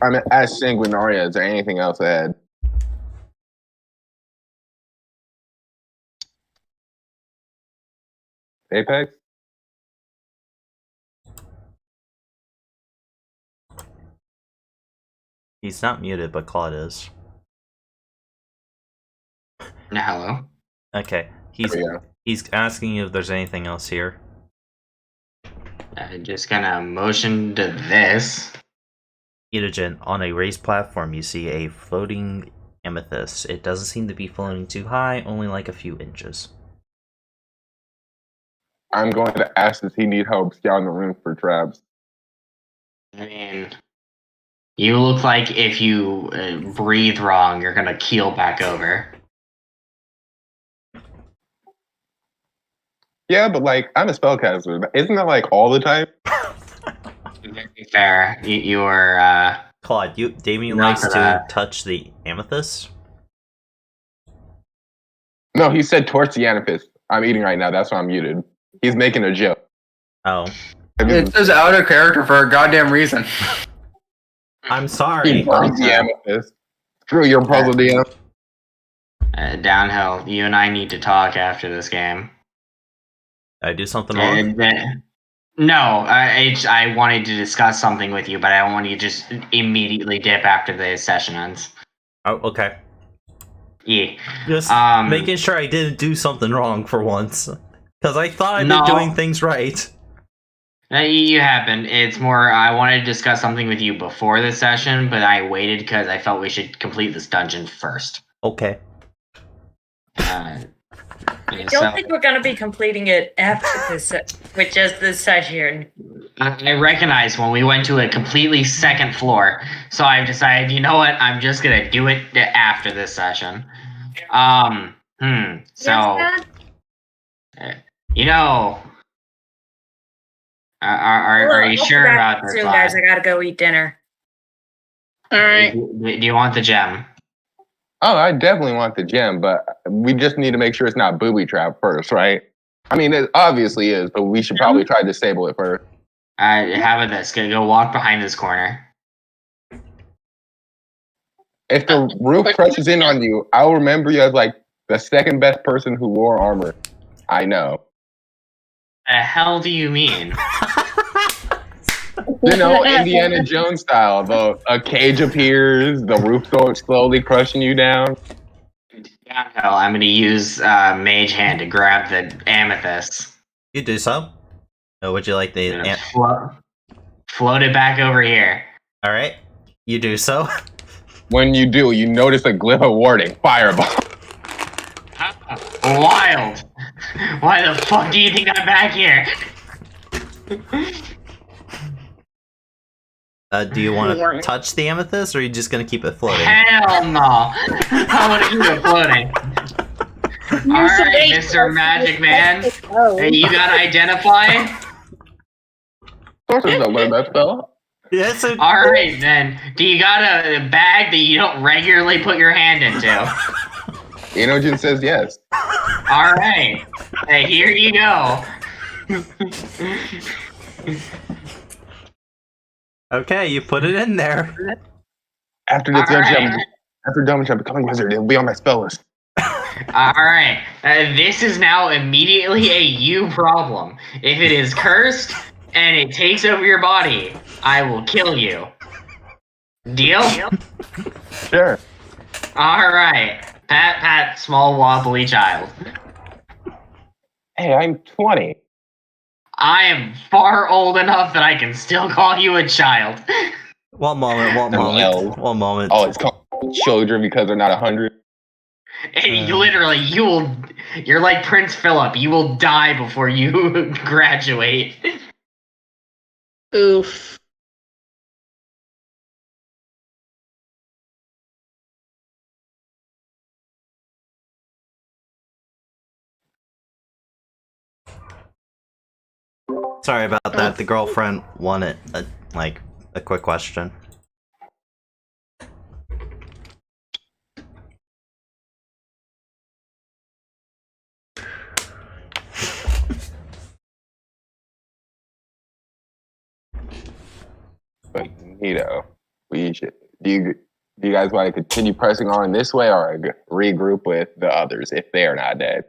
I'm as Sanguinaria. Is there anything else to add? Apex? He's not muted, but Claude is. Hello. Okay, he's asking you if there's anything else here. I'm just gonna motion to this. Inogen, on a raised platform, you see a floating amethyst. It doesn't seem to be floating too high, only like a few inches. I'm going to ask, does he need help scouting the room for traps? I mean, you look like if you breathe wrong, you're gonna keel back over. Yeah, but like, I'm a spellcaster. Isn't that like all the time? Very fair. You're Claude, Damien Not likes for to that. touch the amethyst. No, he said torch the amethyst. I'm eating right now. That's why I'm muted. He's making a joke. Oh, It says out of character for a goddamn reason. I'm He sorry. burns the amethyst. Screw your puzzle, DM. Downhill. You and I need to talk after this game. Did I do something wrong? No, I wanted to discuss something with you, but I don't want you to just immediately dip after the session ends. Oh, okay. Yeah. Just making sure I didn't do something wrong for once. Because I thought I'd No. been doing things right. You haven't. It's more, I wanted to discuss something with you before the session, but I waited because I felt we should complete this dungeon first. Okay. I don't think we're going to be completing it after this, with just this session. I recognize when we went to a completely second floor, so I've decided, you know what, I'm just gonna do it after this session. So, you know, are you sure about this? Soon, guys, I gotta go eat dinner. All right. Do you want the gem? Oh, I definitely want the gem, but we just need to make sure it's not booby trap first, right? I mean, it obviously is, but we should probably try to disable it first. How about this? Go walk behind this corner. If the roof presses in on you, I'll remember you as like the second best person who wore armor. I know. The hell do you mean? You know, Indiana Jones style. A cage appears, the roof starts slowly crushing you down. Yeah, hell, I'm gonna use Mage Hand to grab the amethyst. You do so. Or would you like the... Float it back over here. Alright. You do so. When you do, you notice a glyph of warning. Fireball. Wild. Why the fuck do you think I'm back here? Do you want to touch the amethyst, or are you just going to keep it floating? Hell no. I want to keep it floating. Alright, Mr. Magic Man. Hey, you got identified? Of course, I learned that spell. Yes. Alright then. Do you got a bag that you don't regularly put your hand into? Inogen says yes. Alright. Hey, here you go. Okay, you put it in there. After this jump, I'm becoming wizard. It'll be on my spell list. Alright. This is now immediately a you problem. If it is cursed and it takes over your body, I will kill you. Deal? Sure. Alright. Pat, small wobbly child. Hey, I'm 20. I am far old enough that I can still call you a child. One moment. One moment. Oh, it's called children because they're not 100. And you're like Prince Philip. You will die before you graduate. Oof. Sorry about that. The girlfriend wanted a quick question. But we should. Do you guys want to continue pressing on this way, or regroup with the others if they are not dead?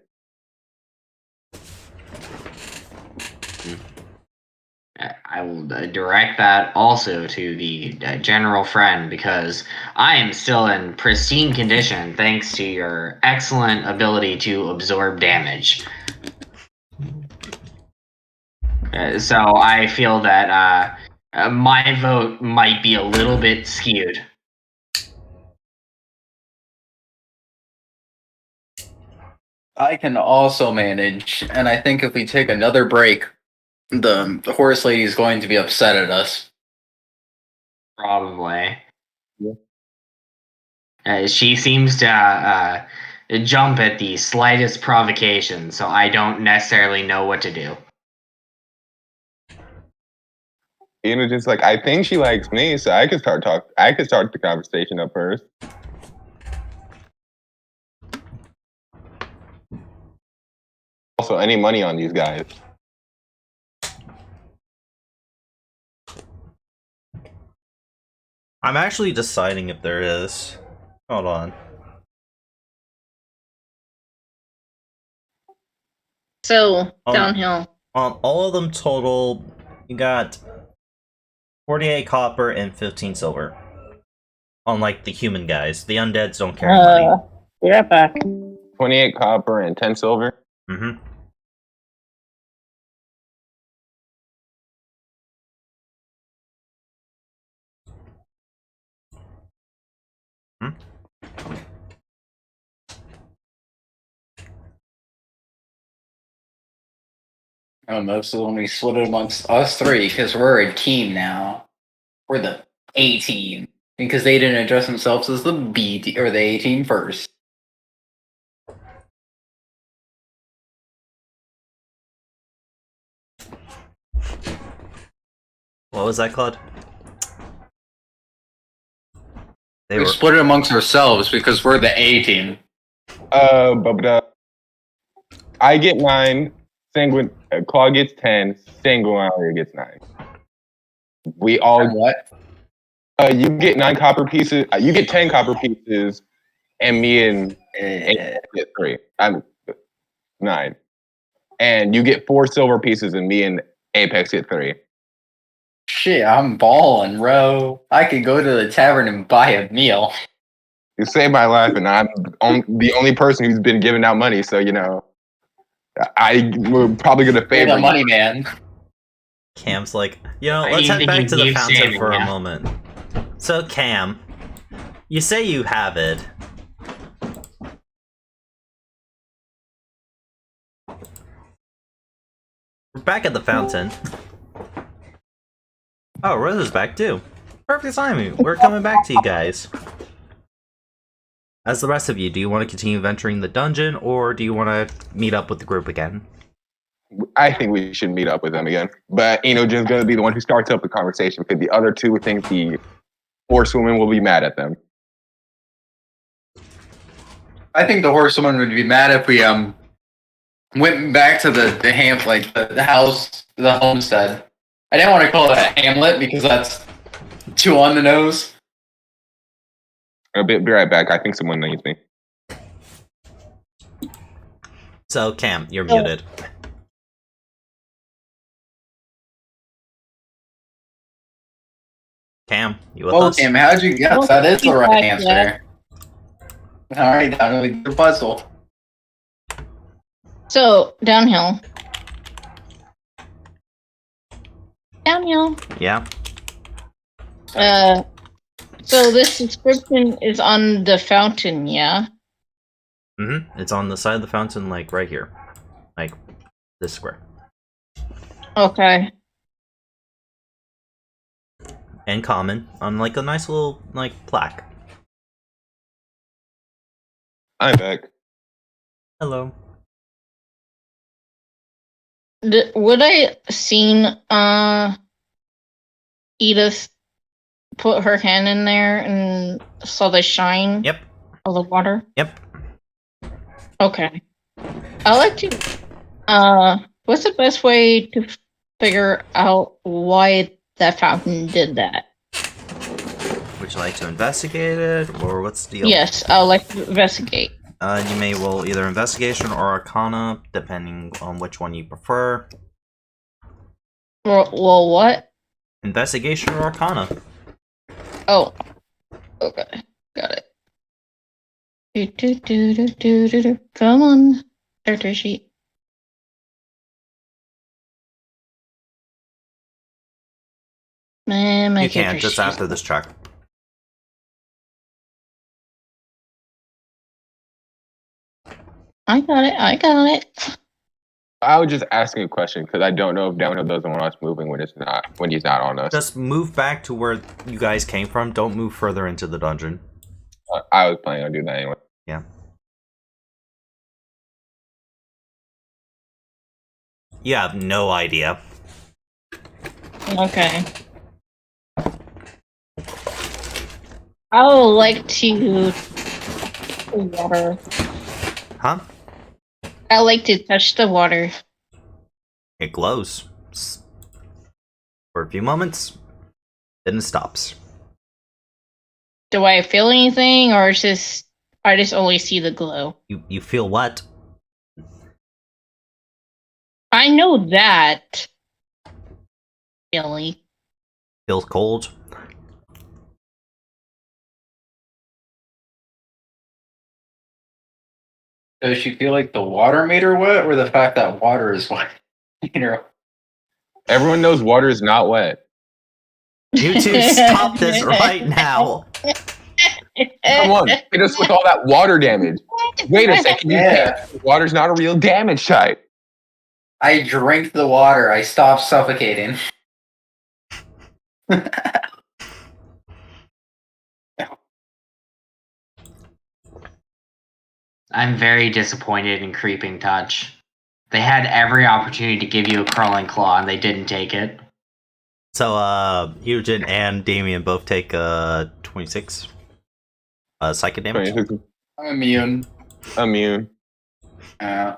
I will direct that also to the general friend, because I am still in pristine condition thanks to your excellent ability to absorb damage. So I feel that my vote might be a little bit skewed. I can also manage, and I think if we take another break, the horse lady is going to be upset at us. Probably. Yeah. She seems to jump at the slightest provocation, so I don't necessarily know what to do. Just like, I think she likes me, so I could start the conversation up first. Also, any money on these guys? I'm actually deciding if there is. Hold on. So, downhill. On all of them total, you got 48 copper and 15 silver. Unlike the human guys. The undeads don't carry money. Be right back. 28 copper and 10 silver? Mm-hmm. Most of them we split it amongst us three because we're a team now. We're the A team because they didn't address themselves as the B team or the A team first. What was that, Claude? They We were split it amongst ourselves because we're the A team. I get 9. Claw gets 10. Sanguinaria gets 9. We all. What? You get 9 copper pieces. You get 10 copper pieces, and me and Apex get 3. I'm 9, and you get 4 silver pieces, and me and Apex get 3. Shit, I'm balling, bro. I could go to the tavern and buy a meal. You saved my life, and I'm the only person who's been giving out money. So we're probably gonna You're favor the you. money man. Cam's like, let's You head think back you to the keep fountain saving, for a yeah. moment. So Cam, you say you have it. We're back at the fountain. Oh, Rose is back too. Perfect timing. We're coming back to you guys. As the rest of you, do you want to continue venturing the dungeon, or do you want to meet up with the group again? I think we should meet up with them again. But Enogen's going to be the one who starts up the conversation because the other two think the horsewoman will be mad at them. I think the horsewoman would be mad if we went back to the house, the homestead. I didn't want to call it a hamlet because that's too on the nose. I'll be right back. I think someone needs me. So Cam, you're muted. Cam, you with us? Cam, how'd you guess? That is the right Yeah. answer. Alright, down with the puzzle. So, downhill. Downhill. Yeah. So this inscription is on the fountain, yeah? Mm-hmm. It's on the side of the fountain, like right here. Like this square. Okay. And common on like a nice little like plaque. I'm back. Hello. Would I seen Edith put her hand in there and saw the shine Yep. of the water? Yep. Okay. I like to what's the best way to figure out why that fountain did that? Would you like to investigate it, or what's the deal? Yes, I would like to investigate. You may roll either investigation or arcana, depending on which one you prefer. Well, what? Investigation or arcana. Oh. Okay. Got it. Do. Come on. Character sheet. Man, my You can't, character just sheet. after this check. I got it. I was just asking a question because I don't know if Downhill doesn't want us moving when he's not on us. Just move back to where you guys came from. Don't move further into the dungeon. I was planning on doing that anyway. Yeah. You have no idea. Okay. I would like to water. Huh? I like to touch the water. It glows. For a few moments, then it stops. Do I feel anything, or is just I just only see the glow? You feel what? I know that. Billy. Feels cold. Does she feel like the water made her wet, or the fact that water is wet? Everyone knows water is not wet. You two stop this right now. Come on, hit us with all that water damage. Wait a second, you Yeah. can't. Water's not a real damage type. I drank the water. I stopped suffocating. I'm very disappointed in Creeping Touch. They had every opportunity to give you a crawling claw and they didn't take it. So, Eugen and Damien both take 26. Psychic damage. 26 I'm immune. immune. Uh,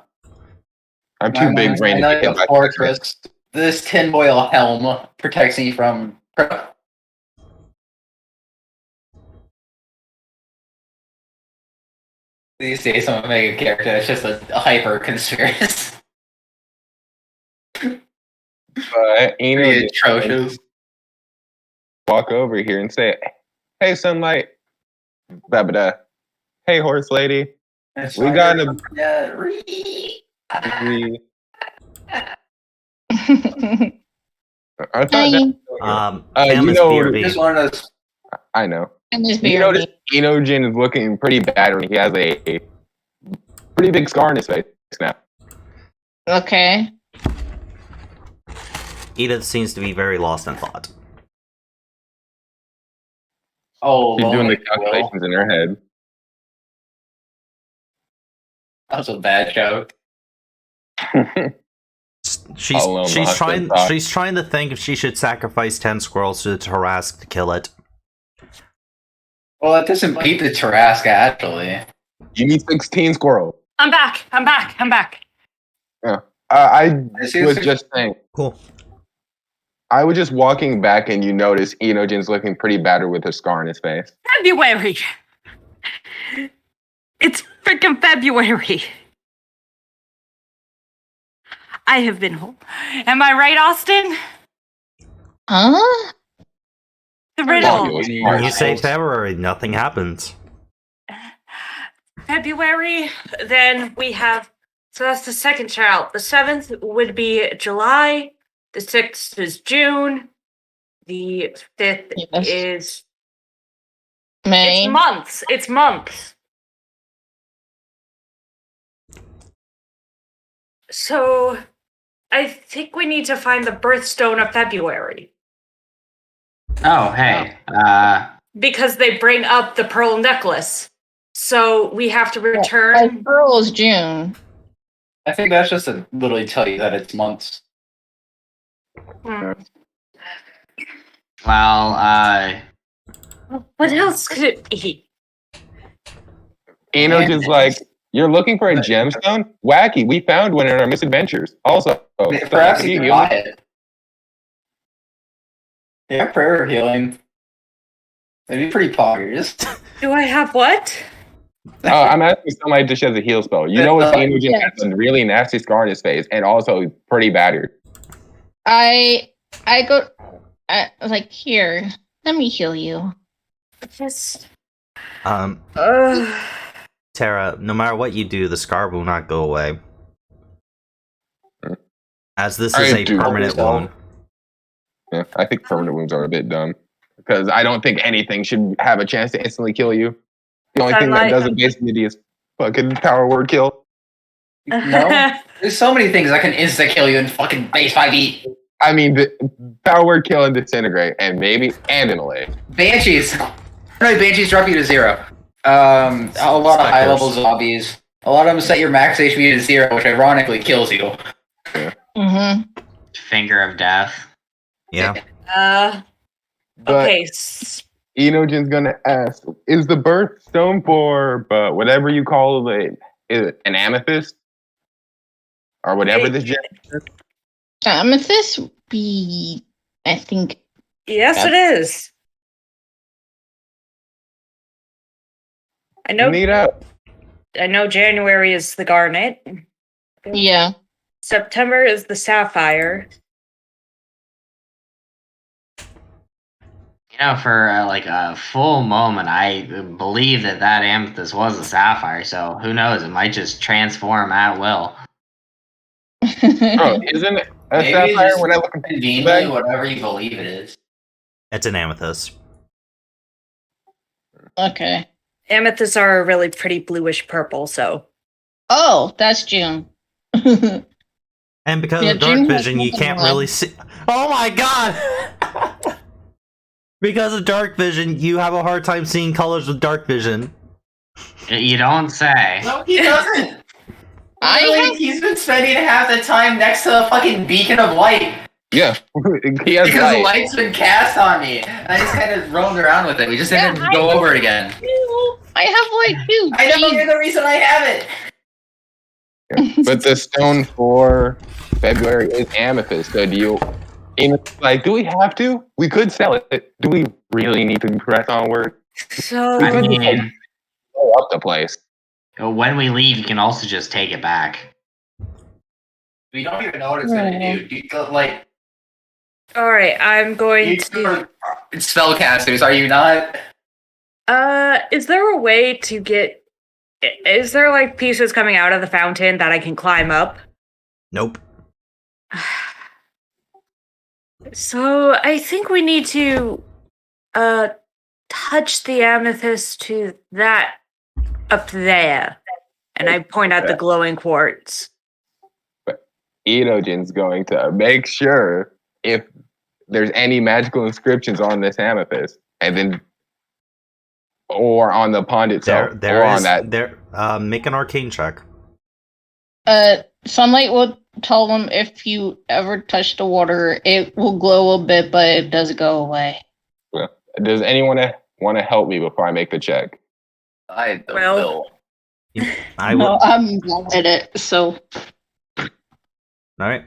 I'm too big brain to I get hit know by a fortress. This tinfoil helm protects me from. These days, I'm gonna make a character that's just a hyper conspiracy. But Pretty atrocious. walk over here and say, "Hey, sunlight, babada. Hey, horse lady. We got a we." I thought Hi. Sam you is know, BRB. Just wanted to. I know. And this You notice Enogen is looking pretty battered. He has a pretty big scar on his face now. Okay. Edith seems to be very lost in thought. Oh, She's doing the Will. calculations in her head. That was a bad joke. She's Alone lost in thought. she's trying to think if she should sacrifice 10 squirrels to the Tarrasque to kill it. Well, that doesn't beat the Tarrasque, actually. You need 16 squirrels. I'm back. I see was it's- just saying. Cool. I was just walking back and you notice Enogen's looking pretty battered with a scar on his face. February. It's freaking February. I have been home. Am I right, Austin? Huh? The riddle. When you say February, nothing happens. February, then we have, so that's the second child. The 7th would be July. The 6th is June. The 5th Yes. is, May. it's months. So, I think we need to find the birthstone of February. Oh, hey. Because they bring up the pearl necklace. So we have to return. Pearl is June. I think that's just to literally tell you that it's months. Hmm. Well, What else could it be? Enogen's like, you're looking for a gemstone? Wacky, we found one in our misadventures. Also, Perhaps you you can heal buy me? it. Yeah, prayer healing. That'd be pretty poggers. Do I have what? I'm asking somebody just as a heal spell. You know, if Enogen Yes. has a really nasty scar on his face and also pretty battered. I was like, here, let me heal you. Just. Tara, no matter what you do, the scar will not go away. As this is I a do. permanent wound. Yeah, I think permanent wounds are a bit dumb. Because I don't think anything should have a chance to instantly kill you. The only thing that Sunlight. does it basically is fucking power word kill. No? There's so many things that can insta-kill you in fucking base 5e. I mean, the power word kill and disintegrate, and maybe, and immolate. Banshees. No, Banshees drop you to 0. A lot of high-level zombies. A lot of them set your max HP to 0, which ironically kills you. Mm-hmm. Finger of Death. Yeah. But Okay. Enogen's gonna ask, is the birthstone for whatever you call it, is it an amethyst? Or whatever this gem is? Amethyst be, I think. Yes, it is. I know. Neat out. I know. January is the garnet. Yeah. September is the sapphire. You know, for like a full moment, I believe that amethyst was a sapphire. So who knows? It might just transform at will. Oh, isn't it a Maybe it's sapphire just when I look at conveniently whatever you believe it is. It's an amethyst. Okay. Amethysts are a really pretty bluish purple. So Oh, that's June. And because Yeah, of dark June has vision, you nothing can't on. really see. Oh my god! Because of dark vision, you have a hard time seeing colors with dark vision. You don't say. No, he doesn't. I Literally, have- he's been spending half the time next to a fucking beacon of light. Yeah, he has Because the light. light's been cast on me. I just kind of roamed around with it. We just didn't go over it again. I have like two. I know you're the reason I have it. But the stone for February is amethyst. So do you? Do we have to? We could sell it. Do we really need to press onward? So I mean, Blow up the place. when we leave, you can also just take it back. We don't even know what it's gonna do. Like, all right, I'm going you to. two are spellcasters, are you not? Is there a way to get? Is there like pieces coming out of the fountain that I can climb up? Nope. So I think we need to touch the amethyst to that up there. And I point at the glowing quartz. Enogen's going to make sure if there's any magical inscriptions on this amethyst, and then or on the pond itself, There or on is that. there. Make an arcane check. Sunlight will tell them if you ever touch the water, it will glow a bit, but it does go away. Does anyone want to help me before I make the check? I don't Well- know. I No, will. I'm bad at it, so All right.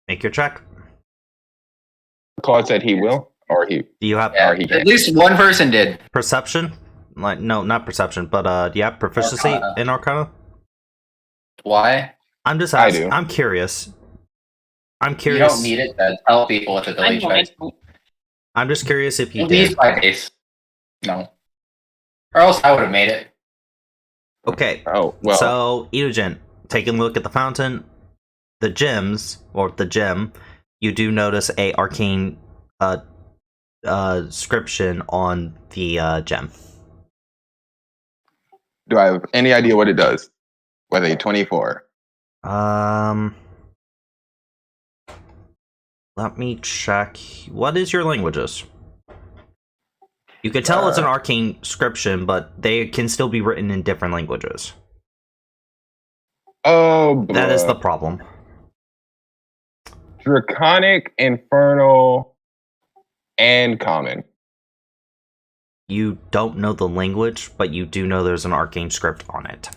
Make your check. Claude said he will, or he. Do you have Yeah, he at can't. least one person did. perception? Like no, not perception, but do you have proficiency Arcana. in Arcana? Why? I'm just I asking. do. I'm curious. I'm You curious. don't need it to tell people what to I delete checks. don't. I'm just curious if you At least did. 5 days. No. Or else I would have made it. Okay. Oh well. So, Enogen, taking a look at the fountain, the gems, or the gem, you do notice a arcane inscription on the gem. Do I have any idea what it does? With a 24. Let me check. What is your languages? You can tell it's an arcane inscription, but they can still be written in different languages. Oh, That is the problem. Draconic, Infernal, and Common. You don't know the language, but you do know there's an arcane script on it.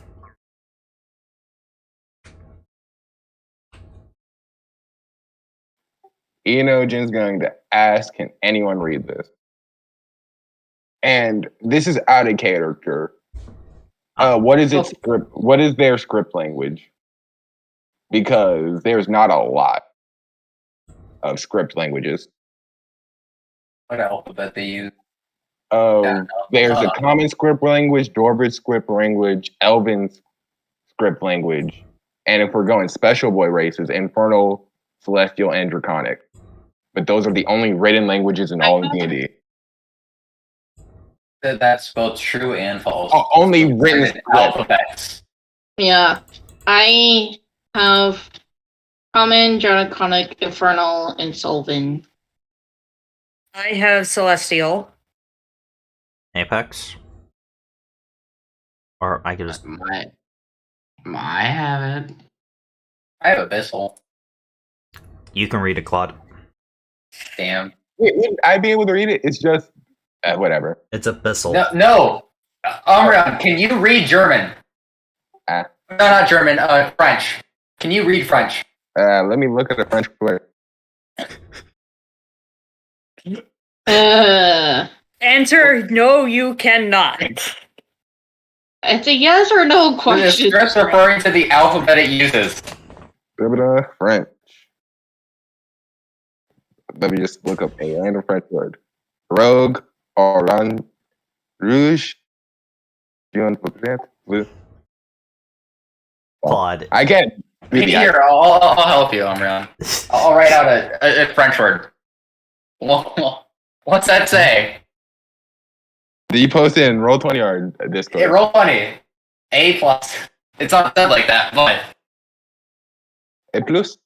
Enogen's going to ask, can anyone read this? And this is out of character. What is its script? What is their script language? Because there's not a lot of script languages. What alphabet they use? There's a common script language, Dwarven script language, Elven script language, and if we're going special boy races, Infernal, Celestial, and Draconic. But those are the only written languages in all of D&D. That's both true and false. Only written script. Alphabets. Yeah, I have Common, Draconic, Infernal, and Sylvan. I have Celestial. Apex? Or I could just... I have it. I have Abyssal. You can read it, Claude. Damn. Would I be able to read it? It's just whatever. It's Abyssal. No. Amrion, can you read German? No, not German. French. Can you read French? Let me look at the French word. Answer: no, you cannot. It's a yes or no The question. script referring to the alphabet it uses. French. Let me just look up a random French word. Rogue, orange, rouge, jaune, bleu. Claude. I can't. Here, I'll help you, Amrion. I'll write out a French word. What's that say? Did you post it in Roll20 or Discord? Hey, roll 20. A+. It's not said like that, but A plus?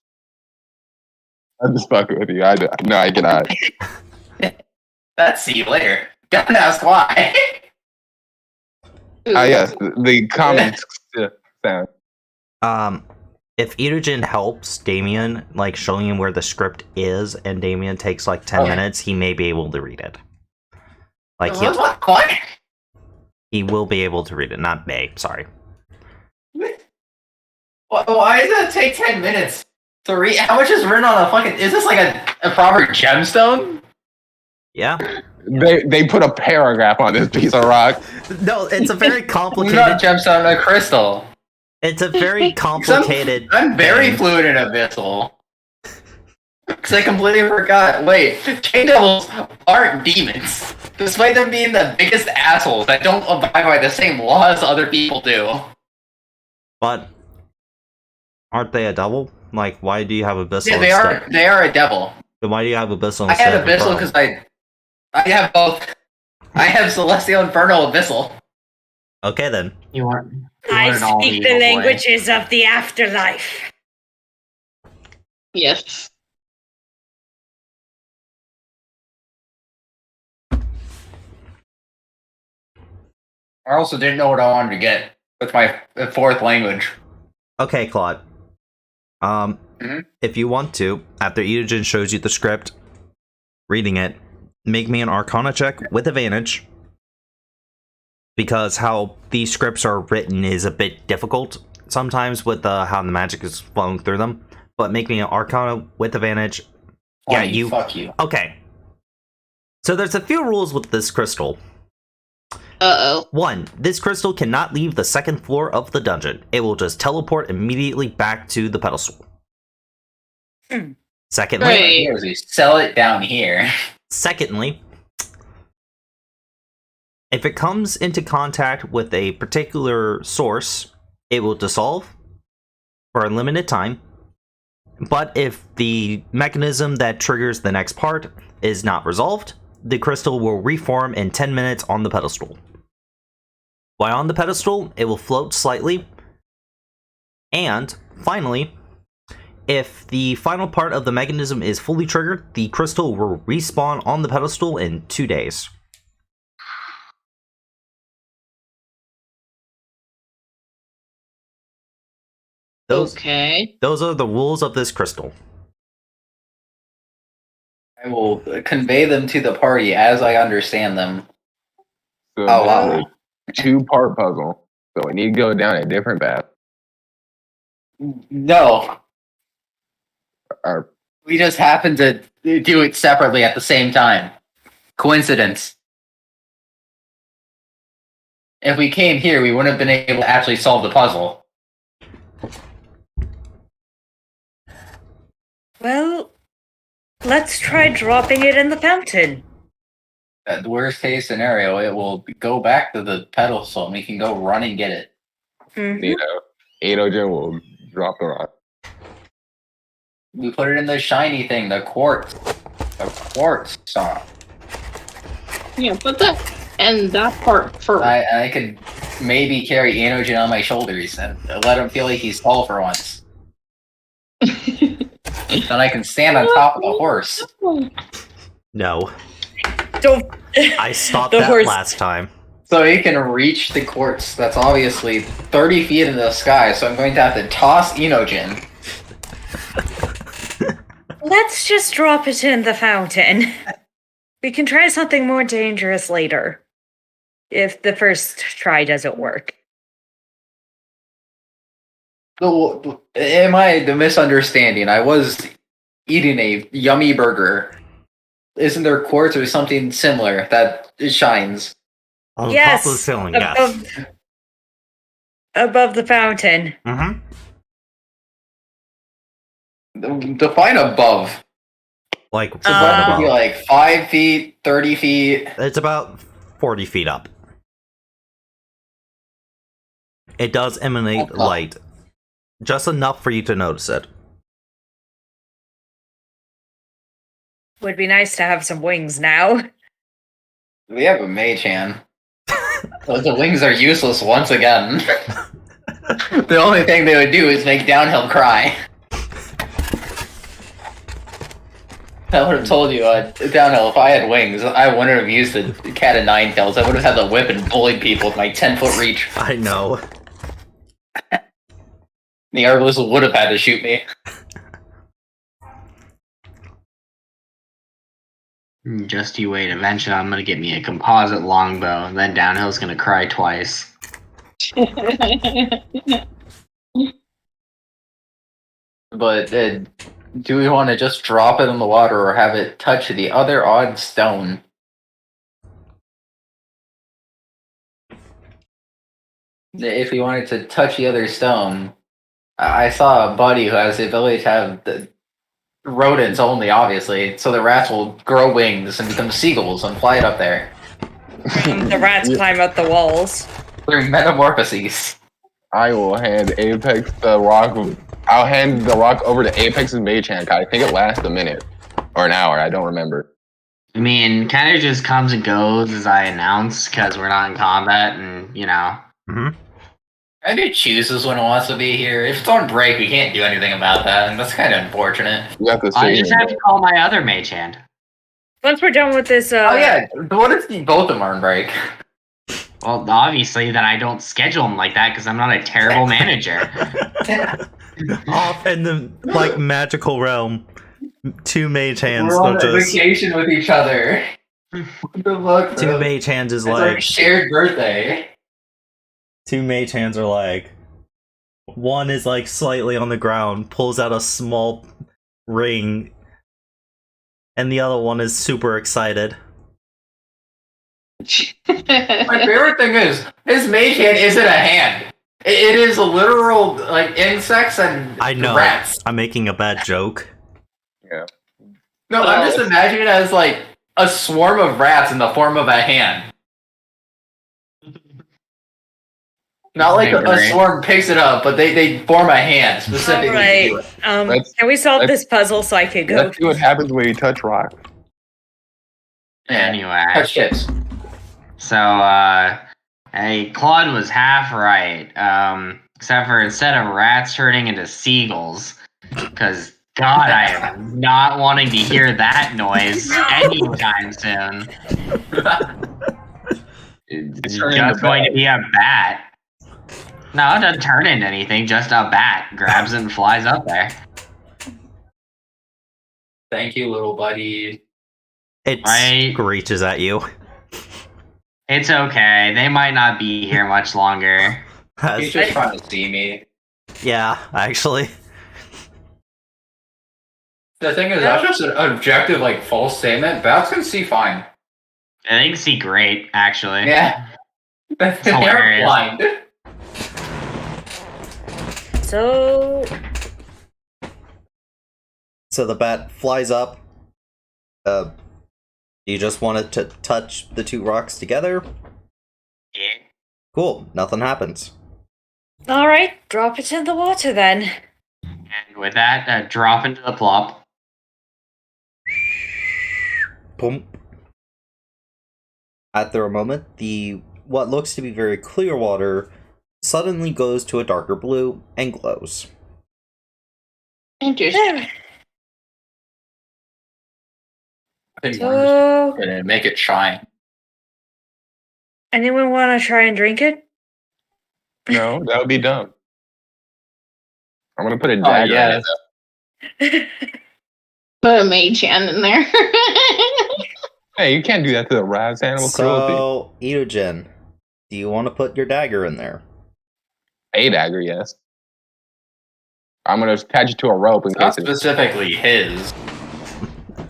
I'm just fucking with you. I cannot. that's see you later. Don't ask why. Yes, the comments sound. If Enogen helps Damien, like showing him where the script is, and Damien takes like 10 Okay. minutes, he may be able to read it. Like What? He will be able to read it, not may. Sorry. Why does it take 10 minutes to read? How much is written on a fucking? Is this like a proper gemstone? Yeah. They put a paragraph on this piece of rock. No, it's a very Not complicated. gemstone, a crystal. It's a very complicated. I'm very thing. fluent in Abyssal. Because I completely forgot. Wait, Chain Devils aren't demons. Despite them being the biggest assholes that don't abide by the same laws other people do. But aren't they a devil? Like, why do you have Abyssal? Yeah, instead? they are a devil. Then why do you have Abyssal? I instead have of Abyssal Infernal? because I have both. I have Celestial, Infernal, Abyssal. Okay then. You want? I speak the languages of the afterlife. Yes. I also didn't know what I wanted to get with my fourth language. Okay, Claude. If you want to, after Enogen shows you the script, reading it, make me an Arcana check with advantage. Because how these scripts are written is a bit difficult sometimes with how the magic is flowing through them. But make me an Arcana with advantage. Yeah, you. Fuck you. Okay. So there's a few rules with this crystal. Uh-oh. 1. This crystal cannot leave the second floor of the dungeon. It will just teleport immediately back to the pedestal. Secondly, Right. We sell it down here. Secondly, if it comes into contact with a particular source, it will dissolve for a limited time. But if the mechanism that triggers the next part is not resolved, the crystal will reform in 10 minutes on the pedestal. While on the pedestal, it will float slightly. And finally, if the final part of the mechanism is fully triggered, the crystal will respawn on the pedestal in 2 days. Those are the rules of this crystal. I will convey them to the party as I understand them. So Oh, wow. it's a 2-part puzzle. So we need to go down a different path. No, Or we just happen to do it separately at the same time. Coincidence. If we came here, we wouldn't have been able to actually solve the puzzle. Well, let's try dropping it in the fountain. At the worst case scenario, it will go back to the pedestal and we can go run and get it. you know, Enogen will drop the rock. We put it in the shiny thing, the quartz. The quartz song. Yeah, put that and that part first. I could maybe carry Enogen on my shoulders and let him feel like he's tall for once. Then I can stand on top of the horse. No. Don't. I stopped The that horse. last time. So he can reach the quartz that's obviously 30 feet in the sky, so I'm going to have to toss Enogen. Let's just drop it in the fountain. We can try something more dangerous later. If the first try doesn't work. Am I the misunderstanding? I was eating a yummy burger. Isn't there quartz or something similar that shines? On Yes, top of the ceiling, yes. Above the fountain. Mm-hmm. Define above. Like, So right that would be above. like 5 feet, 30 feet. It's about 40 feet up. It does emanate Okay. light. Just enough for you to notice it. Would be nice to have some wings now. We have a mage hand. The wings are useless once again. The only thing they would do is make Downhill cry. I would have told you, Downhill, if I had wings, I wouldn't have used the cat of nine tails. I would have had the whip and bullied people with my 10-foot reach. I know. The herbalist would have had to shoot me. Just you wait. Eventually, I'm gonna get me a composite longbow, and then Downhill's gonna cry twice. But do we want to just drop it in the water or have it touch the other odd stone? If we wanted to touch the other stone, I saw a buddy who has the ability to have the rodents only, obviously, so the rats will grow wings and become seagulls and fly it up there. The rats climb up the walls. They're metamorphoses. I will hand Apex the rock. I'll hand the rock over to Apex's mage hand. I think it lasts a minute or an hour. I don't remember. I mean, kind of just comes and goes as I announce because we're not in combat, and you know. Mm-hmm. And it chooses when it wants to be here. If it's on break, we can't do anything about that, and that's kind of unfortunate. You have to I sit just here. have to call my other mage hand. Once we're done with this, Oh yeah, what if both of them are on break? Well, obviously, then I don't schedule them like that because I'm not a terrible manager. Off in the like magical realm, two mage hands We're on don't just. vacation with each other. What the fuck, Two bro? mage hands is It's our like. shared birthday. Two mage hands are like. One is like slightly on the ground, pulls out a small ring, and the other one is super excited. My favorite thing is his mage hand isn't a hand. It is a literal like insects and I know. rats. I'm making a bad joke. Yeah. No, I'm just imagining it as like a swarm of rats in the form of a hand. Not like a Great. swarm picks it up, but they form a hand specifically. all to right. do it. Can we solve let's- this puzzle so I could go? Let's see what happens when you touch rock. Anyway, Touch tips. so hey, Claude was half right. Except for instead of rats turning into seagulls, because God, I am not wanting to hear that noise anytime soon. It's turning just into going to bat. be a bat. No, it doesn't turn into anything. Just a bat grabs it and flies up there. Thank you, little buddy. It Right. screeches at you. It's okay. They might not be here much longer. He's just trying to see me. Yeah, actually. The thing is, that's just an objective, like, false statement. Bats can see fine. I think see great, actually. Yeah. They're hilarious. blind. So So the bat flies up. You just want it to touch the two rocks together? Yeah. Cool, nothing happens. all right, drop it in the water then. And with that, drop into the plop. Boom. After a moment, the what looks to be very clear water suddenly goes to a darker blue and glows. Interesting. I think So, we're gonna make it shine. anyone want to try and drink it? No, that would be dumb. I'm gonna put a Oh, dagger yeah. in it. Put a mage hand in there. Hey, you can't do that to the rats. Animal cruelty. So, Itogen, do you want to put your dagger in there? A dagger, yes. I'm gonna attach it to a rope in Not case it. specifically his.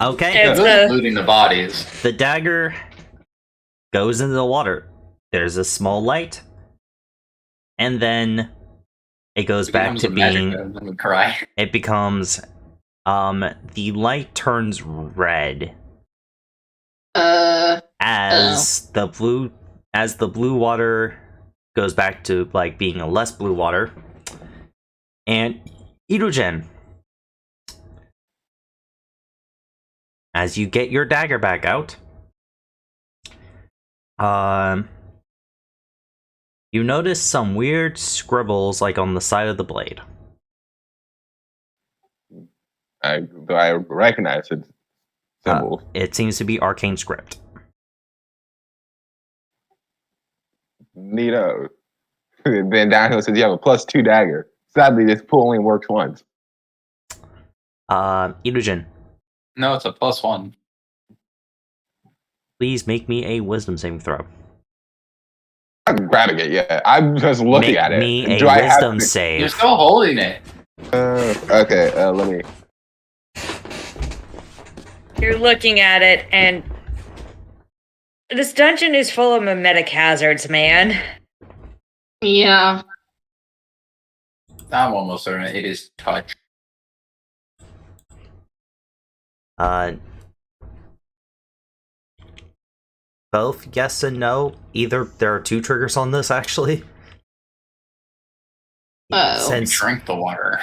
Okay. It's Those a- looting the bodies. The dagger goes into the water. There's a small light, and then it goes back Becomes to a magic being. gun, I'm gonna cry. It becomes. The light turns red as the blue water goes back to like being a less blue water. And Itogen, as you get your dagger back out, you notice some weird scribbles like on the side of the blade. I recognize it. Symbol. It seems to be arcane script. Neato. Then Downhill says you have a +2 dagger. Sadly, this pull only works once. Itogen, No, it's a +1. Please make me a wisdom saving throw. I'm not grabbing it yet. I'm just looking Make at it. me a Do I have wisdom to- save. You're still holding it. Okay, let me. You're looking at it, and this dungeon is full of memetic hazards, man. Yeah. I'm almost certain it is touch. Both yes and no. Either there are 2 triggers on this actually. Oh. Since Drink the water.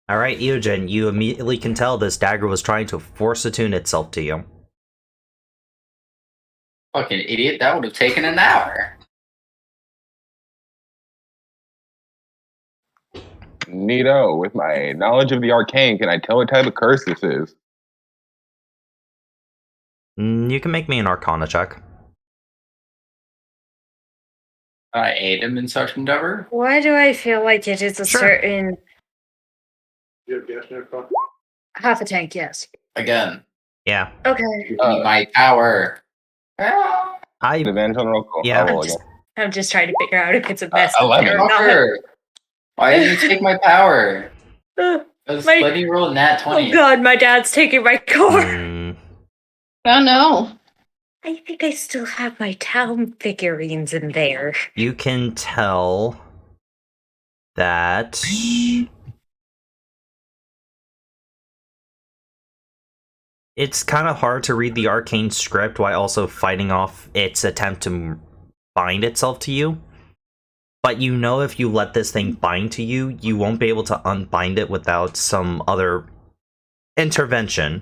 all right, Eugen, you immediately can tell this dagger was trying to force attune itself to you. Fucking idiot, that would have taken an hour. Neato, with my knowledge of the arcane, can I tell what type of curse this is? You can make me an Arcana check. I aid him in such endeavor. Why do I feel like it is a Sure. certain You have gas in your car? half a tank? Yes. Again, Yeah, Okay. give me my power. Ah, I Advantage on roll. Yeah. I'll roll again. I'm just trying to figure out if it's a mess. 11. or not. fucker. Why did you take my power? Let's My- let me roll nat 20. Oh god, my dad's taking my car. Oh no. I think I still have my town figurines in there. you can tell that it's kind of hard to read the arcane script while also fighting off its attempt to bind itself to you. But you know if you let this thing bind to you, you won't be able to unbind it without some other intervention.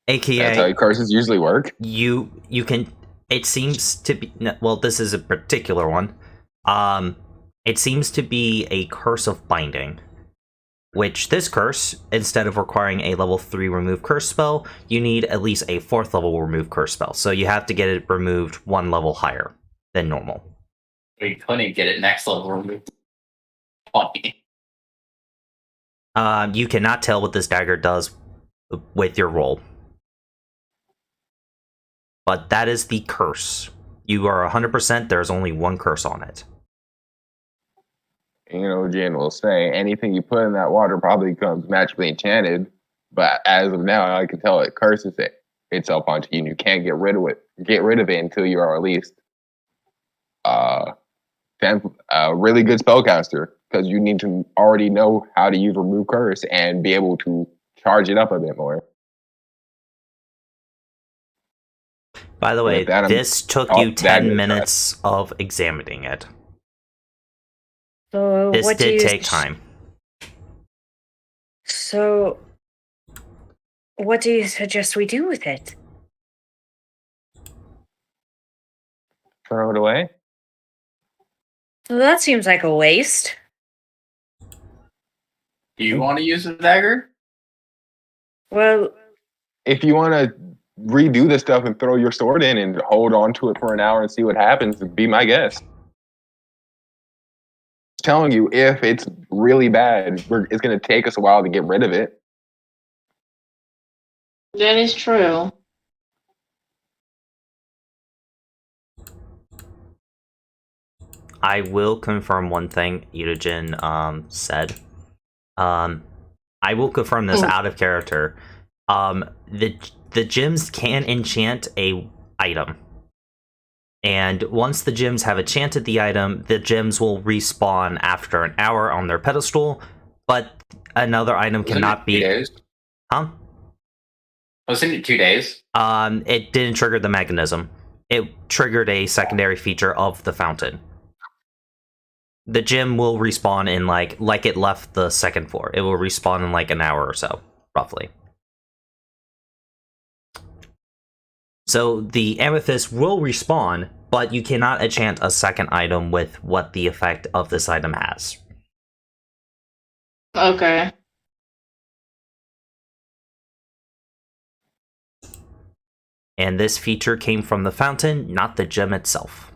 That's how AKA, curses usually work. you can, it seems to be, well, this is a particular one. It seems to be a curse of binding, which this curse, instead of requiring a level 3 remove curse spell, you need at least a 4th level remove curse spell. So you have to get it removed 1 level higher than normal. We couldn't get it next level removed. Funny. You cannot tell what this dagger does with your roll. But that is the curse. You are 100%, there's only 1 curse on it. You know, Jen will say anything you put in that water probably becomes magically enchanted. But as of now, I can tell it curses itself onto you, and you can't get rid of it. Get rid of it until you are at least a really good spellcaster, because you need to already know how to use remove curse and be able to charge it up a bit more. By the way, With that, this took oh, you that 10 is minutes of examining it. So This what do did you take time. So what do you suggest we do with it? Throw it away. Well, that seems like a waste. Do you want to use the dagger? Well, If you want to redo this stuff and throw your sword in and hold on to it for an hour and see what happens, be my guest. Telling you, if it's really bad, it's going to take us a while to get rid of it. That is true. I will confirm one thing Eugen said. I will confirm this out of character. The gems can enchant a item. And once the gems have enchanted the item, the gems will respawn after an hour on their pedestal, but another item Wasn't cannot it 2 be... days? Huh? Wasn't it 2 days? It didn't trigger the mechanism. It triggered a secondary feature of the fountain. The gem will respawn in like it left the second floor. It will respawn in like an hour or so, roughly. So the amethyst will respawn, but you cannot enchant a second item with what the effect of this item has. Okay. And this feature came from the fountain, not the gem itself.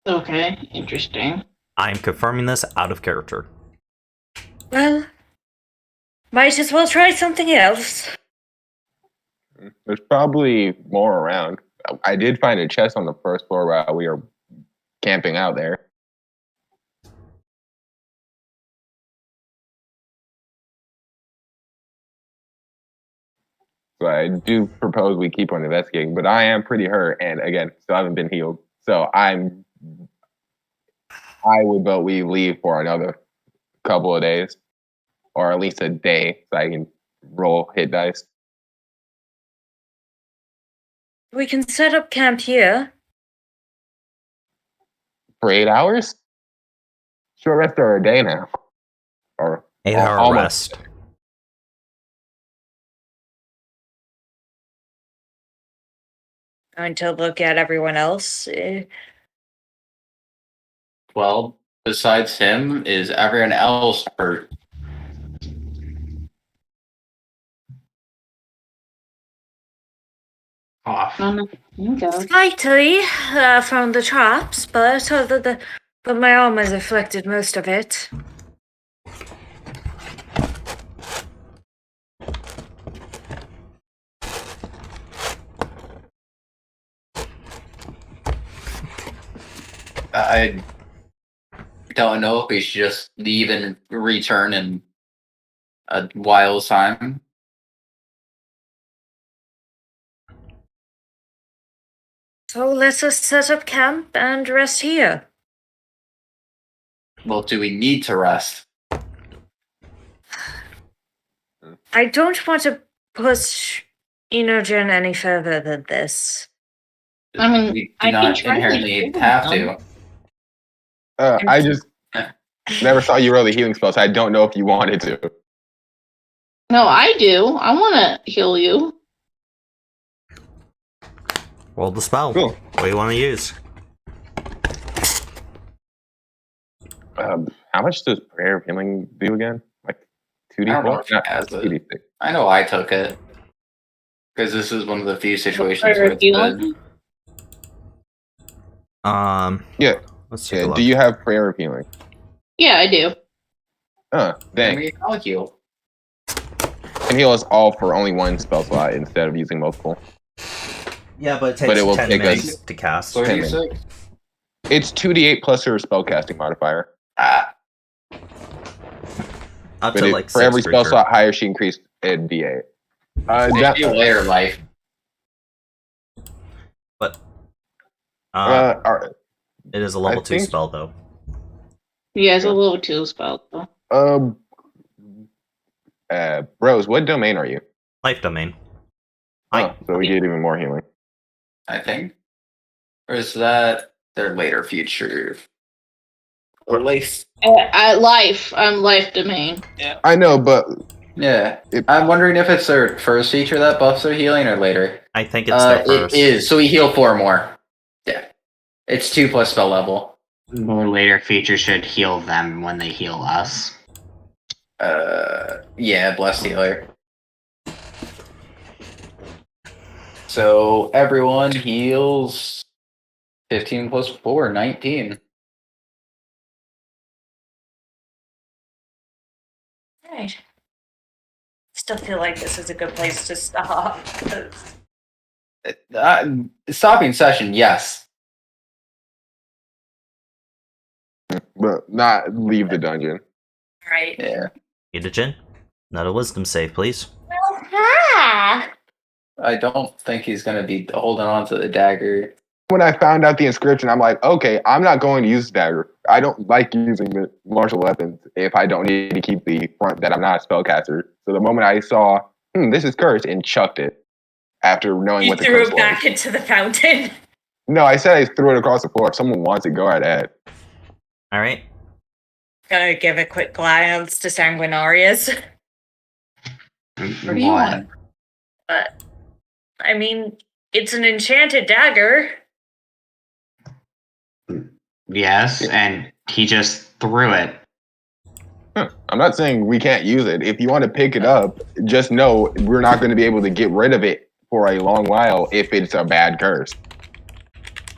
Okay. Interesting. I'm confirming this out of character. well, might as well try something else. There's probably more around. I did find a chest on the first floor while we were camping out there. So I do propose we keep on investigating, but I am pretty hurt, and again, still haven't been healed. So I would vote we leave for another couple of days, or at least a day, so I can roll hit dice. We can set up camp here. For 8 hours? Short rest or a day now? Or 8-hour almost. rest. Going to look at everyone else. Well, besides him, is everyone else hurt? Off. Slightly from the traps, but but my arm has reflected most of it. I don't know if we should just leave and return in a while's time. So let us set up camp and rest here. Well, do we need to rest? I don't want to push Enogen any further than this. I mean, We do I can not try to inherently do have them. to. I just never saw you roll the healing spell, so I don't know if you wanted to. No, I do. I want to heal you. Roll the spell. Cool. What do you want to use? How much does prayer of healing do again? Like I don't know 2d4? if it has it. 2d6. I know I took it. Because this is one of the few situations Prayer where of it's good. healing? Yeah. Let's take a Yeah. look. Do you have prayer of healing? Yeah, I do. Oh, dang. I'll heal. Can heal us all for only one spell slot instead of using multiple. Yeah, but it But takes it will 10 take minutes us- to cast. 36? It's 2d8 plus your spellcasting modifier. Ah, Up But to it- like for 6 every per spell turn. slot higher, she increased a d8. thank you later, life. But Alright. it is a level I 2 think- spell, though. Yeah, it's a little too spell though. Rose, what domain are you? Life domain. Oh, so we get even more healing. I think. Or is that their later future? Or life? At life, I'm life domain. I know, but Yeah. It- I'm wondering if it's their first feature that buffs their healing or later. I think it's their first. It is. So we heal 4 more. Yeah. It's 2 plus spell level. The later feature should heal them when they heal us. Yeah, blessed healer. So everyone heals 15 plus 4, 19. Right. Still feel like this is a good place to stop. Stopping session, yes. but not leave the dungeon. Right. Yeah. Enogen, not a wisdom save, please. Ah. I don't think he's going to be holding on to the dagger. When I found out the inscription, I'm like, okay, I'm not going to use the dagger. I don't like using the martial weapons if I don't need to keep the front that I'm not a spellcaster. So the moment I saw, this is cursed, and chucked it after knowing You what the threw curse it back was. into the fountain. No, I said I threw it across the floor. If someone wants it, go right ahead. All right. Gonna give a quick glance to Sanguinarius. What do you want? But, I mean, it's an enchanted dagger. Yes, and he just threw it. I'm not saying we can't use it. If you want to pick it up, just know we're not going to be able to get rid of it for a long while if it's a bad curse.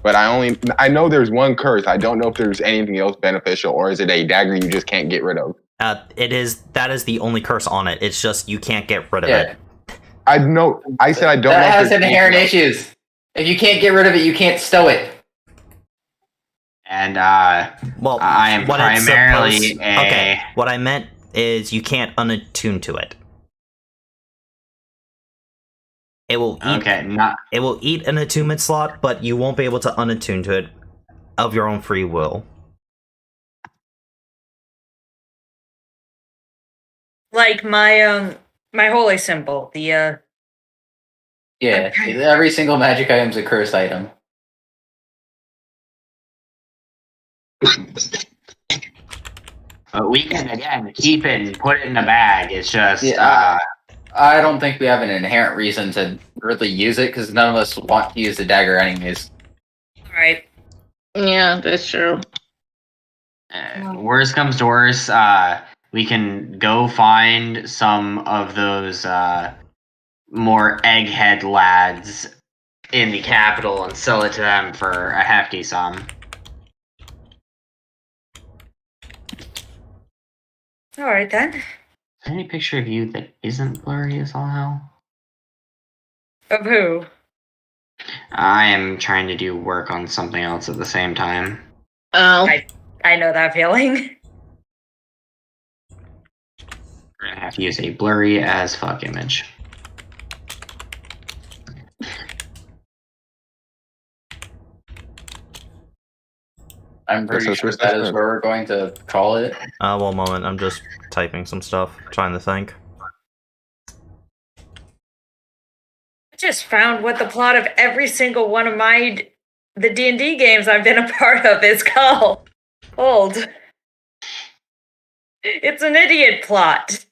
But I know there's one curse. I don't know if there's anything else beneficial, or is it a dagger you just can't get rid of? That is the only curse on it. It's just you can't get rid of Yeah. it. I know. I said I don't. That know if has there's inherent anything else. issues. If you can't get rid of it, you can't stow it. And Well, I am what it's primarily supposed- a. Okay, what I meant is you can't unattune to it. It will eat. Okay, not. It will eat an attunement slot, but you won't be able to unattune to it of your own free will. Like my holy symbol, the Yeah, every single magic item is a curse item. But we can again keep it and put it in a bag. It's just Yeah, I don't think we have an inherent reason to really use it because none of us want to use the dagger anyways. right. Yeah, that's true. Worst comes to worst, we can go find some of those more egghead lads in the capital and sell it to them for a hefty sum. All right then. Is there any picture of you that isn't blurry as all hell? Of who? I am trying to do work on something else at the same time. Oh, I know that feeling. We're gonna have to use a blurry as fuck image. I'm pretty That's sure what that we're is where we're going to call it. One moment, I'm just typing some stuff, trying to think. I just found what the plot of every single one of the D&D games I've been a part of is called. It's an idiot plot.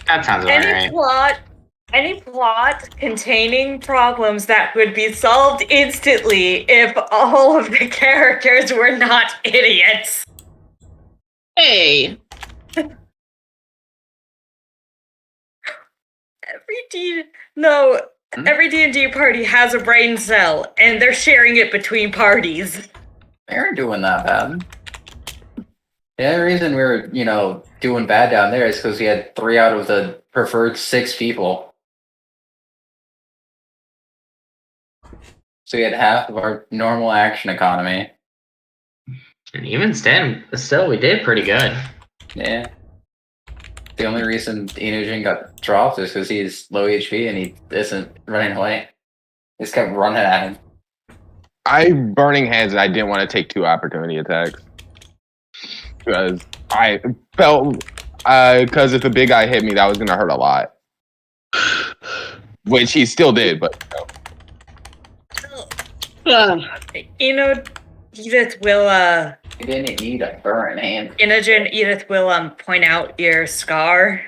That sounds about right. Any plot containing problems that would be solved instantly if all of the characters were not idiots. hey. Every D&D party has a brain cell, and they're sharing it between parties. They aren't doing that bad. The only reason we were, doing bad down there is because we had 3 out of the preferred 6 people. So we had half of our normal action economy. And even still, we did pretty good. Yeah. The only reason Inujin got dropped is because he's low HP and he isn't running away. He just kept running at him. Burning Hands, and I didn't want to take 2 opportunity attacks. Because I felt, because if the big guy hit me, that was going to hurt a lot. Which he still did, but Edith will, You didn't need a burn hand. Edith will, point out your scar.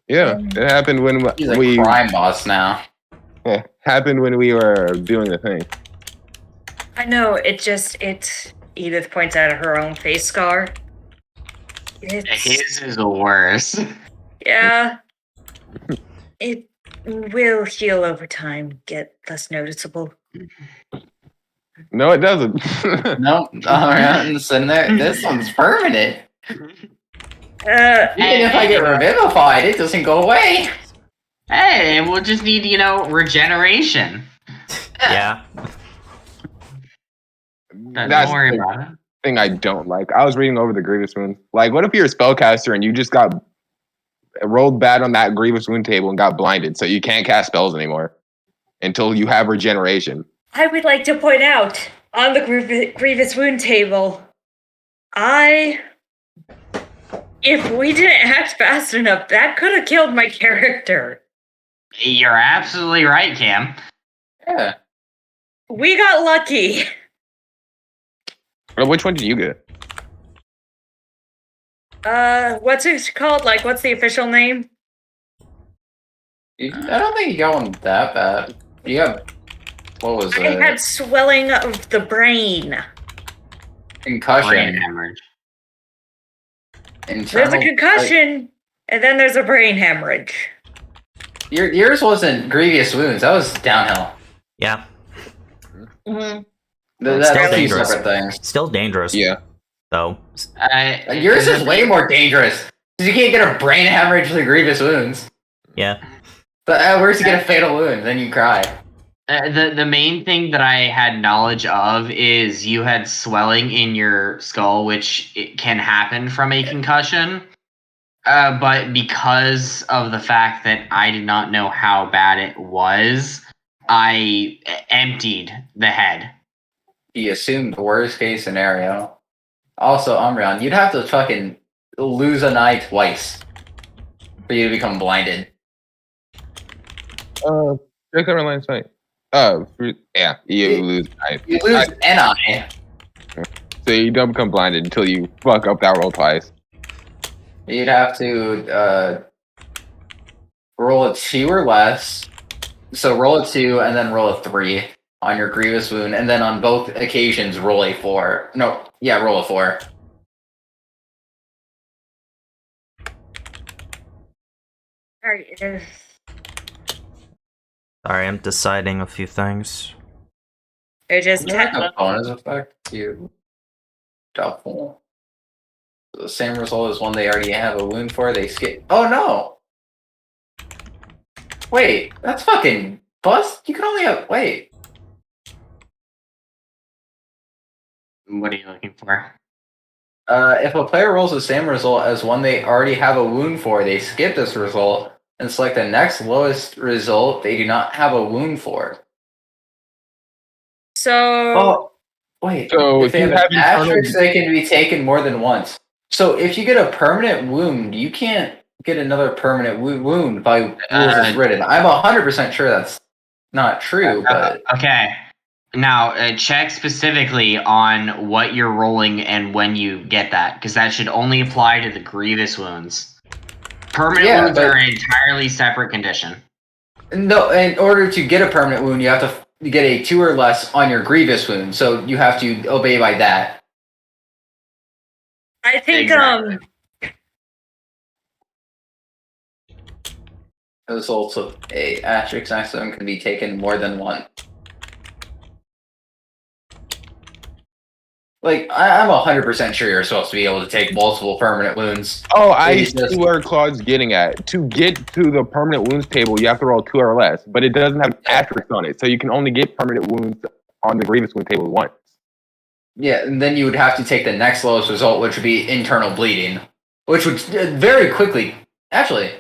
yeah, it happened when He's a crime boss now. Yeah, happened when we were doing the thing. I know, Edith points out her own face scar. His is the worst. Yeah. It will heal over time, get less noticeable. No, it doesn't. Nope. This one's permanent. Even if I get revivified, it doesn't go away. Hey, we'll just need, regeneration. Yeah. Don't That's worry the about it. thing I don't like. I was reading over the Grievous Wound. Like, what if you're a spellcaster and you just got rolled bad on that Grievous Wound table and got blinded, so you can't cast spells anymore until you have regeneration? I would like to point out, on the Grievous Wound table, if we didn't act fast enough, that could have killed my character. You're absolutely right, Cam. Yeah. We got lucky. Which one did you get? What's it called? Like, what's the official name? I don't think you got one that bad. You got, what was I it? had swelling of the brain. Concussion. Brain hemorrhage. There's a concussion, and then there's a brain hemorrhage. Yours wasn't Grievous Wounds. That was downhill. Yeah. Mm-hmm. That's Still two dangerous. separate things. Still dangerous. Yeah. Though. Yours is way more dangerous. 'Cause you can't get a brain hemorrhage with Grievous Wounds. Yeah. But at worst, you get a fatal wound, then you cry. The main thing that I had knowledge of is you had swelling in your skull, which it can happen from a concussion. But because of the fact that I did not know how bad it was, I emptied the head. He assumed the worst case scenario. Also, Umbreon, you'd have to fucking lose an eye twice for you to become blinded. Check out line sight. Yeah, you lose. You lose an eye. So you don't become blinded until you fuck up that roll twice. You'd have to roll a 2 or less. So roll a 2 and then roll a 3 on your grievous wound, and then on both occasions roll a 4. No, yeah, roll a 4. Sorry, I'm deciding a few things. It just A bonus effect. You doubtful. The same result as one they already have a wound for. They skip. Oh no! Wait, that's fucking bust. You can only have. Wait. What are you looking for? If a player rolls the same result as one they already have a wound for, they skip this result and select the next lowest result they do not have a wound for. So. Oh, wait. So if they if you have have an asterisk, they can be taken more than once. So if you get a permanent wound, you can't get another permanent wound by rules as written. I'm 100% sure that's not true, but Okay. Now, check specifically on what you're rolling and when you get that, because that should only apply to the grievous wounds. Permanent wounds are an entirely separate condition. No, in order to get a permanent wound, you have to get a 2 or less on your grievous wound, so you have to obey by that. I think, The results of a asterisk next to them can be taken more than one. Like, I'm 100% sure you're supposed to be able to take multiple permanent wounds. Oh, I see where Claude's getting at. To get to the permanent wounds table, you have to roll 2 or less, but it doesn't have an asterisk on it, so you can only get permanent wounds on the grievous wound table once. Yeah, and then you would have to take the next lowest result, which would be internal bleeding, which would very quickly, actually,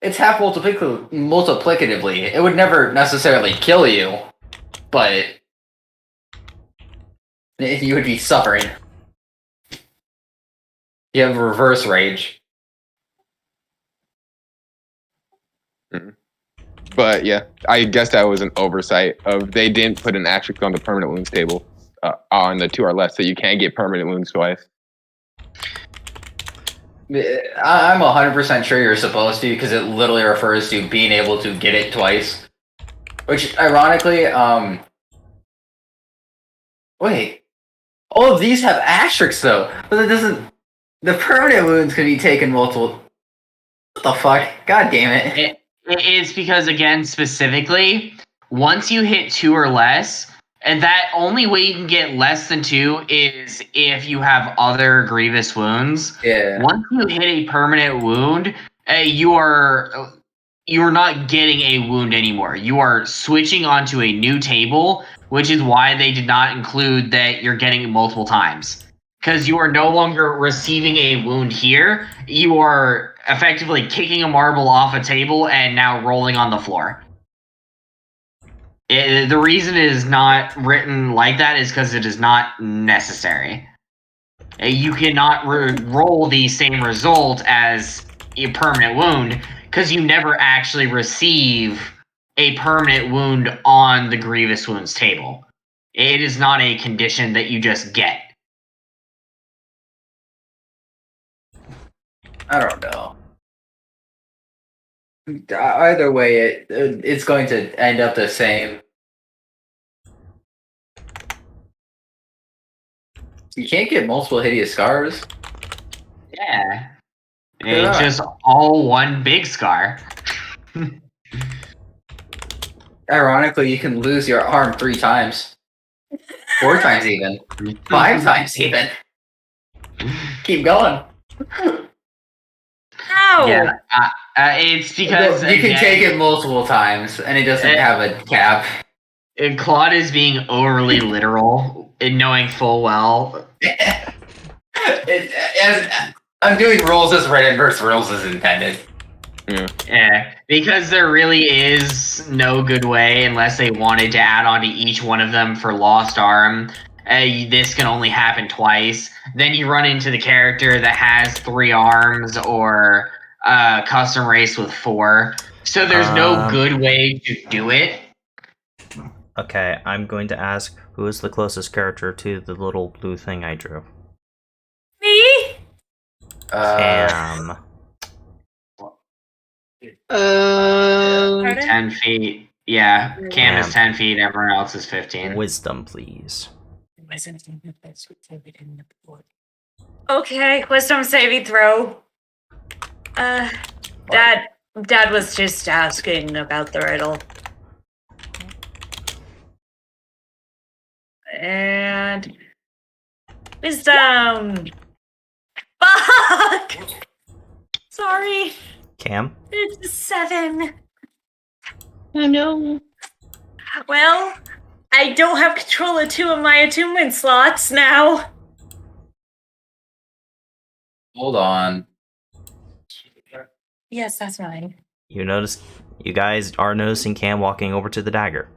it's half multiplicatively. It would never necessarily kill you, but you would be suffering. You have reverse rage. But yeah, I guess that was an oversight of they didn't put an asterisk on the permanent wounds table on the 2 or less, so you can't get permanent wounds twice. I'm 100% sure you're supposed to, because it literally refers to being able to get it twice. Which, ironically, wait. All of these have asterisks, though. But it doesn't... The permanent wounds can be taken multiple... What the fuck? God damn it. It's because, again, specifically, once you hit 2 or less, and that only way you can get less than 2 is if you have other grievous wounds. Yeah. Once you hit a permanent wound, you're not getting a wound anymore. You are switching onto a new table, which is why they did not include that you're getting it multiple times. Because you are no longer receiving a wound here. You are effectively kicking a marble off a table and now rolling on the floor. The reason it is not written like that is because it is not necessary. You cannot roll the same result as a permanent wound because you never actually receive a permanent wound on the grievous wounds table. It is not a condition that you just get. I don't know. Either way, it's going to end up the same. You can't get multiple hideous scars. Yeah. It's just all one big scar. Ironically, you can lose your arm 3 times. 4 times even. 5 times even. Keep going. How? Yeah, it's because you can again, take it multiple times, and it doesn't have a cap. Claude is being overly literal and knowing full well. I'm doing rules as written versus rules as intended. Yeah, because there really is no good way unless they wanted to add on to each one of them for Lost Arm. This can only happen twice. Then you run into the character that has 3 arms or custom race with 4. So there's no good way to do it. Okay, I'm going to ask who is the closest character to the little blue thing I drew. Me? Cam. 10 feet. Yeah, Cam is 10 feet, everyone else is 15. Wisdom, please. Okay, wisdom saving throw. Dad was just asking about the riddle. And wisdom. Fuck! Sorry. Cam? It's a 7. Oh no. Well, I don't have control of 2 of my attunement slots now. Hold on. Yes, that's mine. You guys are noticing Cam walking over to the dagger.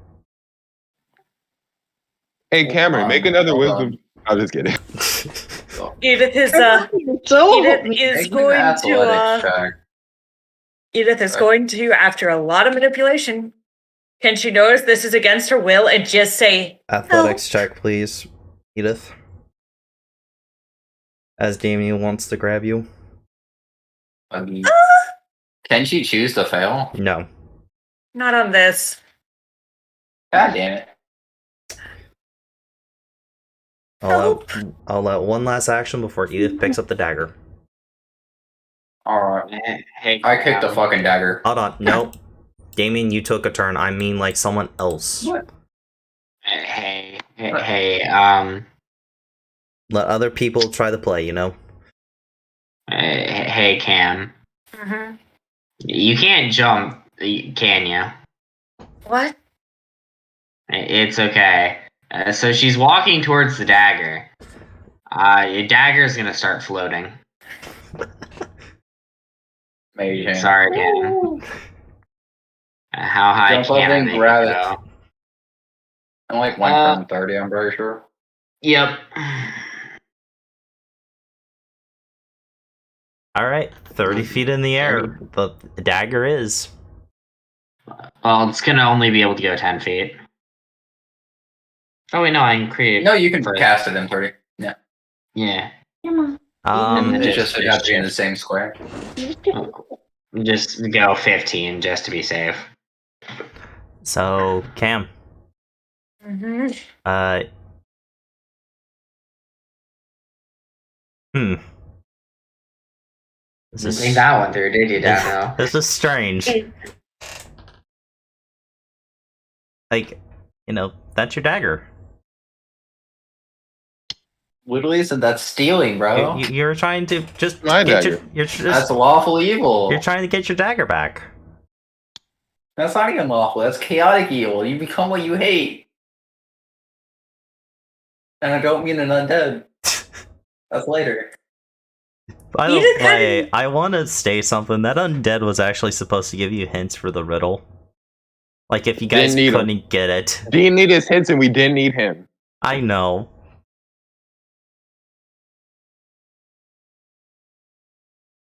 Hey, Cameron, make another Hold wisdom. I'm just kidding. Edith is Edith is going to, after a lot of manipulation, can she notice this is against her will and just say Athletics check, please, Edith. As Damien wants to grab you. Can she choose to fail? No. not on this. God damn it. I'll let one last action before Edith picks up the dagger. Alright. Hey, I kicked the fucking dagger. Hold on, no. Damien, you took a turn. I mean, like, someone else. What? Hey, Let other people try the play, you know? hey, Cam. Mm-hmm. You can't jump, can you? What? It's okay. So she's walking towards the dagger. Your dagger's gonna start floating. Amazing. Sorry, Cam. How high Jump up can I and make grab it it. go? I'm like 130, I'm pretty sure. Yep. Alright, 30 feet in the air. The dagger is. Well, it's gonna only be able to go 10 feet. Oh wait, no, I can create. No, you can cast it in 30. Yeah. Yeah. It just would have to be in the same square. Just go 15 just to be safe. So, Cam. Mm-hmm. This Didn't think that one through, did you, Dano? This is strange. Like, you know, that's your dagger. Literally said that's stealing, bro. You're trying to just My get dagger. That's lawful evil. You're trying to get your dagger back. That's not even lawful. That's chaotic evil. You become what you hate. And I don't mean an undead. That's later. By the way, I want to say something. That undead was actually supposed to give you hints for the riddle. Like, if you guys couldn't get it. Dean needed his hints and we didn't need him. I know.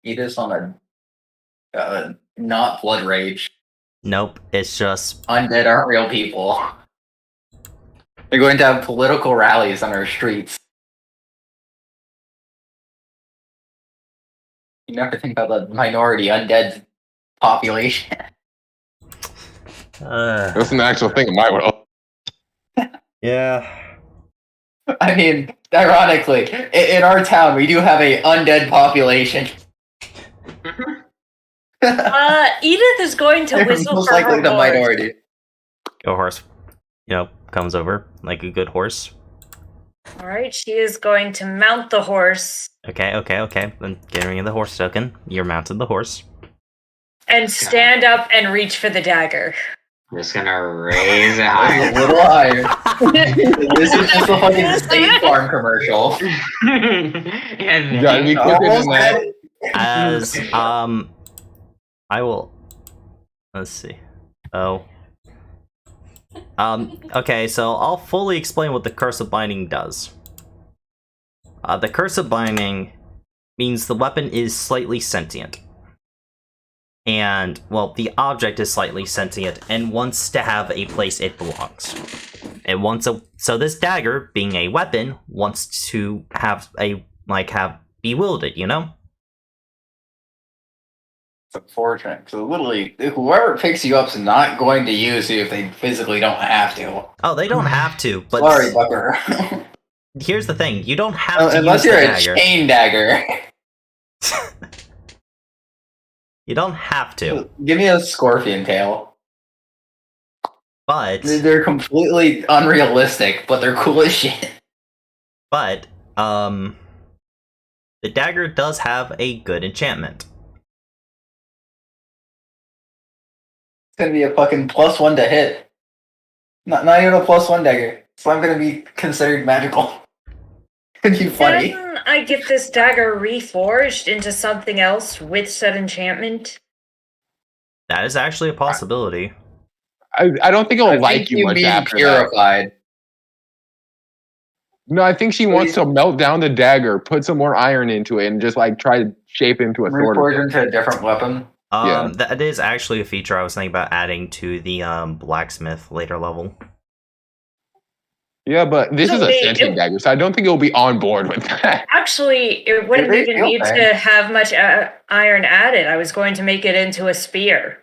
He is on a not blood rage. Nope, it's just Undead aren't real people. They're going to have political rallies on our streets. You never think about the minority undead population. That's an actual thing in my world. Yeah. I mean, ironically, in our town, we do have a undead population. Edith is going to whistle Most for likely her the horse. minority. Go horse. You know, comes over like a good horse. Alright, she is going to mount the horse Okay. Then getting in the horse token. You're mounted the horse. and stand up and reach for the dagger. Just gonna raise it A higher. little higher. This is just a fucking State Farm commercial. Yeah, You gotta be quicker than that. As I will. Let's see. Oh. Okay, so I'll fully explain what the Curse of Binding does. The Curse of Binding means the weapon is slightly sentient. And, well, the object is slightly sentient and wants to have a place it belongs. It wants so this dagger, being a weapon, wants to have be wielded, you know? It's unfortunate. So literally, whoever picks you up is not going to use you if they physically don't have to. Oh, they don't have to, but Sorry, Bucker. here's the thing, you don't have to Unless use you're the a dagger. chain dagger. You don't have to, Give me a scorpion tail. but They're completely unrealistic, but they're cool as shit. the dagger does have a good enchantment. It's gonna be a fucking +1 to hit. Not even a +1 dagger. So I'm gonna be considered magical. It'd be funny. Can I get this dagger reforged into something else with said enchantment? That is actually a possibility. I don't think it'll I like think you much mean after that. purified. No, I think she wants to melt down the dagger, put some more iron into it, and just like try to shape it into a sword. Reforge into a different weapon. Yeah. That is actually a feature I was thinking about adding to the blacksmith later level. Yeah, but this So is a they- sentient dagger, so I don't think it'll be on board with that. Actually, it wouldn't They even feel need bad. to have much iron added. I was going to make it into a spear.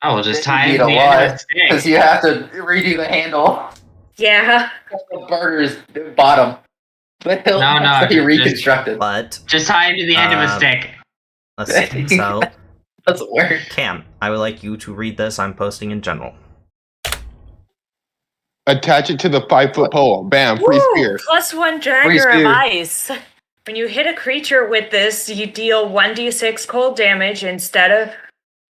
Oh, we'll just It tie would it be to a the end of lot, the because stick. you have to redo the handle. Yeah. The burner's bottom. The hilt No, has to be just- reconstructed. But Just tie it to the end of a stick. let's see. So, Doesn't work. Cam, I would like you to read this. I'm posting in general. Attach it to the 5-foot pole. Bam, free Woo! spear. +1 dagger Free of spear. ice. When you hit a creature with this, you deal 1d6 cold damage instead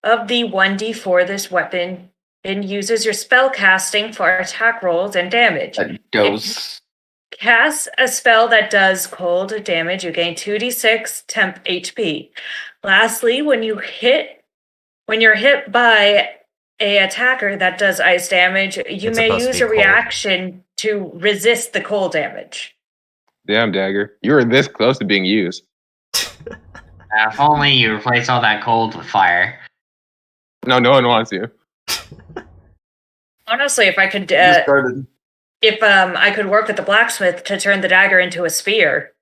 of the 1d4 this weapon, and uses your spell casting for attack rolls and damage. A dose. Cast a spell that does cold damage, you gain 2d6 temp HP. Lastly, when you're hit by a attacker that does ice damage, you It's may supposed to use be a cold. reaction to resist the cold damage. Damn, dagger. You were this close to being used. If only you replace all that cold with fire. No, no one wants you. Honestly, if I could, Discarded. if I could work with the blacksmith to turn the dagger into a spear.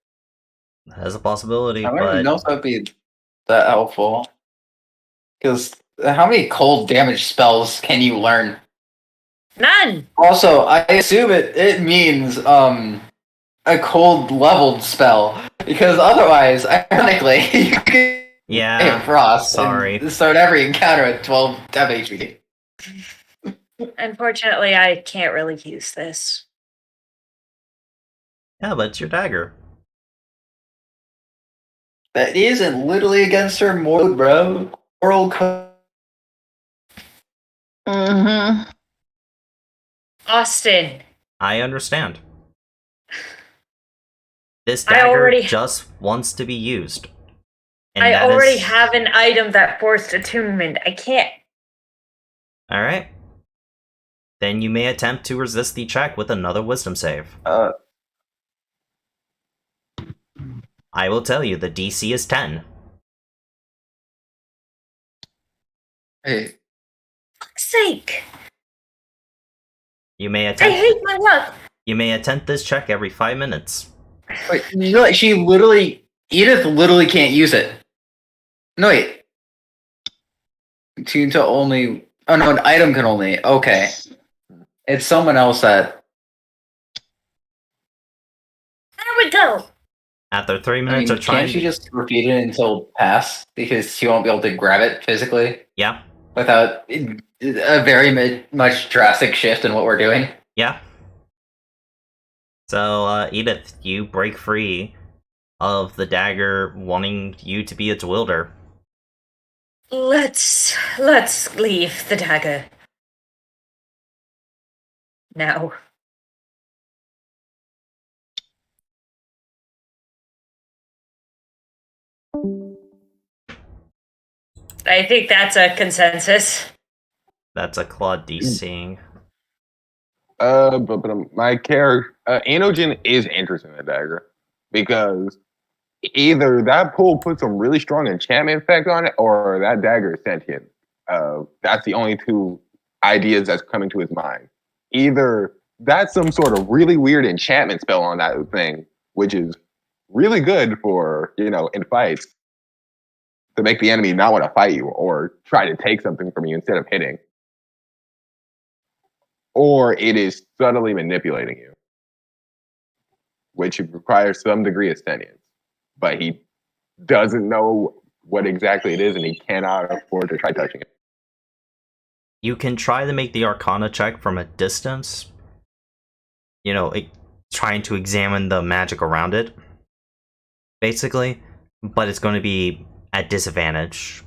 That is a possibility, I don't but even know if that'd be that helpful. Because how many cold damage spells can you learn? None. Also, I assume it means a cold leveled spell. Because otherwise, ironically, you can hit yeah. frost. sorry. And start every encounter at 12 temp HP. Unfortunately, I can't really use this. Yeah, but it's your dagger. That isn't literally against her mode, bro. Oral code. Mm-hmm. Austin, I understand. This I dagger already- just wants to be used. And I that already is- have an item that forced attunement. I can't. Alright. Then you may attempt to resist the check with another wisdom save. I will tell you, the DC is 10. Hey, Fuck's sake. You may I attempt hate my luck. you may attempt this check every 5 minutes. wait, you know, she literally, Edith literally can't use it. No, wait. Tune to only, oh no, an item can only, okay. It's someone else that, There we go. After 3 I minutes mean, of trying can't she just repeat it until pass? Because she won't be able to grab it physically Yeah. without a very much drastic shift in what we're doing. Yeah. So, Edith, you break free of the dagger wanting you to be its wielder. Let's leave the dagger. Now. I think that's a consensus. That's a Claude DCing. But my character, Inogen is interested in the dagger because either that pull puts some really strong enchantment effect on it, or that dagger is sentient. That's the only two ideas that's coming to his mind. Either that's some sort of really weird enchantment spell on that thing, which is really good for, in fights to make the enemy not want to fight you or try to take something from you instead of hitting. Or it is subtly manipulating you, which requires some degree of sentience. But he doesn't know what exactly it is, and he cannot afford to try touching it. You can try to make the Arcana check from a distance, trying to examine the magic around it, basically, but it's going to be at disadvantage,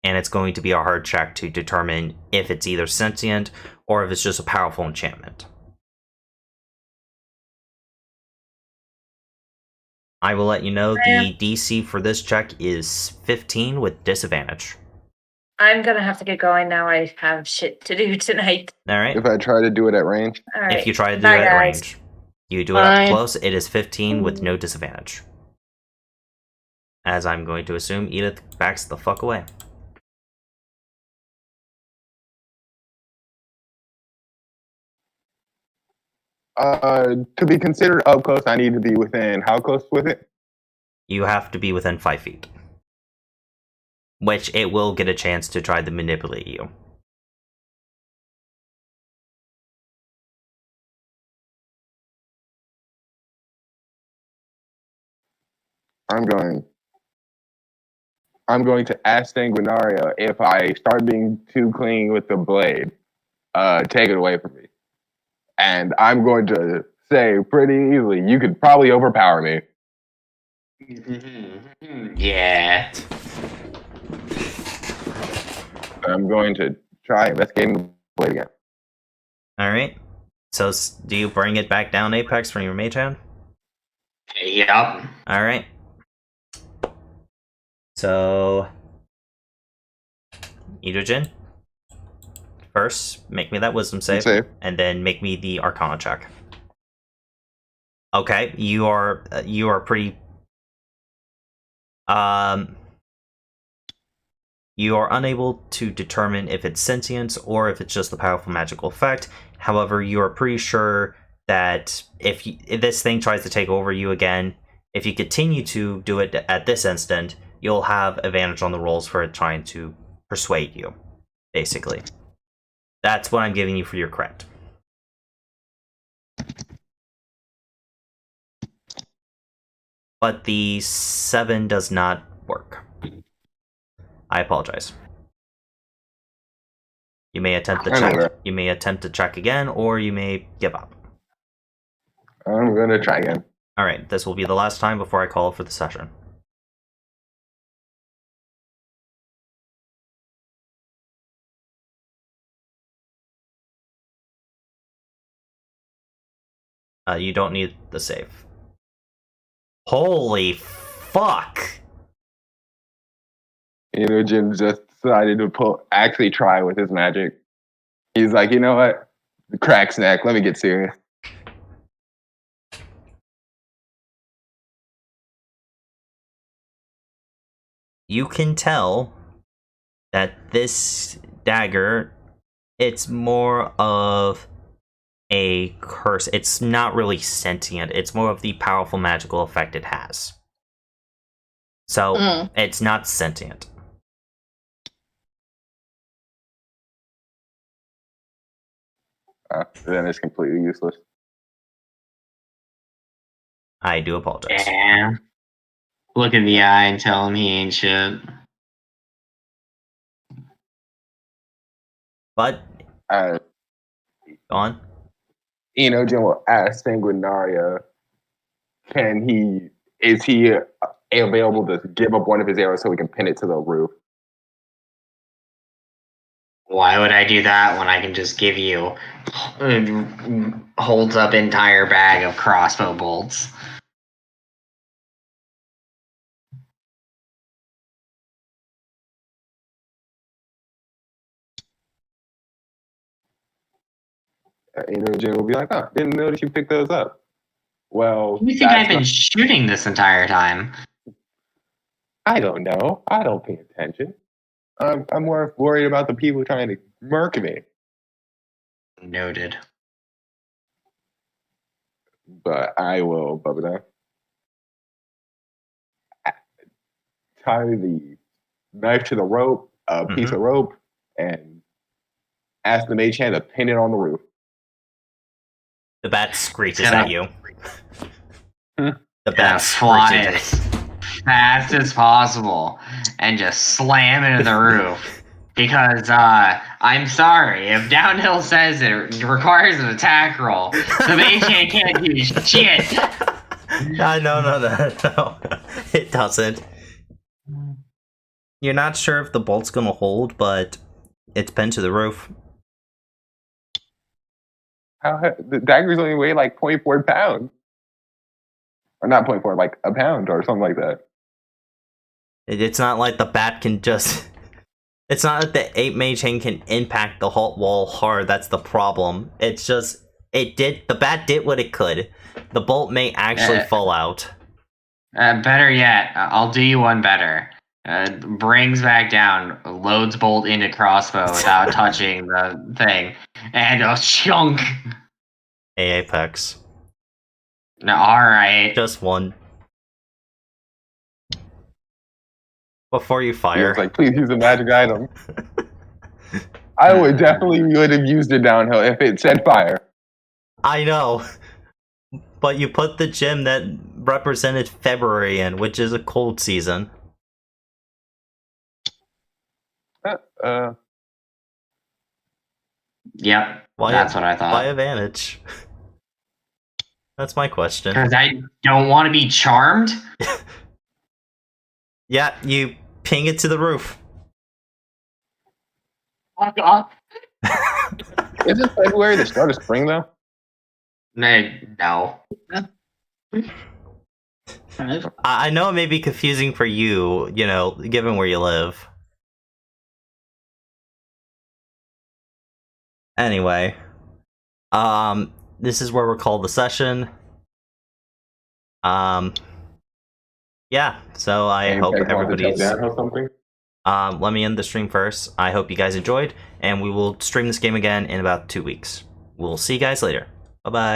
and it's going to be a hard check to determine if it's either sentient or if it's just a powerful enchantment. I will let you know the DC for this check is 15 with disadvantage. I'm gonna have to get going now. I have shit to do tonight. Alright. If I try to do it at range? Alright. If you try to do Bye, it at guys. range. You do it up close, it is 15 with no disadvantage. As I'm going to assume Edith backs the fuck away. To be considered up close, I need to be within how close with it? You have to be within 5 feet. Which it will get a chance to try to manipulate you. I'm going to ask Sanguinaria if I start being too clean with the blade, take it away from me. And I'm going to say pretty easily, you could probably overpower me. Yeah. I'm going to try investigating the blade again. Alright. So, do you bring it back down, Apex, from your mage hand? Yep. Alright. So, Idojin, first, make me that wisdom save, and then make me the Arcana check. Okay, you are pretty. You are unable to determine if it's sentience or if it's just the powerful magical effect. However, you are pretty sure that if this thing tries to take over you again, if you continue to do it at this instant, you'll have advantage on the rolls for it trying to persuade you, basically. That's what I'm giving you for your credit. But the 7 does not work. I apologize. You may attempt to check. You may attempt to check again, or you may give up. I'm gonna try again. All right, this will be the last time before I call for the session. You don't need the save. Holy fuck! Jim just decided to actually try with his magic. He's like, you know what? The crack snack, let me get serious. You can tell that this dagger, it's more of a curse. It's not really sentient. It's more of the powerful magical effect it has. So, it's not sentient. Then it's completely useless. I do apologize. Yeah. Look in the eye and tell him he ain't shit. But, go on. Enogen will ask Sanguinaria, is he available to give up one of his arrows so we can pin it to the roof? Why would I do that when I can just give you holds up entire bag of crossbow bolts? Enogen will be like, oh, didn't notice you picked those up. Well, You think I've been shooting this entire time? I don't know. I don't pay attention. I'm more worried about the people trying to murk me. Noted. But I will, Bubba, tie the knife to the rope, a piece of rope, and ask the mage hand to pin it on the roof. The bat screeches at you. The Yeah, bat fly it screeches. as fast as possible and just slam it in the roof. Because, I'm sorry, if Downhill says it requires an attack roll, the mage hand can't do shit. No. It doesn't. You're not sure if the bolt's gonna hold, but it's pinned to the roof. The daggers only weigh like 0.4 pounds. Or not 0.4, like a pound or something like that. It's not like the bat can just... It's not that the 8 mage hand can impact the wall hard, that's the problem. It's just... The bat did what it could. The bolt may actually fall out. Better yet, I'll do you one better. Brings back down, loads bolt into crossbow without touching the thing, and a chunk. Hey, Apex. No, alright. Just one. Before you fire. It's like, please use a magic item. I would have used it downhill if it said fire. I know. But you put the gem that represented February in, which is a cold season. Yep, that's what I thought. Why advantage? That's my question. Because I don't want to be charmed? Yeah, you ping it to the roof. Oh god. Isn't February the start of spring, though? No. I know it may be confusing for you, given where you live. Anyway, this is where we'll call the session. Yeah, so I hope everybody's... let me end the stream first. I hope you guys enjoyed, and we will stream this game again in about 2 weeks. We'll see you guys later. Bye-bye.